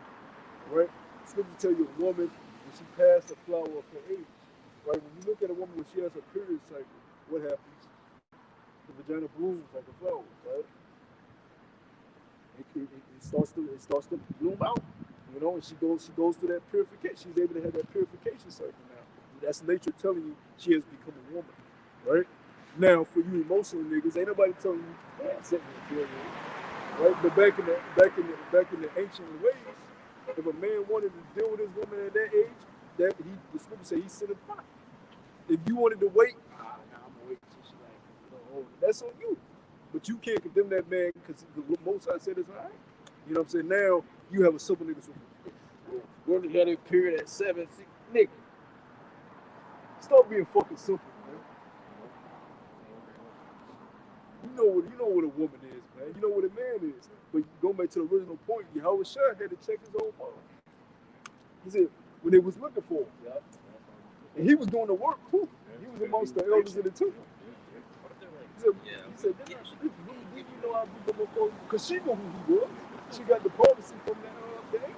Right? Scripture tells you a woman when she passed the flower of her age. Right? When you look at a woman when she has her period cycle, what happens? The vagina blooms like a flower, right? It starts to bloom out, and she goes through that purification. She's able to have that purification cycle now. That's nature telling you she has become a woman, right? Now, for you emotional niggas, ain't nobody telling you set me a period, right? But back in the ancient ways, if a man wanted to deal with his woman at that age, the scripture say he sit in pot. If you wanted to wait, I'm gonna wait till she that's on you. But you can't condemn that man because the Most High said it's all right. You know what I'm saying? Now you have a simple nigga. Women had a period at 7, 6, nigga. Stop being fucking simple, man. You know what a woman is, man. You know what a man is. But going back to the original point, Yahweh Shah had to check his own mom. He said when they was looking for him. And he was doing the work too. He was amongst the elders in the temple. He said, did you know how people before? Because she knew who he was. She got the prophecy from the angel.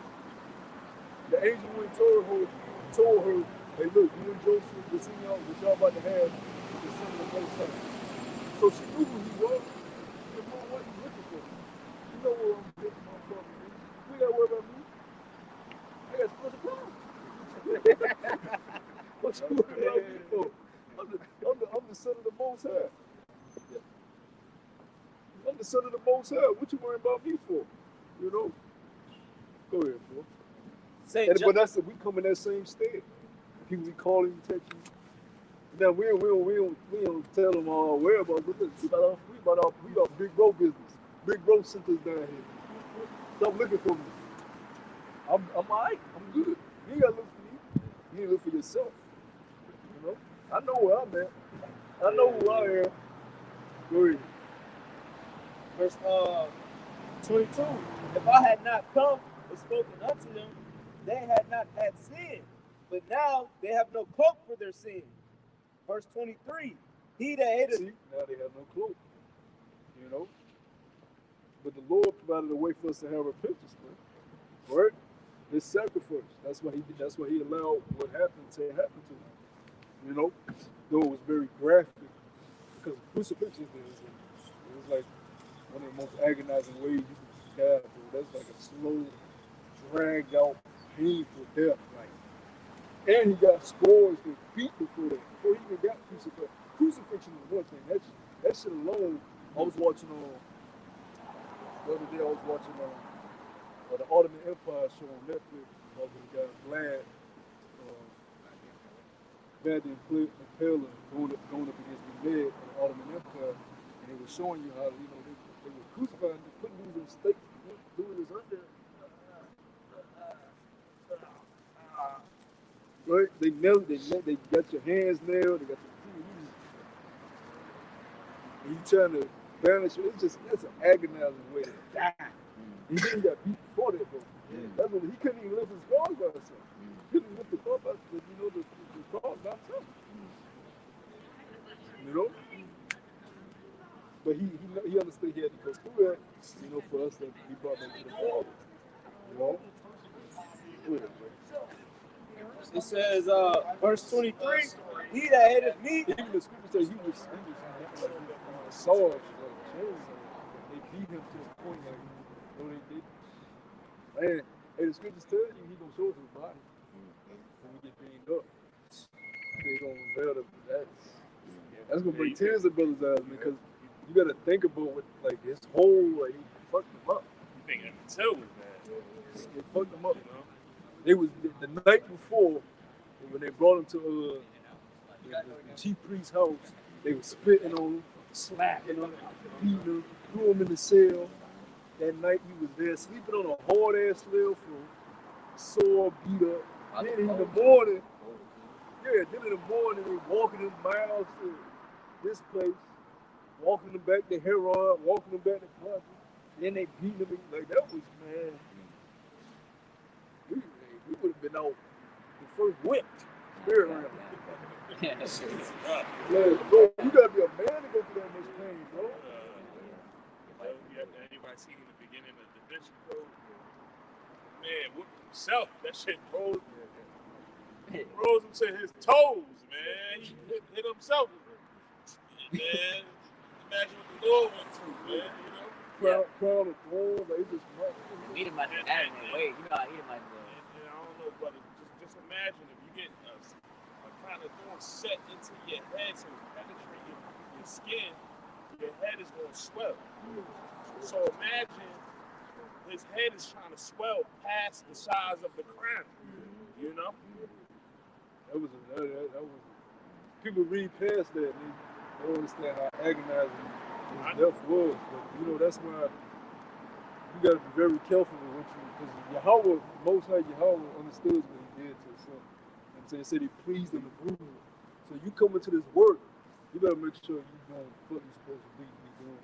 The angel went and told her, hey, look, you and Joseph, the son what y'all about to have, the son of the Most High. So she knew who he was. And what was he looking for? You know where I'm getting my fucking is. We got to worry about me. I got supposed to come. What you worried about me for? I'm the son of the Most High. I'm the son of the Most High. What you worrying about me for? You know? Go ahead, bro. But that's we come in that same state. People be calling you, texting you. Now we don't tell them all whereabouts. We got big bro business. Big bro sent us down here. Stop looking for me. I'm alright. I'm good. You ain't gotta look for me. You need to look for yourself. You know? I know where I'm at. I know who I am. Go ahead. Verse 22. If I had not come and spoken unto them, they had not had sin, but now they have no cloak for their sin. Verse 23. He that hated. See, now they have no cloak. You know? But the Lord provided a way for us to have repentance, man. Right? This sacrifice. That's why he allowed what happened to happen to him. You know? Though it was very graphic. Because crucifixion is like one of the most agonizing ways you can die. That's like a slow, dragged out, painful death. Like, and he got scores and beat before that. Before he even got crucified. Crucifixion is one thing. That shit alone. I was watching the other day. I was watching the Ottoman Empire show on Netflix. About the guy Vlad the Impaler going up against the Med of the Ottoman Empire, and they were showing you how they were crucifying, putting these in stakes, doing this under. Right? They nailed, they got your hands nailed, they got your feet. And you trying to balance it. That's an agonizing way to die. And then he got beat before that, though. That's when he couldn't even lift his cross by himself. He couldn't lift the cross by the cross by himself. You know? But he understood he had to go through that, for us to be brought back to the Father. You know? It says, verse 23, he that hated me. Even the scripture says he was sword, they beat him to the point like, they did. Man, hey, the scriptures tell you he gonna show us his body when we get beamed up. They gonna unveil that's gonna bring tears of brothers' eyes, because you gotta think about what, like, his whole, like, he fucked him up. You thinking Mattel was bad? They fucked him up, you know. They was the night before when they brought him to the chief priest's house. They were spitting on him, slapping him, beating him, threw him in the cell. That night he was there sleeping on a hard ass slave floor, sore, beat up. Then in the morning, they walking him miles to this place, walking him back to Herod, walking him back to Clutch. Then they beat him. Like, that was, man. We would have been out the first whipped. Spirit round. Bro, you gotta be a man to go through that much pain, bro. Anybody seen in the beginning of the Da Vinci Code? Man, whooped himself. That shit rose him to his toes, man. He hit himself. Man, imagine what the Lord went through, man. Crown of thorns, like, it just Eat him like that way. You know how eat him like that. I don't know, but just imagine if you get a crown of thorns set into your head, so it's penetrating your skin, your head is going to swell. So imagine his head is trying to swell past the size of the crown. You know? That was people read past that and they don't understand how agonizing his death was. But that's why you gotta be very careful with what you, because Yahweh, Most High Yahweh, understood what he did to his son. And so he said he pleased him to prove it. So you come into this work, you better make sure you're doing what you're supposed to be doing.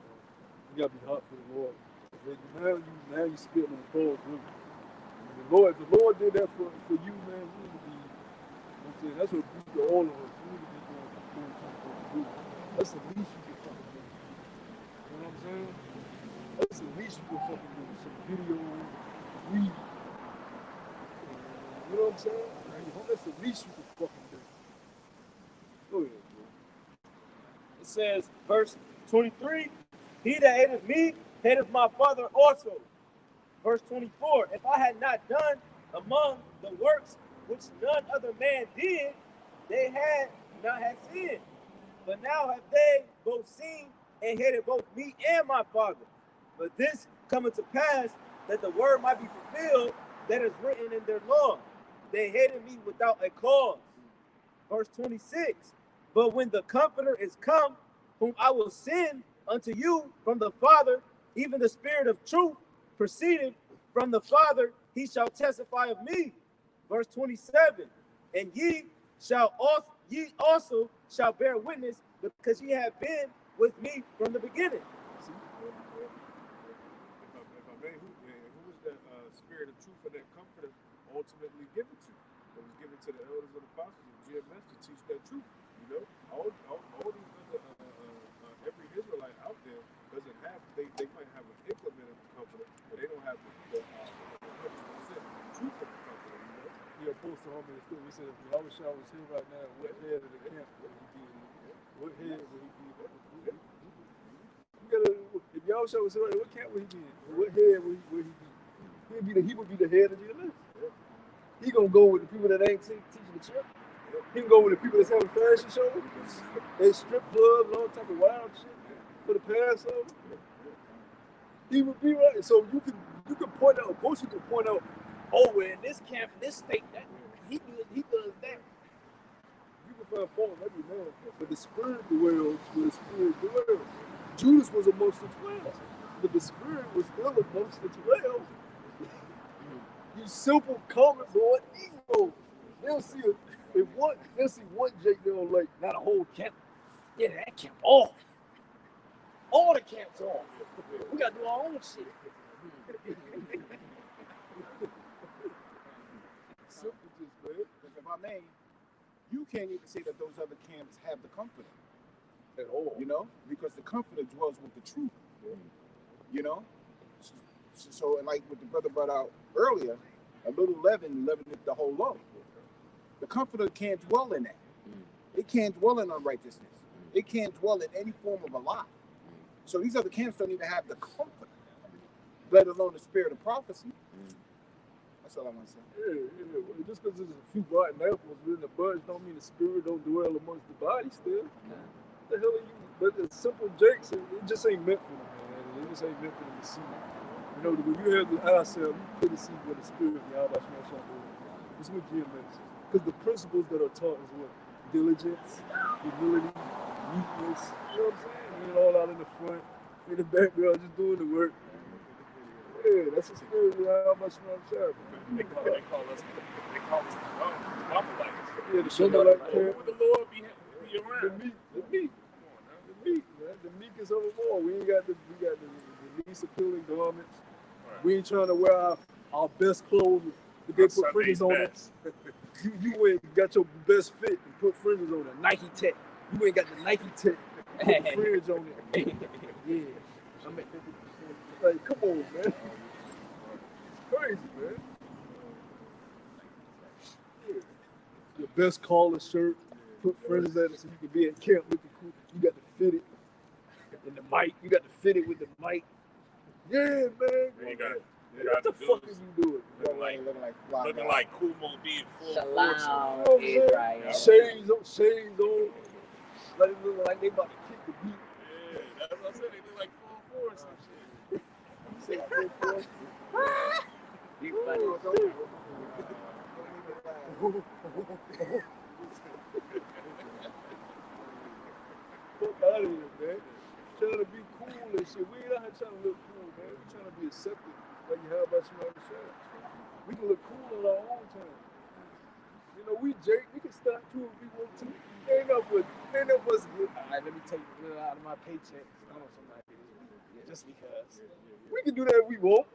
You gotta be hot for the Lord. Now you spitting on the cross, really. The Lord did that for you, man. You need to be I'm saying that's what we do, all of us. We need to be doing what we're supposed to do. That's the least you can fucking do. You know what I'm saying? That's the least you can fucking do. Some videos, read. You know what I'm saying? That's the least you can fucking do. Go ahead, bro. It says, verse 23, he that hateth me hateth my Father also. Verse 24, if I had not done among the works which none other man did, they had not had sinned. But now have they both seen and hated both me and my Father. But this cometh to pass, that the word might be fulfilled that is written in their law. They hated me without a cause. Verse 26, but when the Comforter is come, whom I will send unto you from the Father, even the Spirit of truth, proceeding from the Father, he shall testify of me. Verse 27, and ye also shall bear witness, because ye have been with me from the beginning. See, if I may, who was that spirit of truth and that comforter ultimately given to? It was given to the elders of the apostles of GMS to teach that truth. You know, all these other every Israelite out there doesn't have. They might have an implement of the comforter, but they don't have the 100% truth of the comforter. You know. Yeah, post to homie still. We said if Yahushua was here right now, what head of the camp would he be in? What head would he be in? You gotta, if Yahushua was here right now, what camp would he be in? What head would he be? He would be the head of GMS. He gonna go with the people that ain't teaching the church. He can go with the people that's having fashion shows, they strip clubs, and all type of wild shit for the Passover. He would be right. So you can point out. Of course, you can point out. Oh, well, in this camp, in this state, that he does that. You can find fault in every man, but the Spirit dwells where the Spirit dwells. Judas was amongst the 12, but the Spirit was still amongst the 12. You simple common boy Negro. They'll see one Jake they don't like, not a whole camp. Yeah, that camp off. All the camps off. We gotta do our own shit. Simple just, man. Because if I may, you can't even say that those other camps have the comforter. At all. You know, because the comforter dwells with the truth. You know, so and like what the brother brought out earlier, a little leaven leaveneth the whole lump. The comforter can't dwell in that. It can't dwell in unrighteousness. It can't dwell in any form of a lie. So these other camps don't even have the comforter, let alone the spirit of prophecy. That's all I want to say. Yeah. Well, just because there's a few rotten apples within the bunch don't mean the spirit don't dwell amongst the body still. What the hell are you? But the simple jakes, it just ain't meant for them, man. It just ain't meant for them to see. You know, when you have the eye cell, you couldn't see what the spirit of Yahweh Shemashah is. It's what GMS. Because the principles that are taught is what? Diligence, humility, meekness. You know what I'm saying? And all out in the front, in the background, just doing the work. Yeah, that's the spirit of Yahweh Shemashah. They call us the Moabites. Yeah, the Shemashah camp. Would the Lord be around? The meek, man. The meek is of them all. We got the least appealing garments. Right. We ain't trying to wear our best clothes. But they put fringes on it. You ain't got your best fit and put fringes on it. Nike Tech. You ain't got the Nike Tech. Put fringe on it. Yeah. I mean, like, come on, man. It's crazy, man. Yeah. Your best collar shirt. Put fringes at it so you can be in camp looking cool. You got to fit it. And the mic. You got to fit it with the mic. Yeah, man. What the fuck is you doing? Looking like Kumo being full Shalom, force. Israel. Shades on. Like it look like they about to kick the beat. Yeah, that's what I said. They look like full force and shit. You say full force? You funny. Fuck out of here, man. Trying to be cool and shit. We ain't out here trying to look cool, man. We trying to be accepted like you have about some other shit. We can look cool on our own time. You know, we Jake, we can stop too if we want to. Ain't enough for us to get. All right, let me take a little out of my paycheck. I want somebody. You Just because. We can do that if we want.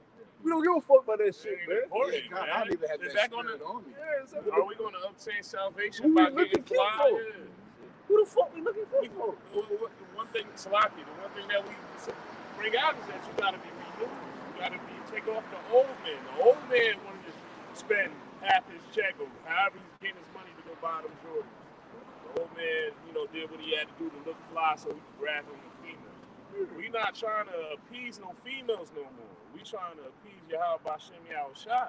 We don't give a fuck about that shit, Ain't man. important, Yeah, God, I man. don't even have Is that that gonna? spirit on me. Yeah, exactly. Are we gonna obtain salvation Who by we looking getting cute fly? for? Yeah. Who the fuck we looking for? The one thing, Salaki, the one thing that we bring out is that you gotta be renewed. You gotta take off the old man. The old man wanted to spend half his check or however he's getting his money to go buy them Jordans. The old man, did what he had to do to look fly so he could grab him a female. We not trying to appease no females no more. We trying to appease Yahweh Bashem Yahushua,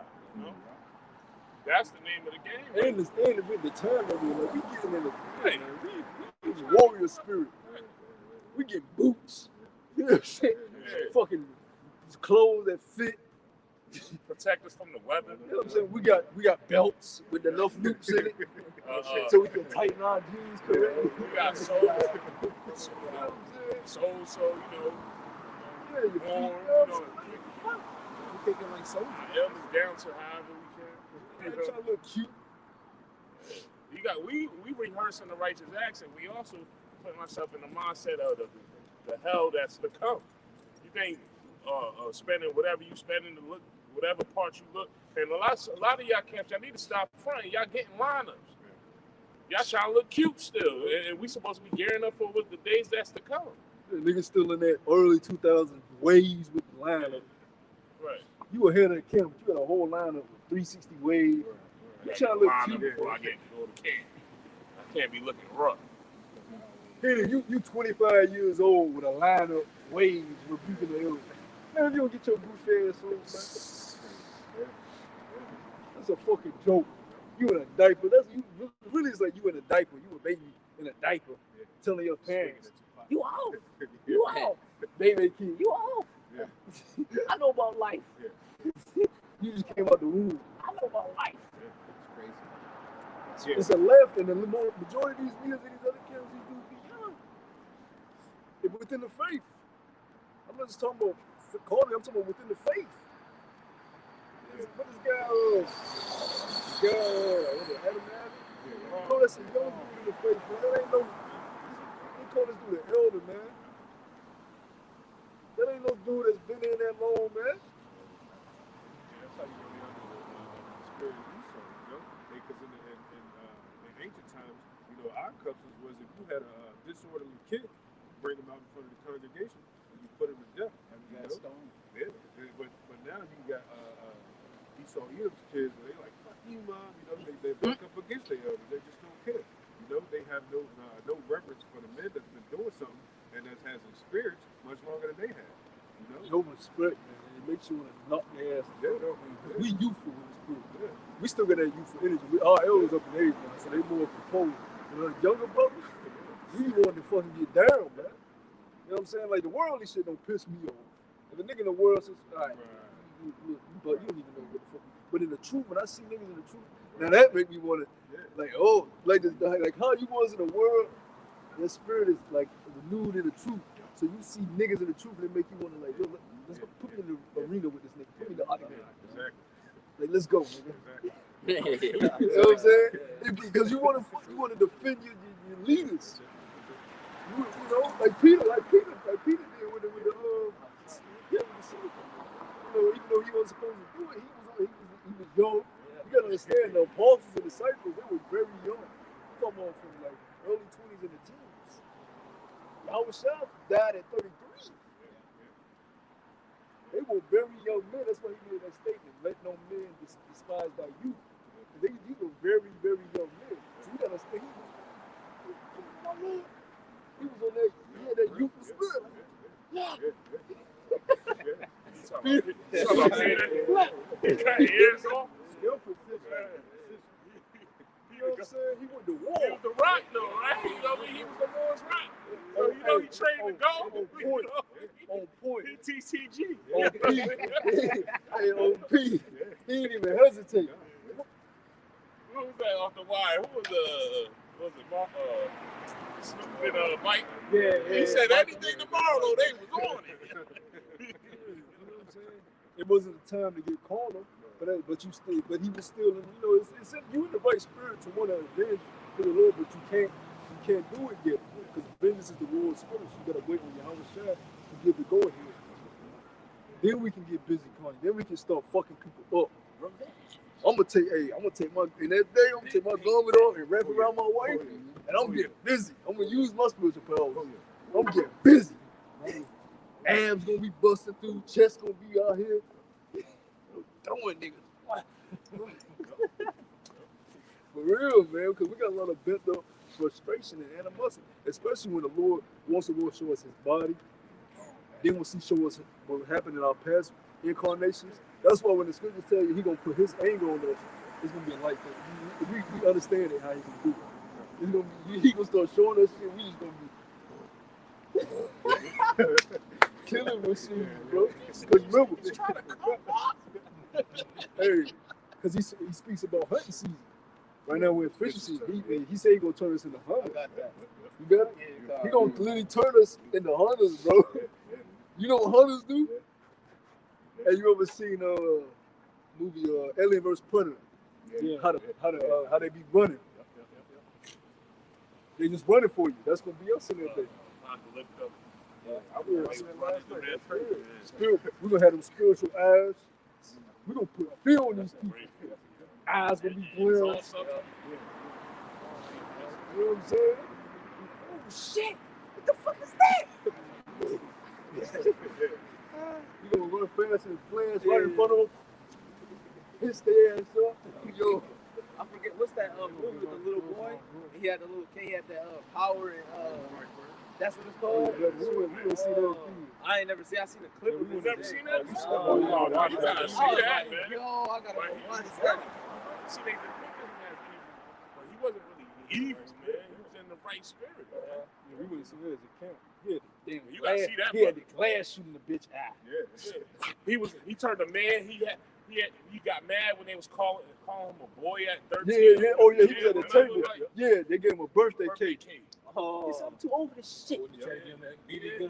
That's the name of the game. And with the time that we getting in the man. We warrior spirit. We get boots. You know what I'm saying? Yeah. Fucking clothes that fit. Protect us from the weather. You know what I'm saying? We got belts with enough loops in it, so we can tighten our jeans correctly. We got soul, You know what I'm saying? Yeah, your feet, warm, I'm thinking like soldiers. elbows down to however we can. I'm trying to look cute. We rehearsing the righteous acts, and we also put myself in the mindset of the hell that's to come. You think spending whatever you spending to look, whatever part you look, and a lot of y'all camps, y'all need to stop fronting. Y'all getting lineups. Y'all trying to look cute still, and we supposed to be gearing up for what the days that's to come. The niggas still in that early 2000s waves with the lineup. Right. You were ahead of the camp, you had a whole lineup with 360 waves. You trying to look Line up cute. before I get to go to camp. I can't be looking rough. Hey, you 25 years old with a lineup, waves, rebuking the elder. Man, if you don't get your goofy ass home, man. That's a fucking joke. You in a diaper. Really, it's like you in a diaper. You a baby in a diaper, telling your parents, "You out, you out, baby kid, you out." Yeah. I know about life. You just came out the womb. I know about life. It's crazy. It's a left, and the majority of these niggas in these other camps, these dudes be young. They're within the faith. I'm not just talking about calling. I'm talking about within the faith. What this guy, what is it, Adam Abbott? You know, that's a young dude in the faith, man. That ain't no, they call this dude an elder, man. That ain't no dude that's been in that long, man. That's how you really under the spirit of Esau, Because in ancient times, our customs was if you had a disorderly kid, bring him out in front of the congregation and you put him to death. Yeah. But now you got Esau Edom's kids where they like, fuck you, mom. They back up against their elders. They just don't care. They have no reverence for the men that's been doing something and that has a spirit much longer than they have. No respect, man. It makes you want to knock their ass. We youthful in the spirit. Yeah. We still got that youthful energy. Our elders up in age now, so they more composed. The younger brothers, we want to fucking get down, man. You know what I'm saying? Like, the worldly shit don't piss me off. If a nigga in the world says, all right, but you don't even know what the fuck. But in the truth, when I see niggas in the truth, now that make me want to, like how you was in the world, your spirit is like renewed in the truth. So you see niggas in the truth, and they make you want to like, yo, let's put me in the arena with this nigga. Put me in the octagon. Exactly. Like, let's go, nigga. Exactly. You know what I'm saying? Because you want to defend your leaders. You know, like Peter did with the even though he wasn't supposed to do it, he was young. You gotta understand, the apostles and disciples, they were very young. Come on, from like early 20s and the teens. Yahushua died at 33. They were very young men. That's why he made that statement. Let no man despise thy youth. These were very, very young men. So you gotta understand, he was on that, he had that youthful spirit. Yeah. Talking about Peter. He cut his ears off. You know what I'm saying? He went to war. He was the rock, though, right? He was the Lord's rock. So, he trained to go. On point. He TCG. On P. Hey, on P. He didn't even hesitate. Who was that off the wire? Who was it Mark? Snoop and Mike? Yeah. He said anything tomorrow, though, they was on it. You know what I'm saying? It wasn't the time to get called him, but he was still, it's you in the right spirit to want to avenge for the Lord, but you can't do it yet, because vengeance is the Lord's spirit. You gotta wait on Yahushua to give the go ahead. Then we can get busy, Connie. Then we can start fucking people up. I'm gonna take my in that day. I'm gonna take my garment off and wrap it around my wife, and I'm getting busy. I'm gonna use my spiritual powers. I'm getting busy. Abs gonna be busting through. Chest gonna be out here. Throwing niggas. For real, man, because we got a lot of bent up frustration and animosity, especially when the Lord wants to show us his body. Then once he show us what happened in our past incarnations, that's why when the scriptures tell you he gonna put his anger on us, it's gonna be a light thing. We understand it how he can do it. It's gonna be, he gonna start showing us shit. We just gonna be killing machines, bro. Because remember, hey, because he speaks about hunting season. Right now we're in fishing season. He said he gonna turn us into hunters. You got it? Yeah, He gonna literally turn us into hunters, bro. You know what hunters do? Have you ever seen movie Alien vs Predator? Yeah. How they be running? They just running for you. That's gonna be us in that day. We're gonna have them spiritual eyes. We're gonna put fear on these people. Eyes gonna be glaring. You know what I'm saying? Oh shit! What the fuck is that? You gonna run fast and flash right in front of them. Hit their ass up. Yo. I forget what's that movie with the little boy? And he had the little kid, he had that power and that's what it's called. We don't see that too. I ain't never seen. I seen a clip of it. You never seen that? Oh, Oh, no, you gotta see that, man. Yo, I gotta Right. watch that. See, they depicted him as evil, but he wasn't really evil, man. He was in the right spirit, man. Yeah, we wouldn't see that as a camp. He had the damn You gotta see that, He had brother. the glass shooting the bitch eye. Yeah. He turned a man. He got mad when they was calling him a boy at 13. Yeah. Oh yeah, he was at the remember, table. like, Yeah, they gave him a birthday birthday cake. He said, I'm too old for this shit. Yeah.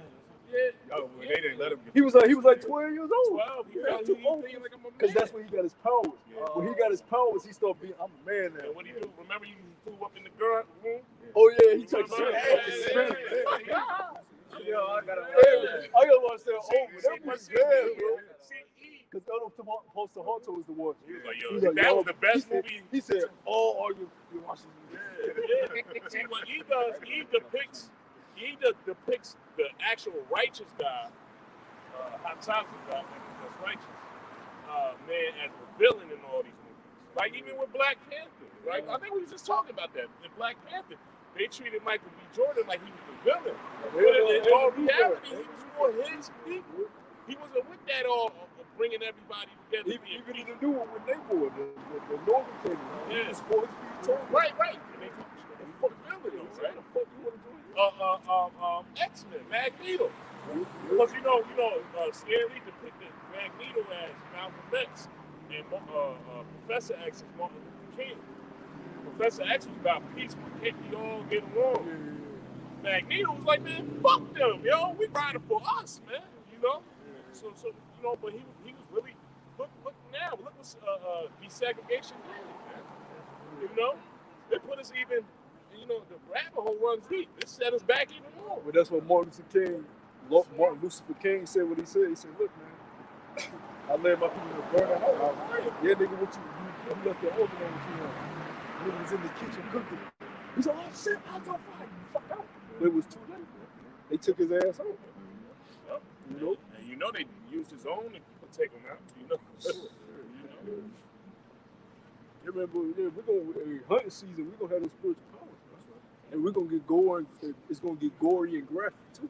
Yo, they didn't let him get He was like 12 years old. 12. He Yeah, felt too he old. thinking like I'm a man. Because that's when he got his powers. Yeah. When he got his powers, he started being, I'm a man now. And what he do? Remember you flew up in the girl room? Oh yeah, he took Remember? shit. Yo, I gotta I gotta watch that over. That was See, bad, bro. see, Because Elton Poster Hunter was the one. he was like, He yo, was like, that yo, was the best he said- movie. He said, all arguments you watching Yeah. See, what he does, he depicts the actual righteous God, Hatzaku God, that's righteous, man, as the villain in all these movies. Like even with Black Panther, right? I think we was just talking about that. In Black Panther, they treated Michael B. Jordan like he was the villain. But in all reality, he was for his people. He wasn't with that all bringing everybody together. Even in the new one with Namor, the Northern Kingdom, he Yeah. was for his people. Right. And they fuck villain, What right? the fuck you want to do? X-Men, Magneto. Because Stan Lee depicted Magneto as Malcolm X, and Professor X is Martin Luther King. Professor X was about peace, can't we all get along? Magneto was like, man, fuck them, yo. We riding for us, man. You know. So but he was really look now. Look what desegregation did, man. You know, they put us even. The rabbit hole runs deep. This set us back even more. But that's what Martin Luther King said what he said. He said, look, man, I led my people to burn the house. Yeah, nigga, what you left the oven on what you had. Nigga was in the kitchen cooking. He said, oh shit, I was on fire. You fuck out. But it was too late. They took his ass out. Yep. You know? And they used his own to take him out. You remember, we're going hunting season, we're gonna have those spiritual powers. And we're gonna get gory, it's gonna get gory and graphic too.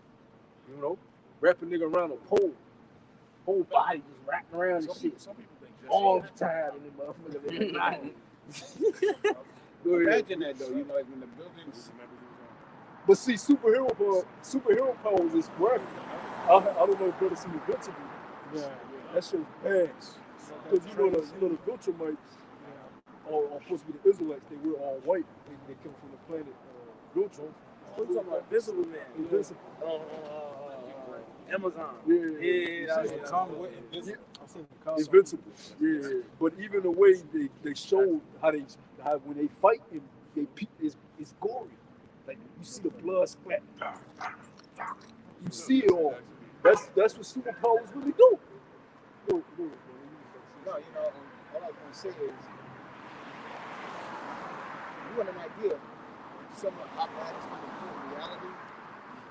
You know? Wrap a nigga around a pole. Whole body just wrapped around and shit. Some people think Arms tied in the motherfucker. Go ahead. Imagine that though, like when the buildings. But see, superhero powers is graphic. I don't know if brother seen Invincible. Yeah. That show's bad. Because you know the Viltrumites are supposed to be the Israelites. They wear all white. They come from the planet Viltrum. Oh, you talking about Invisible Man? Invincible. Amazon. Yeah. Invincible. Yeah. But even the way they showed how when they fight him, it's gory. Like you see the blood splat. You see it all. That's what superpowers really do. Go, bro. No, you know, all I was gonna say is, you want an idea of some of how bad it's gonna be in reality.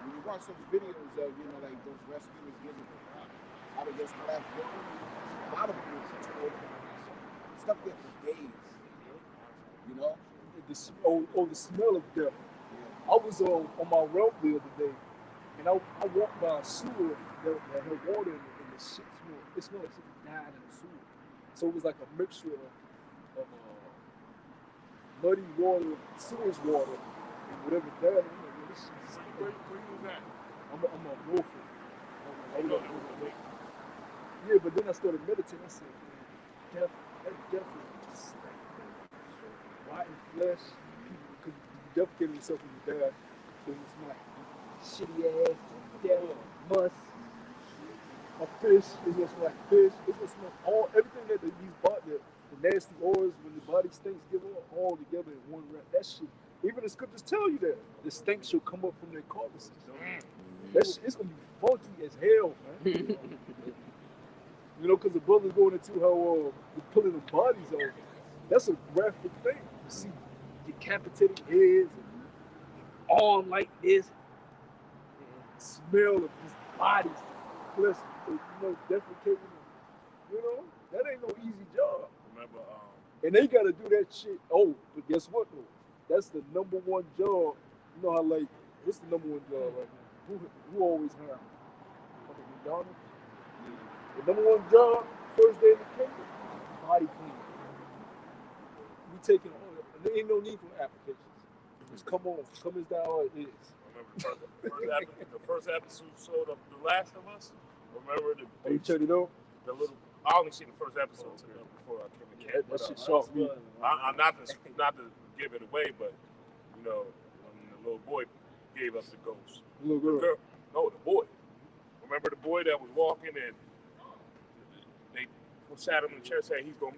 When you watch those videos of, you know, like those rescuers giving out of those collapsed buildings, a lot of people stuck there for days. You know? The smell of death. I was on my route the other day, and I walked by a sewer that had water in it, and the shit smelled. It smelled like something died in the sewer. So it was like a mixture of muddy water, sewage water, and whatever died. I'm like, yo, this shit is Where you was at? I'm on Norfolk. You know, there was a lake. Yeah, but then I started meditating. I said, man, that death is just like rotten flesh. People could defecate themselves when you die. So it's like shitty ass, death, must. A fish is gonna smell like fish. It's gonna smell everything that the nasty oils when the body stinks give up all together in one wrap. That shit. Even the scriptures tell you that the stink shall come up from their carcasses. That shit, it's gonna be funky as hell, man. You know, because the brother's going into how they're pulling the bodies out. That's a graphic thing. You see decapitated heads and arm like this, and smell of these bodies, flesh, you know, defecating. You know, that ain't no easy job. Remember, And they gotta do that shit. Oh, but guess what though? That's the number one job. You know how like, what's the number one job right now? Who always have? Fucking McDonald's. The number one job, first day in the kingdom, body cleaning. We taking all that. And there ain't no need for applications. Just come on, come as thou is. remember the first episode of The Last of Us? Remember Oh, you checked it out? the little? I only seen the first episode before I came to Yeah, camp. that but, shit shocked me. I'm not to give it away, but you know, when the little boy gave up the ghost. Little The girl. girl, no, the boy. Remember the boy that was walking and they sat him in the chair and said you gonna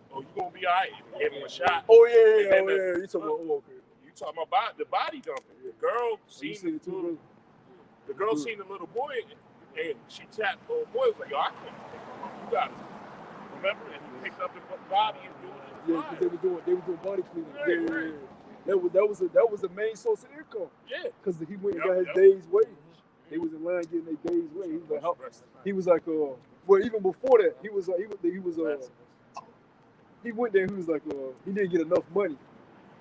be all right. And gave him a shot. Oh yeah, And then You talking about? Oh, okay. You talking about the body dumping? The girl You seen seen it too, bro? the girl seen the little boy and she tapped the little boy. Was like, yo, I can't. You got it. Remember? And he picked up the body and doing it. Yeah, because they was doing body cleaning. Right. That was the main source of income. Yeah. Because he went and Yep, got his yep. day's wage. They was in line getting their day's wage. He was like, well, even before that, he went there. He was like, he didn't get enough money.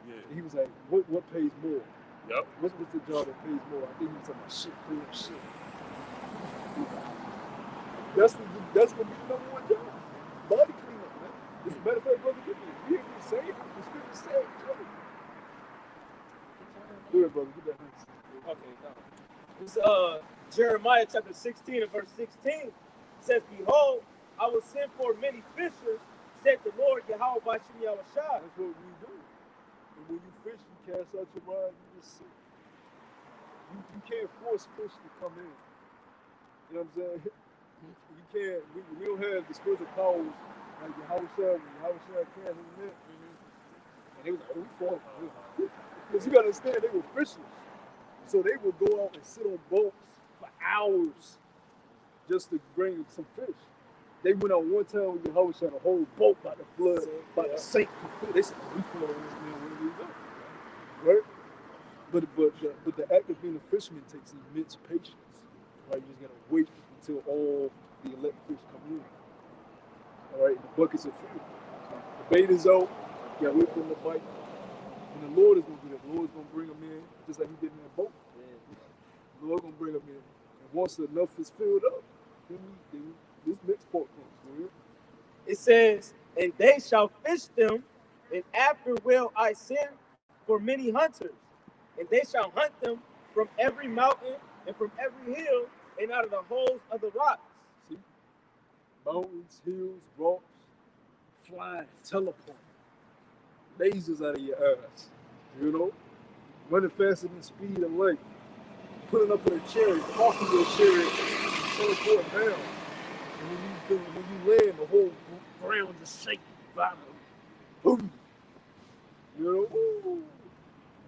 Yeah. And he was like, what pays more? Yep. What's the job that pays more? I think he was talking about shit, clean up shit. That's gonna be the number one job. Body cleanup, man. As a matter of fact, brother, you ain't gonna say it. The scripture said, go ahead, brother. Get that next. Okay, now. This Jeremiah chapter 16 and verse 16 says, behold, I will send for many fishers, said the Lord Yahweh Bashim Yahushua. That's what we do. And when you fish, you cast out your rod, you just sit. You can't force fish to come in. You know what I'm saying? You can't, we don't have the spiritual powers like Yahushua, when Yahushua cast in the net. And they was like, oh, we fought. Because you gotta understand, they were fishers. So they would go out and sit on boats for hours just to bring some fish. They went out one time with Yahushua, had a whole boat by the flood, by the sink. They said, we flood on this man, where do we go? Right? But the act of being a fisherman takes immense patience. Right? You just gotta wait until all the elect fish come in. All right, the buckets are filled. The bait is out. You gotta wait for them to bite. And the Lord is gonna do that. The Lord is gonna bring them in just like He did in that boat. The Lord gonna bring them in. And once enough is filled up, then this next part comes. Right? It says, and they shall fish them, and after will I send for many hunters, and they shall hunt them from every mountain and from every hill and out of the holes of the rocks. See? Mountains, hills, rocks, flying, teleport. Lasers out of your eyes. You know? Running faster than speed and light. Putting up in a chariot, parking your chariot, teleport down. And when you land, the whole ground just shake, vibrate. Boom. You know? Woo.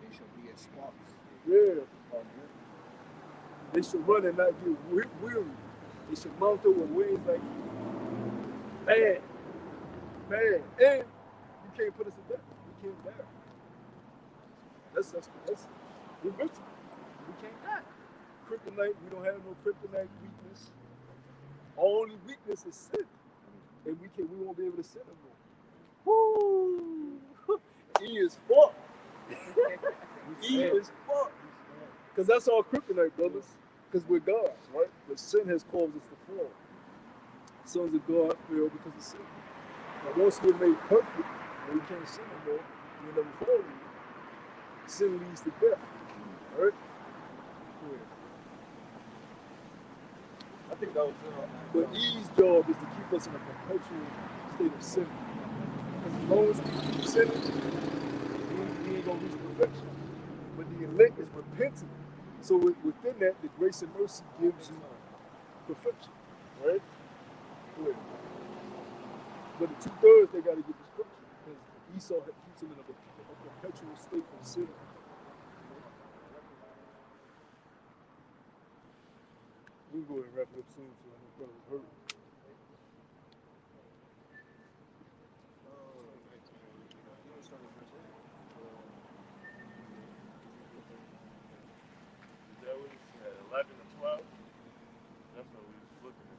They should be at sparks. Yeah. They should run and not get weary. They should mount up with wings like bad. Bad. And you can't put us to death. We can't die. That's we're victims. We can't die. Kryptonite, we don't have no kryptonite weakness. Our only weakness is sin. And we won't be able to sin no more. Woo! E is fucked. E is fucked. Because that's all kryptonite, brothers. Because we're gods, right? But sin has caused us to fall. Sons of God fail because of sin. But once we're made perfect, and we can't sin no more, we'll never fall anymore. Sin leads to death. All right? Go ahead. I think that was but Eve's job is to keep us in a perpetual state of sin. Because as long as we keep sinning, we ain't going to reach perfection. But the elect is repentant. So within that, the grace and mercy gives you perfection. Right? Go ahead. But the 2/3, they got to get destruction. Because Esau keeps them in a perpetual state of sin. We can go ahead and wrap it up soon, so I know brothers hurt. That was 11 and 12. That's what we was looking at.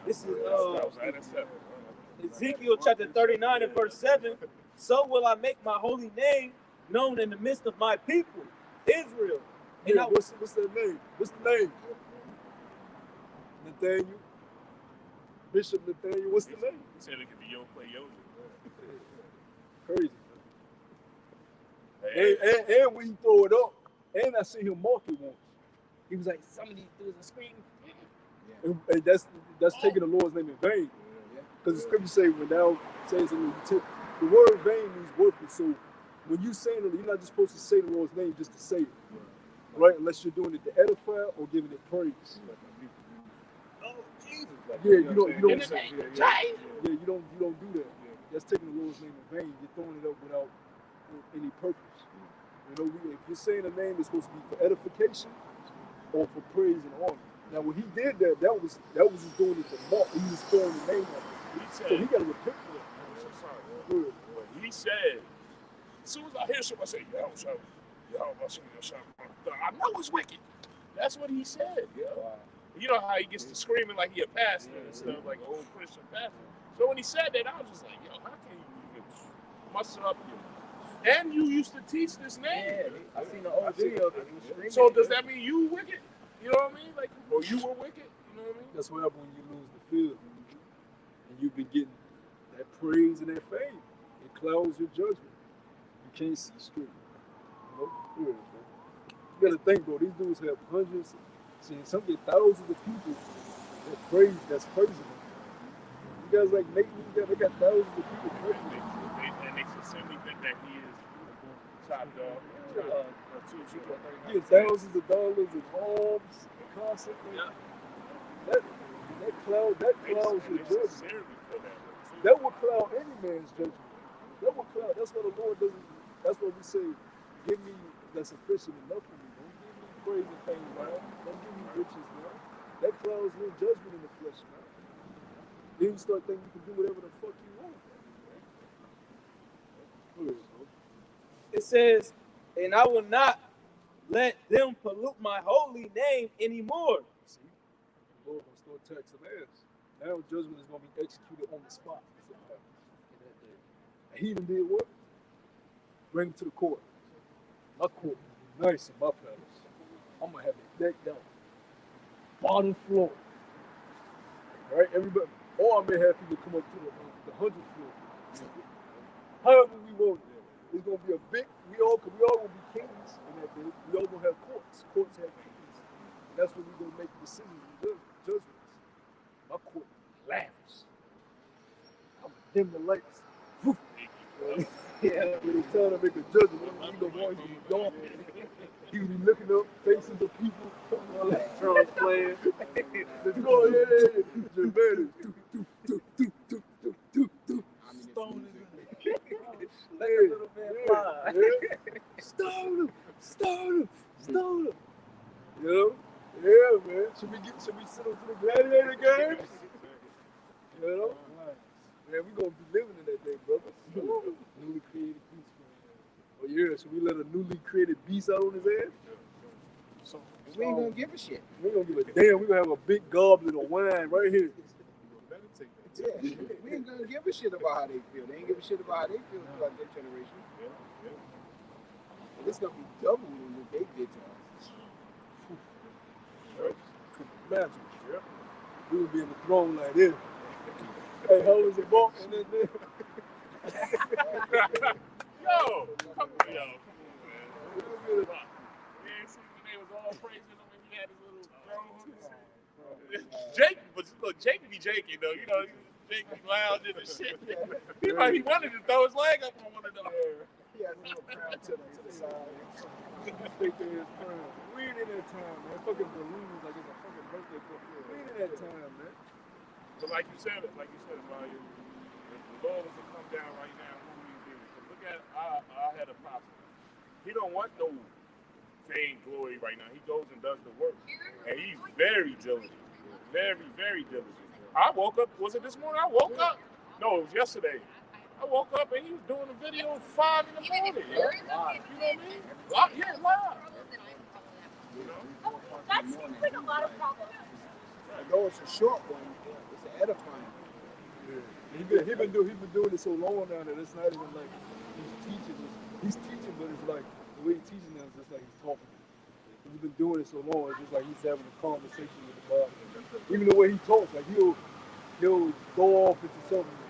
This is That was right at 7. Ezekiel chapter 39 and verse 7. So will I make my holy name known in the midst of my people, Israel. And Yeah, what's their name? What's the name? Nathaniel. Bishop Nathaniel. What's the name? He said it could be Yo Play Yoda. Crazy. Hey, And when he throw it up, and I see him mark it once. He was like, some of these dudes are screaming. And that's taking the Lord's name in vain. Because the scripture say when thou says it, the word vain means worthless. So when you saying it, you're not just supposed to say the Lord's name just to say it. Right? Unless you're doing it to edify or giving it praise. oh, Jesus. Yeah, you don't In the name of Jesus. you don't do that. That's taking the Lord's name in vain. You're throwing it up without any purpose. You know, if you're saying a name, it's supposed to be for edification or for praise and honor. Now, when he did that, that was just doing it to mock. He was throwing the name up. So he got to repent for that. I'm so sorry. Good. But he said, as soon as I hear somebody say, I know it's wicked. That's what he said. Yeah. Wow. You know how he gets to screaming like he a pastor and stuff, like an old Christian pastor. So when he said that, I was just like, yo, how can you even muster up here? And you used to teach this name. Yeah, I seen the old video of it. He was screaming. So does that mean you wicked? You know what I mean? Like, or you were wicked? You know what I mean? That's what happens when you lose the field. And you've been getting that praise and that fame. It clouds your judgment. You can't see straight. You know? Yeah, man. You gotta think, bro, these dudes have hundreds, some get thousands of people that's praising them. You guys like Nate, they got thousands of people praising them. And they simply think that he is top dog. Yeah, thousands of dollars in homes constantly. Yeah. That clouds your judgment. That That will cloud any man's judgment. That will cloud. That's why the Lord doesn't. That's what we say. Give me that's sufficient enough for me. Don't give me praise and fame, man. Don't give me riches, man. That clouds your judgment in the flesh, man. Then you start thinking you can do whatever the fuck you want. It says, and I will not let them pollute my holy name anymore. See, the Lord gonna start taxing ass. Now judgment is gonna be executed on the spot. And he even did what? Bring him to the court. My court, nice in my palace. I'm gonna have it decked out. Bottom floor. Right? Everybody, or I may have people come up to the 100th floor. However we want it. It's gonna be a big. We all will be kings in that day. We all gonna have courts. Courts have kings. And that's when we gonna make decisions and judgments. My court laughs. I'm gonna dim the lights. Yeah, when it's time to make a judgment, you know, boys be gone. He be looking up, faces of people, electrons playing. Let's go ahead, Jermaine. Stone is in there. line. Yeah. Stone him. You know? Yeah, man. Should we send him to the gladiator games? You know? Man, we gonna be living in that day, brother. Newly created beast. Oh yeah, should we let a newly created beast out on his ass? So we ain't gonna give a shit. We gonna give a damn. We gonna have a big goblet of wine right here. Meditate. Yeah, we ain't gonna give a shit about how they feel. They ain't give a shit about how they feel about their generation. And it's gonna be double than what they did to us. Imagine. We would be in the throne like this. Hey, how was it walking in there? Yo, come on, man. You ain't seen when they was all praising him when he had his little throne. Jake, but look, Jake be Jaking though. You know, Jake be lounging and shit. He wanted to throw his leg up on one of them. He has a little crown to the side. We ain't in that time, man. Fucking balloons like it's a fucking birthday party. We ain't in that time, man. But like you said, Mario, if the Lord was to come down right now, who would he be? Because look at our head apostle. He don't want no fame, glory right now. He goes and does the work. And he's very diligent. Very, very diligent. I woke up, was it this morning? I woke up. No, it was yesterday. I woke up and he was doing a video at 5 in the morning. You know what I mean? Live. You know? That seems like a lot of problems. Though it's a short one, it's an edifying. Yeah. He been doing it so long now that it's not even like he's teaching, but it's like the way he's teaching now is just like he's talking. He's been doing it so long, it's just like he's having a conversation with the Bible. Even the way he talks, like he'll go off into something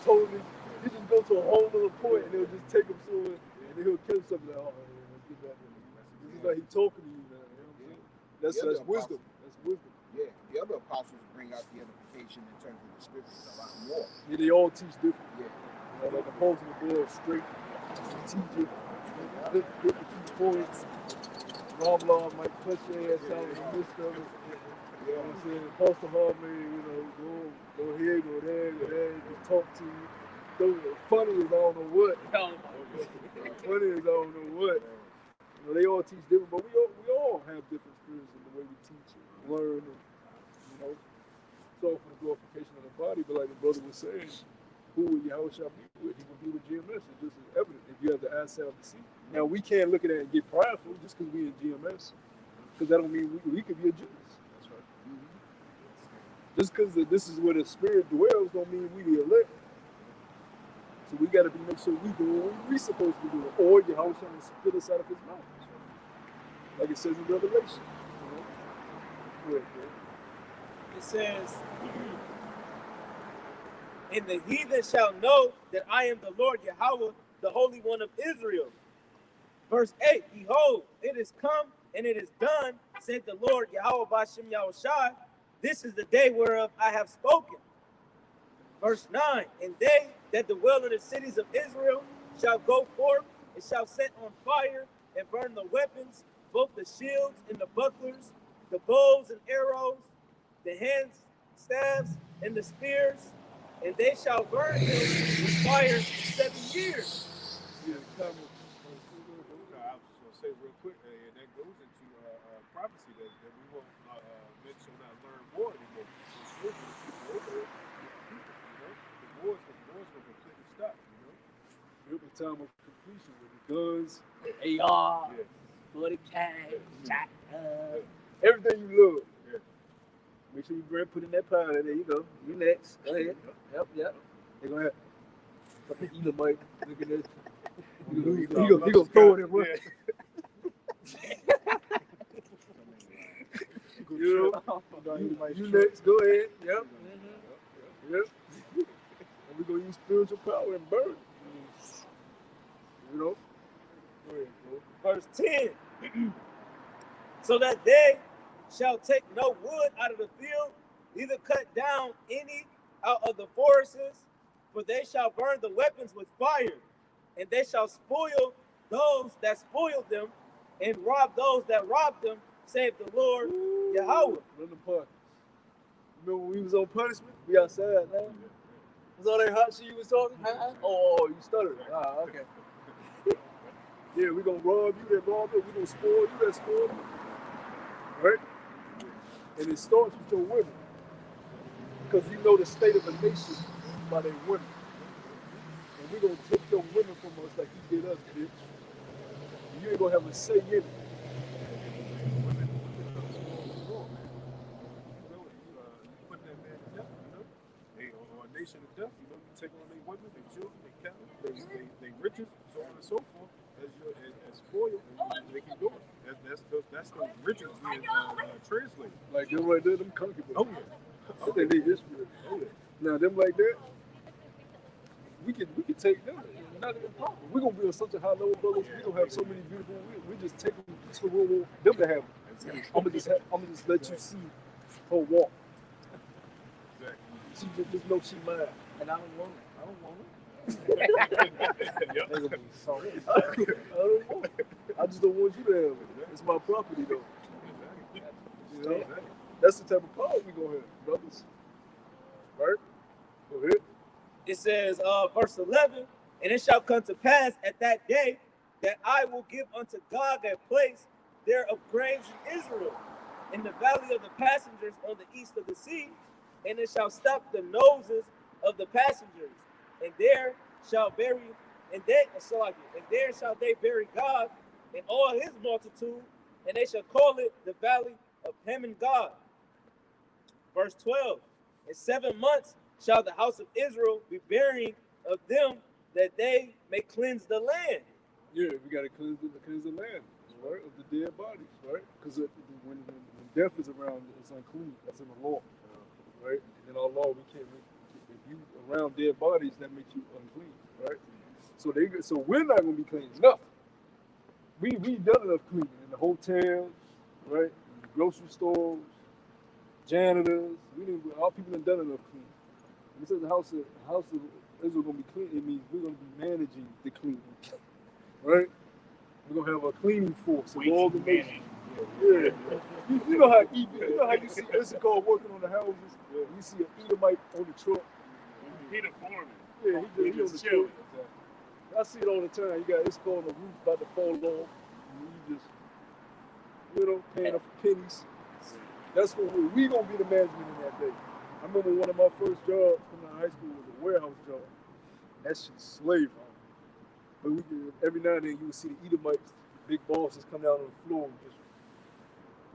totally. He just go to a whole other point and he'll just take him to it, and then he'll kill something like, oh, let's get back to it. It's just like he's talking to you now. You know what I'm saying? That's wisdom. That's wisdom. Yeah, the other apostles bring out the edification in terms of the scriptures a lot more. Yeah, they all teach different. Yeah. You know, like the Apostle Paul straight teacher, good points. Blah might punch your ass out in the midst of it. You know what I'm saying? Apostle Harvey, you know, go here, go there, just talk to you. Funny is I don't know what. Funny is I don't know what. You know, they all teach different, but we all have different spirits in the way we teach and learn, and you know, it's all for the glorification of the body. But like the brother was saying, who will Yahweh shall be with? He will be with GMS. It's just as evident if you have the eyesight to see. Now we can't look at that and get prideful just because we in GMS, because that don't mean we could be a Jews. That's right. Mm-hmm. Just because this is where the Spirit dwells, don't mean we the elect. So we got to make sure we do what we supposed to do, or Yahweh shall spit us out of His mouth, like it says in Revelation. You know? It says, and the heathen shall know that I am the Lord Yahweh, the Holy One of Israel. Verse 8, behold, it is come and it is done, said the Lord Yahweh Bashem Yahushai. This is the day whereof I have spoken. Verse 9, and they that dwell in the cities of Israel shall go forth and shall set on fire and burn the weapons, both the shields and the bucklers, the bows and arrows, the hands, staves, and the spears, and they shall burn them with fire 7 years. Yeah, I was going to say real quick, and that goes into prophecy that we won't mention or not learn more anymore. The war's going to completely stop, you know? It'll be time of completion with the guns, AR, 40K, shotgun. everything you love. Yeah. Make sure you put in that powder. There you go. You next. Go ahead. Yep. They're going to have fucking Elamite looking at you. He gonna throw it in one. You next. Go ahead. Yep. And we're going to use spiritual power and burn. You know? Go ahead, bro. Verse 10, so that they shall take no wood out of the field, neither cut down any out of the forests, for they shall burn the weapons with fire, and they shall spoil those that spoiled them, and rob those that robbed them, save the Lord Yahweh. Run the punishments. Remember when we was on punishment? We outside now. Was all that hot shit you was talking? Oh, you stuttered. Ah, okay. Yeah, we're gonna rob you, that rob it. We're gonna spoil you, that spoil you. Right? And it starts with your women. Because you know the state of a nation by their women. And we're gonna take your women from us like you did us, bitch. You ain't gonna have a say in it. Women are small as well, man. You know, you put that man to death, you know. They or a nation to death, you know, you take on their women, their children, their cattle, they riches, so on and so forth, as spoiled, and they can do it. That's the riches being translated. Like them right there, them concubines. Oh yeah. I think they history. Oh yeah. Now them like that, we can take them. Not even a problem. We're gonna be on such a high level, brothers. We gonna have so many beautiful women. We just take them so we want them to have them. I'm gonna just let you see her walk. She just know she mine. And I don't want it. I don't want it. Yep. I don't want it. I just don't want you to have it. It's my property though. You know? That's the type of power we gonna have, brothers. Right? Go ahead. It says, verse 11, and it shall come to pass at that day that I will give unto Gog a place there of graves in Israel, in the valley of the passengers on the east of the sea, and it shall stop the noses of the passengers, and there shall they bury Gog and all his multitude, and they shall call it the valley of Him God. Verse 12, in 7 months shall the house of Israel be burying of them, that they may cleanse the land. Yeah, we gotta cleanse the land, right, of the dead bodies, right? Because when death is around, it's unclean. That's in the law, right? And in our law, we can't. If you around dead bodies, that makes you unclean, right? So we're not gonna be clean enough. We done enough cleaning in the hotels, right? In the grocery stores, janitors. Our people have done enough cleaning. When it says the house of Israel gonna be clean, it means we're gonna be managing the cleaning, right? We're gonna have a cleaning force of all the nations. Yeah. You know how you see Issachar working on the houses. Yeah. You see an Edomite on the truck. Peter Foreman. Yeah, he on the just truck. chilling. I see it all the time. You got Issachar on the roof about to fall off. And you just, paying up pennies. That's what we gonna be the management in that day. I remember one of my first jobs coming out of high school was a warehouse job. That shit's slave. But every now and then you would see the Edomites, big bosses come down on the floor and just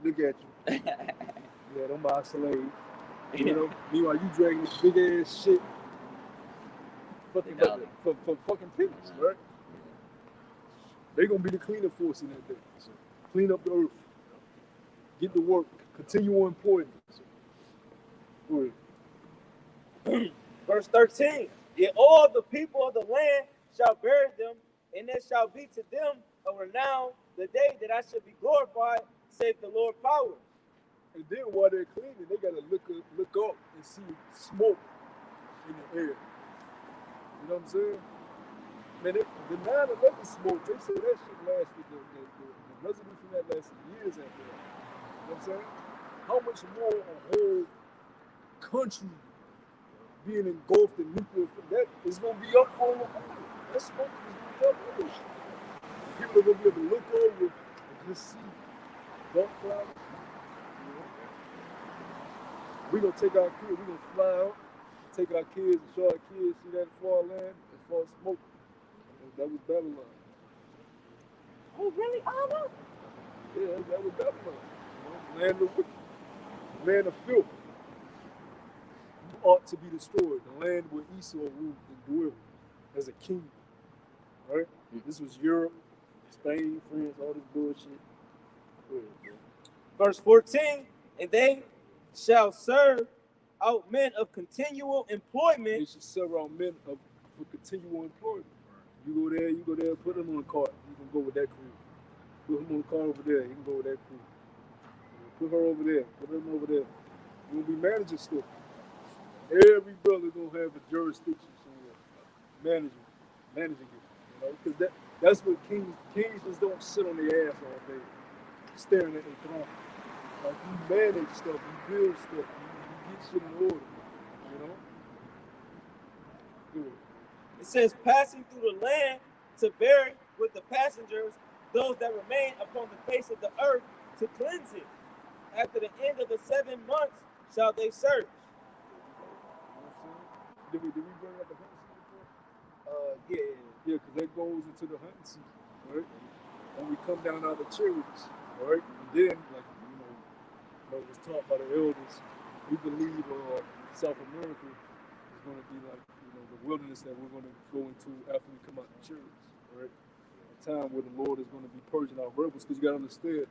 look at you. Yeah, them my slaves. Meanwhile you dragging this big ass shit for fucking pennies, right? They gonna be the cleaning force in that day. So clean up the earth. Get to work. Continual employment. Go ahead. Verse 13, yet all the people of the land shall bury them, and it shall be to them a renown the day that I shall be glorified, saith the Lord power. And then while they're cleaning, they gotta look up and see smoke in the air. You know what I'm saying? Man, the 9/11 smoke, they say that shit lasted, the residue from that lasted years after that. You know what I'm saying? How much more a whole country being engulfed in nuclear, that is going to be up for a while. That smoke is going to be up for people are going to be able to look over and just see dark clouds. We're going to take our kids, we're going to fly out, take our kids and show our kids, see that far land, that far smoke. That was Babylon. Oh, really? Oh, no. Yeah, that was Babylon. Land of wicked, land of filth. Ought to be destroyed. The land where Esau ruled and dwelled as a king. Right? This was Europe, Spain, France, all this bullshit. Verse 14, and they shall serve out men of continual employment. They should serve out men for continual employment. You go there, put them on a cart. You can go with that crew. Put him on the car over there. You can go with that crew. Put her over there. Put him over there. We'll be managing stuff. Every brother gonna have a jurisdiction somewhere, managing it. Because that's what kings just don't sit on their ass all day, staring at their throne. Like you manage stuff, you build stuff, you get shit in order. Good. It says, passing through the land to bury with the passengers those that remain upon the face of the earth to cleanse it. After the end of the 7 months shall they search. Did we bring up the hunting season before? Yeah. Yeah, because that goes into the hunting season, right? When we come down out of the chariots, right? And then, like, it was taught by the elders, we believe South America is going to be like, the wilderness that we're going to go into after we come out the chariots, right? A time where the Lord is going to be purging our rebels, because you got to understand,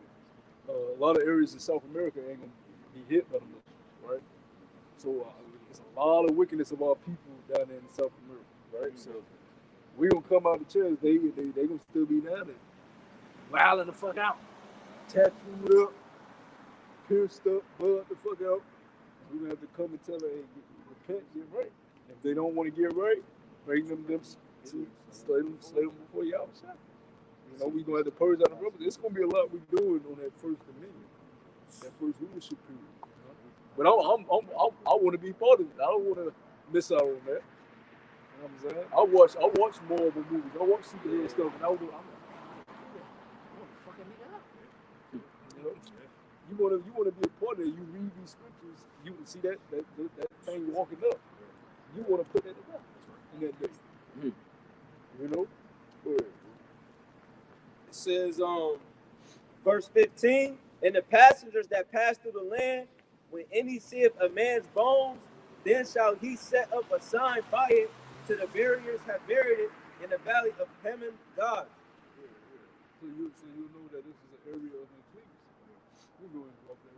a lot of areas in South America ain't going to be hit by the Muslims, right? So there's a lot of wickedness of our people down there in South America, right? So we gonna come out the church, they gonna still be down there, wilding the fuck out, tattooed up, pierced up, blood the fuck out. We gonna have to come and tell them, hey, repent, get right. If they don't want to get right, bring them slay them before you outside. We gonna have to purge out the rebels. It's gonna be a lot we doing on that first dominion, that first rulership period. But I want to be part of it. I don't want to miss out on that. You know what I'm saying? I watch Marvel movies. I watch superhero stuff, and I'm like, fucking nigga up. You want to be a part of it. You read these scriptures, you see that thing walking up. You want to put that in that day. Go ahead. It says, verse 15, and the passengers that pass through the land, when any seeth a man's bones, then shall he set up a sign by it, to the buriers have buried it in the valley of Heman God. So you know that this is an area of influence. We're going to go up there.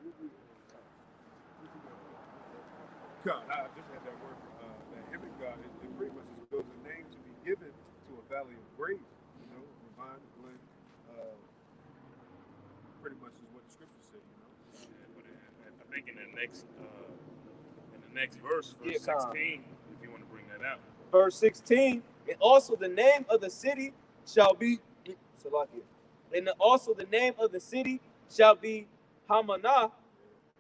God, I just had that word for that Heman God. It pretty much is a name to be given to a valley of graves. Ravine, Glen, pretty much is what the scripture said. But I think in the next verse, verse 16, if you want to bring that out. Verse 16, and also the name of the city shall be Salakia. And also the name of the city shall be Hamanah.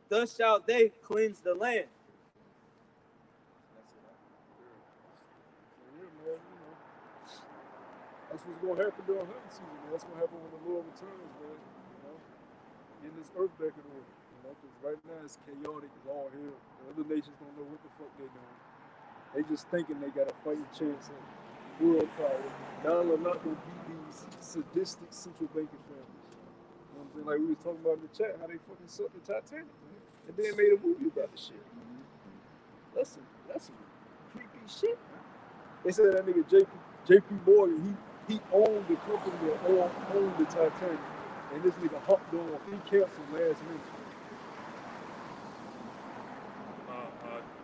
Thus shall they cleanse the land. That's what's going to happen during hunting season, man. That's going to happen when the Lord returns, man. Getting this earth back in order. Because right now it's chaotic, it's all hell. The other nations don't know what the fuck they're doing. They just thinking they got a fighting chance at world power. Y'all are not going to be these sadistic central banking families. You know what I'm saying? Like we was talking about in the chat, how they fucking sucked the Titanic, man. And then made a movie about the shit. That's some creepy shit, man. They said that nigga JP Morgan, he owned the company that owned the Titanic. And this nigga hopped on, he canceled last minute.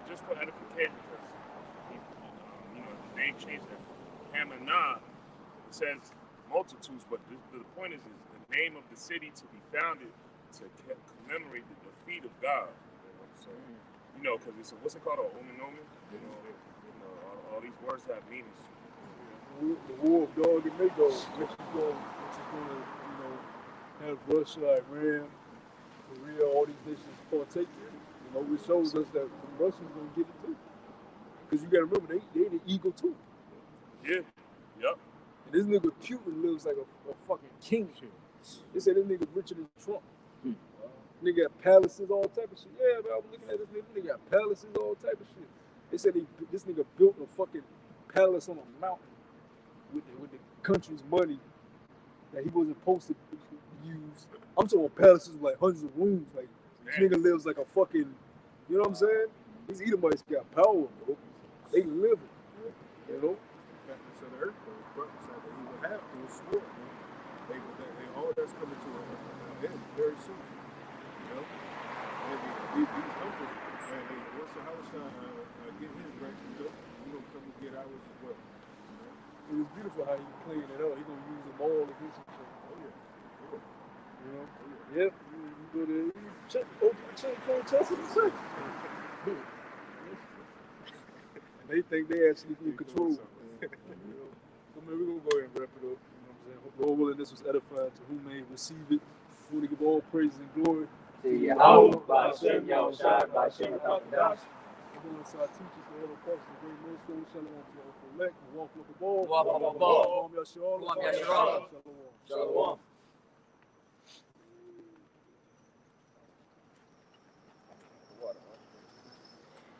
Just for edification, because the name changed to Hamanah. It says multitudes, but the point is the name of the city to be founded to commemorate the defeat of God. So because it's what's it called, omen. All these words have meanings. The war of Gog and Magog, which is going to have Russia, Iran, Korea, all these nations partake in. It shows us that the Russians gonna get it too. Because you gotta remember, they the eagle too. Yeah. Yep. And this nigga Putin lives like a fucking king here. They say this nigga richer than Trump. Nigga got palaces, all type of shit. Yeah, man, I was looking at this nigga got palaces, all type of shit. They said this nigga built a fucking palace on a mountain with the country's money that he wasn't supposed to use. I'm talking palaces with like hundreds of rooms. Like this nigga lives like a fucking, you know what I'm saying? These Edomites got power, bro. They live it, So the earth prophesied that he would have to sword. They all that's coming to an end very soon. These countries, once the house get his direction, we're gonna come and get ours as well. It was beautiful how he playing it out. He gonna use them all against each other. Oh yeah. Yep. You go there, you check, open the check, go chest in the check. And they think they actually can control. So man, we're gonna go ahead and wrap it up. You know what I'm saying? Lord willing, this was edifying to whom may receive it. We want to give all praise and glory. Yahweh, Ba'ashem, Yahushua, Ba'ashem, Ba'ashem, influence our teachers, the head apostles, the great millstone, shalom to all elect, walk with the ball. Walk with the ball. Shalom, Yasharal. Shalom, Yasharal. Shalom. Shalom.